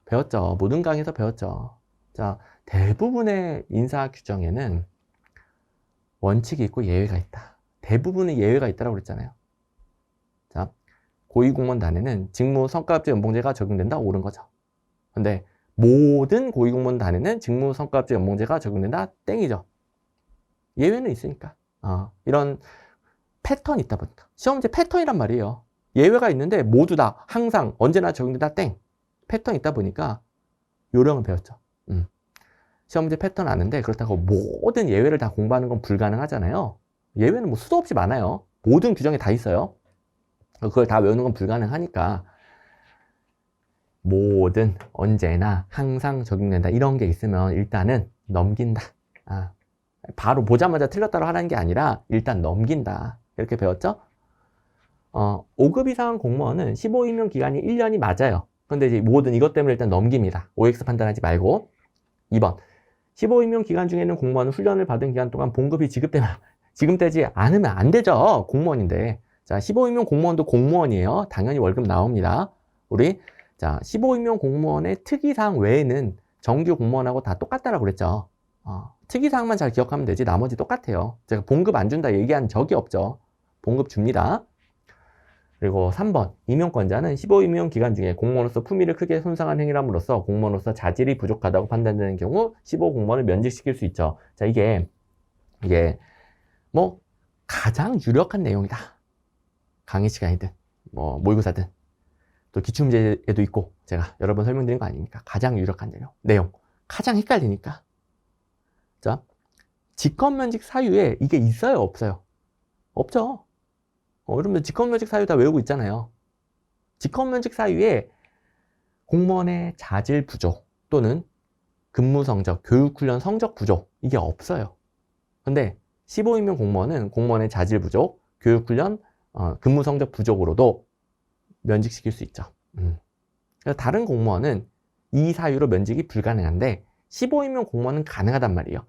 배웠죠. 모든 강의에서 배웠죠. 자, 대부분의 인사 규정에는 원칙이 있고 예외가 있다. 대부분의 예외가 있다고 그랬잖아요. 자, 고위공무원 단에는 직무 성과급제 연봉제가 적용된다. 옳은 거죠. 근데 모든 고위공무원 단에는 직무 성과급제 연봉제가 적용된다. 땡이죠. 예외는 있으니까. 이런 패턴이 있다 보니까. 시험문제 패턴이란 말이에요. 예외가 있는데 모두 다 항상 언제나 적용된다. 땡. 패턴이 있다 보니까 요령을 배웠죠. 시험문제 패턴 아는데 그렇다고 모든 예외를 다 공부하는 건 불가능하잖아요. 예외는 뭐 수도 없이 많아요. 모든 규정에 다 있어요. 그걸 다 외우는 건 불가능하니까 모든, 언제나, 항상 적용된다. 이런 게 있으면 일단은 넘긴다. 바로 보자마자 틀렸다고 하라는 게 아니라 일단 넘긴다. 이렇게 배웠죠? 5급 이상 공무원은 15임용 기간이 1년이 맞아요. 근데 이제 모든 이것 때문에 일단 넘깁니다. OX 판단하지 말고. 2번. 15임용 기간 중에는 공무원은 훈련을 받은 기간 동안 봉급이 지급되지 않으면 안 되죠. 공무원인데. 자, 15임용 공무원도 공무원이에요. 당연히 월급 나옵니다. 자, 15임용 공무원의 특이사항 외에는 정규 공무원하고 다 똑같다라고 그랬죠. 특이사항만 잘 기억하면 되지 나머지 똑같아요. 제가 봉급 안 준다 얘기한 적이 없죠. 봉급 줍니다. 그리고 3번, 임용권자는 15임용 기간 중에 공무원으로서 품위를 크게 손상한 행위함으로써 공무원으로서 자질이 부족하다고 판단되는 경우 15공무원을 면직시킬 수 있죠. 자, 이게 뭐 가장 유력한 내용이다. 강의 시간이든 뭐 모의고사든 또 기출문제에도 있고 제가 여러 번 설명드린 거 아닙니까? 가장 유력한 내용. 가장 헷갈리니까. 자, 직권면직 사유에 이게 있어요? 없어요? 없죠. 여러분들 직권면직 사유 다 외우고 있잖아요. 직권면직 사유에 공무원의 자질 부족 또는 근무 성적, 교육훈련 성적 부족 이게 없어요. 근데 15임용 공무원은 공무원의 자질 부족, 교육훈련, 근무 성적 부족으로도 면직시킬 수 있죠. 그래서 다른 공무원은 이 사유로 면직이 불가능한데 15임용 공무원은 가능하단 말이에요.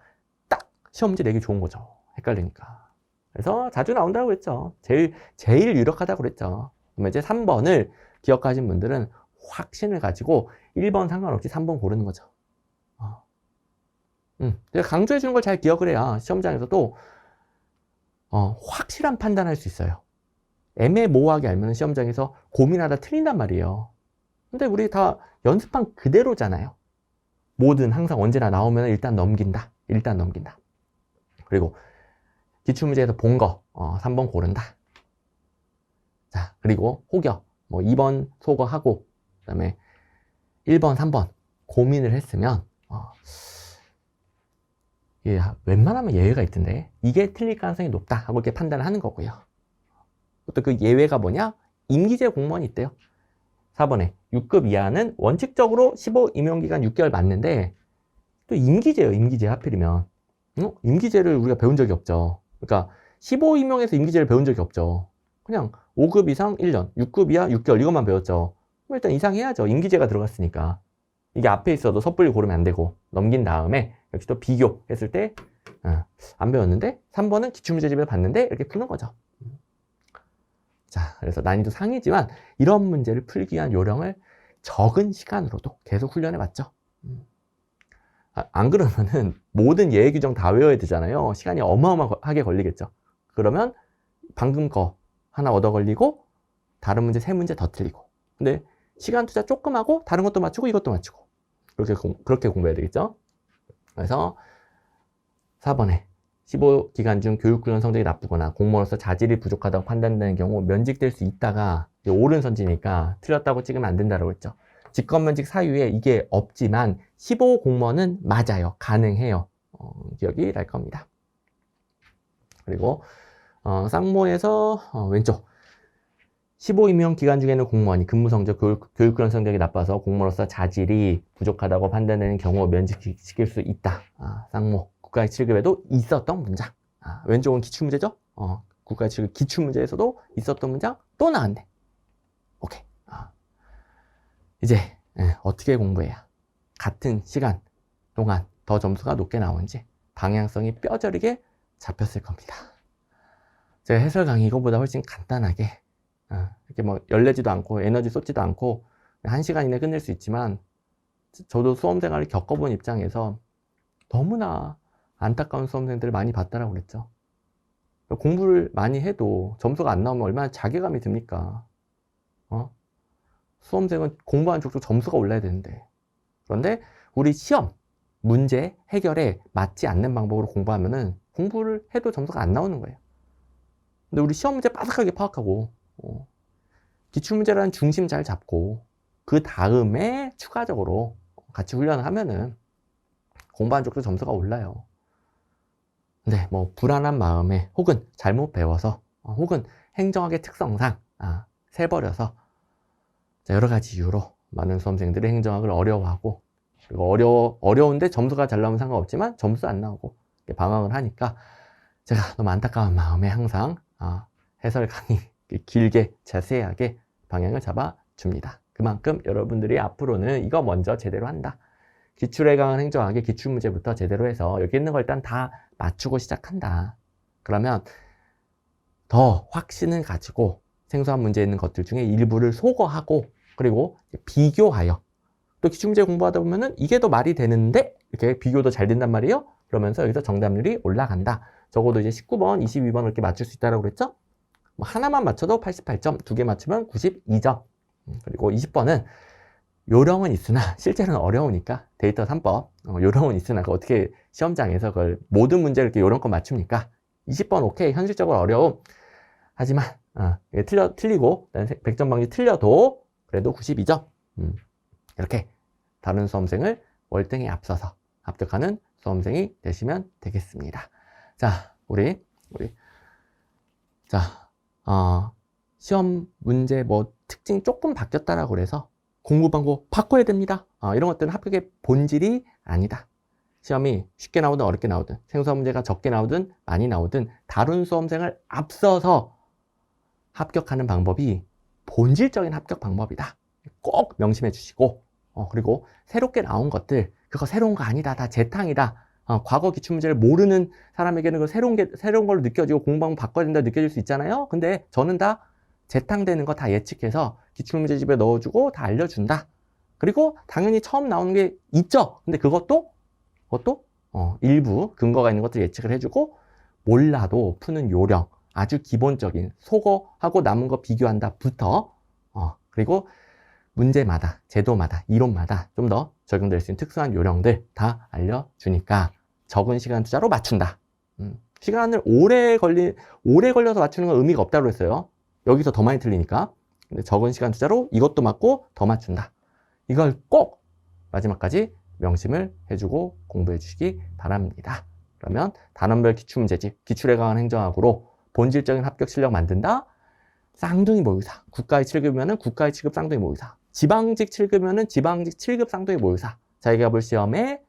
딱 시험지 내기 좋은 거죠. 헷갈리니까. 그래서 자주 나온다고 그랬죠. 제일 유력하다고 그랬죠. 그러면 이제 3번을 기억하신 분들은 확신을 가지고 1번 상관없이 3번 고르는 거죠. 강조해 주는 걸 잘 기억을 해야 시험장에서도 확실한 판단할 수 있어요. 애매모호하게 알면 시험장에서 고민하다 틀린단 말이에요. 근데 우리 다 연습한 그대로잖아요. 뭐든 항상 언제나 나오면 일단 넘긴다. 그리고 기출문제에서 본 거 3번 고른다. 자, 그리고 혹여 뭐 2번 소거하고 그다음에 1번, 3번 고민을 했으면 웬만하면 예외가 있던데 이게 틀릴 가능성이 높다 하고 이렇게 판단을 하는 거고요. 또 그 예외가 뭐냐? 임기제 공무원이 있대요. 4번에 6급 이하는 원칙적으로 15 임용기간 6개월 맞는데 또 임기제예요. 임기제 하필이면. 임기제를 우리가 배운 적이 없죠. 그러니까 15 임용에서 임기제를 배운 적이 없죠. 그냥 5급 이상 1년, 6급 이하 6개월 이것만 배웠죠. 그럼 일단 이상해야죠. 임기제가 들어갔으니까. 이게 앞에 있어도 섣불리 고르면 안 되고 넘긴 다음에 역시 또 비교했을 때 안 배웠는데 3번은 기출문제집에서 봤는데 이렇게 푸는 거죠. 자, 그래서 난이도 상이지만 이런 문제를 풀기 위한 요령을 적은 시간으로도 계속 훈련해 봤죠. 안 그러면은 모든 예외 규정 다 외워야 되잖아요. 시간이 어마어마하게 걸리겠죠. 그러면 방금 거 하나 얻어 걸리고 다른 문제 3문제 더 틀리고. 근데 시간 투자 조금 하고 다른 것도 맞추고 이것도 맞추고. 그렇게 공부해야 되겠죠. 그래서 4번에 15기간 중 교육훈련 성적이 나쁘거나 공무원으로서 자질이 부족하다고 판단되는 경우 면직될 수 있다가 옳은 선지니까 틀렸다고 찍으면 안 된다고 했죠. 직권면직 사유에 이게 없지만 15 공무원은 맞아요. 가능해요. 기억이 날 겁니다. 그리고 쌍모에서 왼쪽 15 임용 기간 중에는 공무원이 근무 성적, 교육훈련 성적이 나빠서 공무원으로서 자질이 부족하다고 판단되는 경우 면직시킬 수 있다. 쌍모 국가의 7급에도 있었던 문장. 왼쪽은 기출문제죠? 국가의 7급 기출문제에서도 있었던 문장 또 나왔네. 오케이. 이제 어떻게 공부해야 같은 시간 동안 더 점수가 높게 나오는지 방향성이 뼈저리게 잡혔을 겁니다. 제가 해설 강의 이거보다 훨씬 간단하게 이렇게 뭐 열내지도 않고 에너지 쏟지도 않고 1시간 이내 끝낼 수 있지만 저도 수험생활을 겪어본 입장에서 너무나 안타까운 수험생들을 많이 봤다라고 그랬죠. 공부를 많이 해도 점수가 안 나오면 얼마나 자괴감이 듭니까? 수험생은 공부하는 쪽도 점수가 올라야 되는데. 그런데 우리 시험, 문제 해결에 맞지 않는 방법으로 공부하면은 공부를 해도 점수가 안 나오는 거예요. 근데 우리 시험 문제 빠삭하게 파악하고 기출문제라는 중심 잘 잡고 그 다음에 추가적으로 같이 훈련을 하면은 공부하는 쪽도 점수가 올라요. 근데 뭐 불안한 마음에 혹은 잘못 배워서 혹은 행정학의 특성상 새버려서 여러 가지 이유로 많은 수험생들이 행정학을 어려워하고 그리고 어려운데 점수가 잘 나오면 상관없지만 점수 안 나오고 방황을 하니까 제가 너무 안타까운 마음에 항상 해설 강의 길게 자세하게 방향을 잡아 줍니다. 그만큼 여러분들이 앞으로는 이거 먼저 제대로 한다. 기출에 강한 행정학의 기출문제부터 제대로 해서 여기 있는 걸 일단 다 맞추고 시작한다. 그러면 더 확신을 가지고 생소한 문제에 있는 것들 중에 일부를 소거하고 그리고 비교하여 또 기출문제 공부하다 보면은 이게 더 말이 되는데 이렇게 비교도 잘 된단 말이에요. 그러면서 여기서 정답률이 올라간다. 적어도 이제 19번, 22번 이렇게 맞출 수 있다고 그랬죠? 뭐 하나만 맞춰도 88점, 2개 맞추면 92점. 그리고 20번은 요령은 있으나 실제로는 어려우니까 데이터 3법 요령은 있으나 어떻게 시험장에서 그걸 모든 문제를 이렇게 요령껏 맞춥니까? 20번 오케이 현실적으로 어려움. 하지만 틀리고 100점 방지 틀려도 그래도 92점. 이렇게 다른 수험생을 월등히 앞서서 합격하는 수험생이 되시면 되겠습니다. 자, 우리 시험 문제 뭐 특징 조금 바뀌었다라고 그래서 공부 방법 바꿔야 됩니다. 이런 것들은 합격의 본질이 아니다. 시험이 쉽게 나오든 어렵게 나오든 생소한 문제가 적게 나오든 많이 나오든 다른 수험생을 앞서서 합격하는 방법이 본질적인 합격 방법이다. 꼭 명심해 주시고 그리고 새롭게 나온 것들 그거 새로운 거 아니다. 다 재탕이다. 과거 기출문제를 모르는 사람에게는 그 새로운 걸로 느껴지고 공부방법 바꿔야 된다 느껴질 수 있잖아요. 근데 저는 다 재탕되는 거 다 예측해서 기출문제집에 넣어주고 다 알려준다. 그리고 당연히 처음 나오는 게 있죠. 근데 그것도 일부 근거가 있는 것들 예측을 해주고 몰라도 푸는 요령 아주 기본적인 속어하고 남은 거 비교한다부터 그리고 문제마다 제도마다 이론마다 좀 더 적용될 수 있는 특수한 요령들 다 알려주니까 적은 시간 투자로 맞춘다. 시간을 오래 걸려서 맞추는 건 의미가 없다고 했어요. 여기서 더 많이 틀리니까. 근데 적은 시간 투자로 이것도 맞고 더 맞춘다. 이걸 꼭 마지막까지 명심을 해주고 공부해 주시기 바랍니다. 그러면 단원별 기출문제집, 기출에 강한 행정학으로 본질적인 합격 실력 만든다. 쌍둥이 모의사, 국가의 7급이면 국가의 7급 쌍둥이 모의사. 지방직 7급이면은 지방직 7급 쌍둥이 모의고사. 자기가 볼 시험에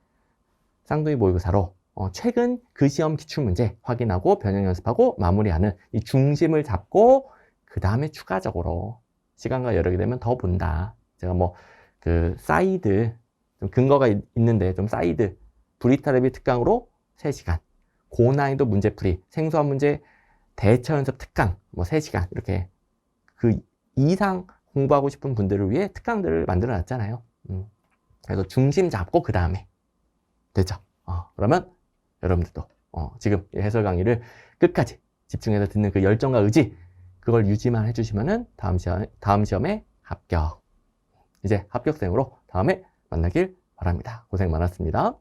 쌍둥이 모의고사로 최근 그 시험 기출문제 확인하고 변형 연습하고 마무리하는 이 중심을 잡고 그 다음에 추가적으로 시간과 여력이 되면 더 본다. 제가 뭐 그 사이드 좀 근거가 있는데 좀 사이드 브리타랩이 특강으로 3시간, 고난이도 문제풀이, 생소한 문제 대처 연습 특강 뭐 3시간 이렇게 그 이상 공부하고 싶은 분들을 위해 특강들을 만들어 놨잖아요. 그래서 중심 잡고 그 다음에 되죠. 그러면 여러분들도 지금 이 해설 강의를 끝까지 집중해서 듣는 그 열정과 의지 그걸 유지만 해주시면은 다음 시험에 합격. 이제 합격생으로 다음에 만나길 바랍니다. 고생 많았습니다.